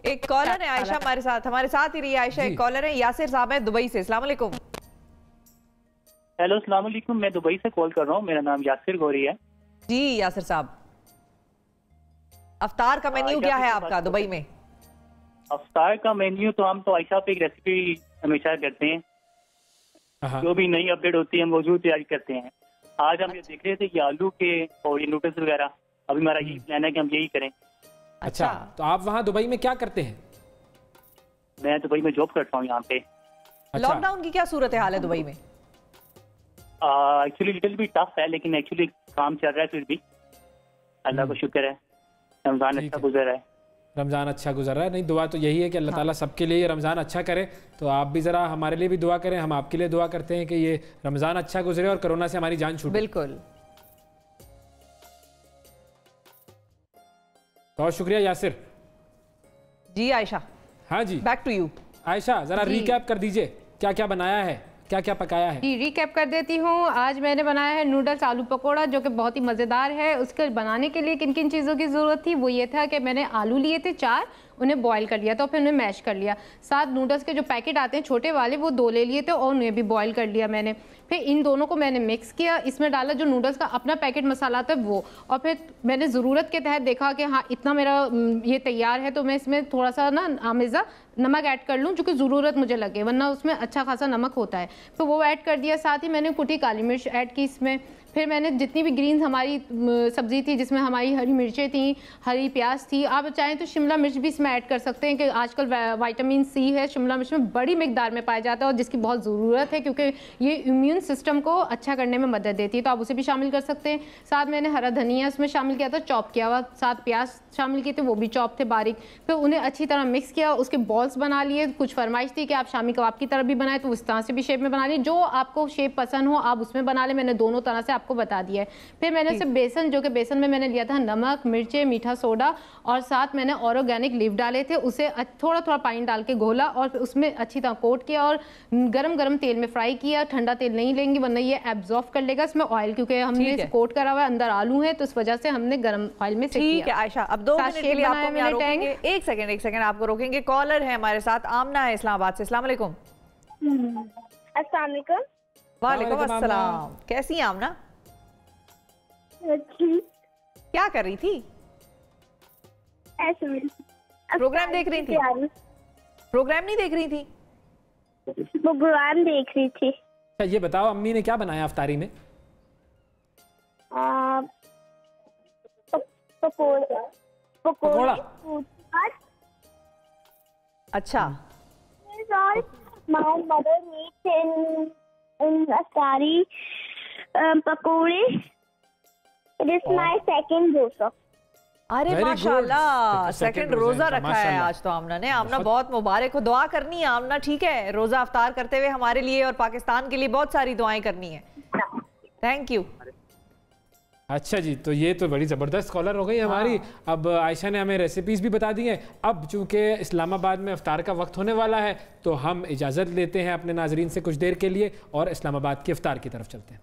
एक कॉलर है आयशा हमारे साथ ही रही है आयशा। एक कॉलर है यासिर साहब है दुबई से। अस्सलाम वालेकुम। हेलो अस्सलाम वालेकुम, मैं दुबई से कॉल कर रहा हूँ, मेरा नाम यासिर गौरी है। जी यासिर साहब, अफ्तार का मेन्यू क्या है आपका दुबई में? अफ्तार का मेन्यू तो हम तो आयशा पे एक रेसिपी हमेशा करते हैं, जो भी नई अपडेट होती है हम मौजूद तैयारी करते हैं। आज हम ये देख रहे थे कि आलू के और ये नूडल्स वगैरह, अभी हमारा यही प्लान है कि हम यही करें। अच्छा, तो आप वहाँ दुबई में क्या करते हैं? मैं दुबई में जॉब करता हूँ यहाँ पे। लॉकडाउन की क्या सूरत हाल है दुबई में? एक्चुअली लिटिल भी टफ है, लेकिन एक्चुअली काम चल रहा है फिर भी, अल्लाह का शुक्र है। रमजान अच्छा गुजर रहा है। रमज़ान अच्छा गुजर रहा है। नहीं, दुआ तो यही है कि अल्लाह ताला सबके लिए रमज़ान अच्छा करे। तो आप भी ज़रा हमारे लिए भी दुआ करें, हम आपके लिए दुआ करते हैं कि ये रमज़ान अच्छा गुजरे और कोरोना से हमारी जान छूटे। बिल्कुल, बहुत शुक्रिया यासिर जी। आयशा, हाँ जी, बैक टू यू। आयशा ज़रा रिकैप कर दीजिए, क्या क्या बनाया है, क्या क्या पकाया है? जी रिकैप कर देती हूँ। आज मैंने बनाया है नूडल्स आलू पकोड़ा, जो कि बहुत ही मज़ेदार है। उसके बनाने के लिए किन किन चीज़ों की ज़रूरत थी, वो ये था कि मैंने आलू लिए थे 4, उन्हें बॉईल कर लिया था, फिर उन्हें मैश कर लिया। साथ नूडल्स के जो पैकेट आते हैं छोटे वाले, वो 2 ले लिए थे और उन्हें भी बॉईल कर लिया मैंने। फिर इन दोनों को मैंने मिक्स किया, इसमें डाला जो नूडल्स का अपना पैकेट मसाला आता है वो, और फिर मैंने ज़रूरत के तहत देखा कि हाँ इतना मेरा ये तैयार है, तो मैं इसमें थोड़ा सा ना आमेज़ा नमक ऐड कर लूँ, जो कि ज़रूरत मुझे लगे, वरना उसमें अच्छा खासा नमक होता है। तो वो ऐड कर दिया। साथ ही मैंने कुटी काली मिर्च ऐड की इसमें। फिर मैंने जितनी भी ग्रीन्स हमारी सब्ज़ी थी, जिसमें हमारी हरी मिर्चें थी, हरी प्याज थी, आप चाहें तो शिमला मिर्च भी इसमें ऐड कर सकते हैं, कि आजकल विटामिन सी है शिमला मिर्च में बड़ी मिकदार में पाया जाता है, और जिसकी बहुत ज़रूरत है, क्योंकि ये इम्यून सिस्टम को अच्छा करने में मदद देती है, तो आप उसे भी शामिल कर सकते हैं। साथ मैंने हरा धनिया उसमें शामिल किया था, चॉप किया हुआ। साथ प्याज शामिल किए थे, वो भी चॉप थे बारीक। फिर उन्हें अच्छी तरह मिक्स किया, उसके बॉल्स बना लिए। कुछ फरमाइश थी कि आप शामी कबाब की तरह भी बनाए, तो उस तरह से भी शेप में बना लिए, जो आपको शेप पसंद हो आप उसमें बना ले। मैंने दोनों तरह से आपको बता दिया है। फिर मैंने सिर्फ बेसन, जो कि बेसन में मैंने लिया था नमक, मिर्चें, मीठा सोडा, और साथ मैंने ऑर्गेनिक लीफ डाले थे, उसे थोड़ा थोड़ा पानी डाल के घोला और उसमें अच्छी तरह कोट किया और गरम गरम तेल में फ्राई किया। ठंडा तेल नहीं लेंगे वरना ये एब्जॉर्ब कर लेगा इसमें ऑयल, क्योंकि हमने इसे कोट करा हुआ है, अंदर आलू है, तो इस वजह से हमने गरम ऑयल में सेक किया। ठीक है आयशा, अब 2 मिनट के लिए आपको मैं रोकेंगे। एक सेकंड आपको रोकेंगे। कॉलर है हमारे साथ, आमना है इस्लामाबाद से। अस्सलाम वालेकुम। अस्सलाम वालेकुम। वालेकुम अस्सलाम। कैसी हैं आमना? क्या कर रही थी? ऐसे प्रोग्राम देख रही थी? प्रोग्राम नहीं देख रही थी? प्रोग्राम देख रही थी। ये बताओ अम्मी ने क्या बनाया अफ्तारी में? पकोड़ा। अच्छा। My mother made in अफ्तारी पकोड़े। It is my second रोजा। अरे माशाल्लाह, सेकंड रोजा रखा है आज तो आमना ने। आमना बहुत मुबारक हो। दुआ करनी है आमना, ठीक है? रोजा अफ्तार करते हुए हमारे लिए और पाकिस्तान के लिए बहुत सारी दुआएं करनी है। Thank you. अच्छा जी, तो ये तो बड़ी ज़बरदस्त कॉलर हो गई हमारी। अब आयशा ने हमें रेसिपीज़ भी बता दी हैं। अब चूंकि इस्लामाबाद में इफ्तार का वक्त होने वाला है, तो हम इजाज़त लेते हैं अपने नाजरीन से कुछ देर के लिए और इस्लामाबाद के इफ्तार की तरफ चलते हैं।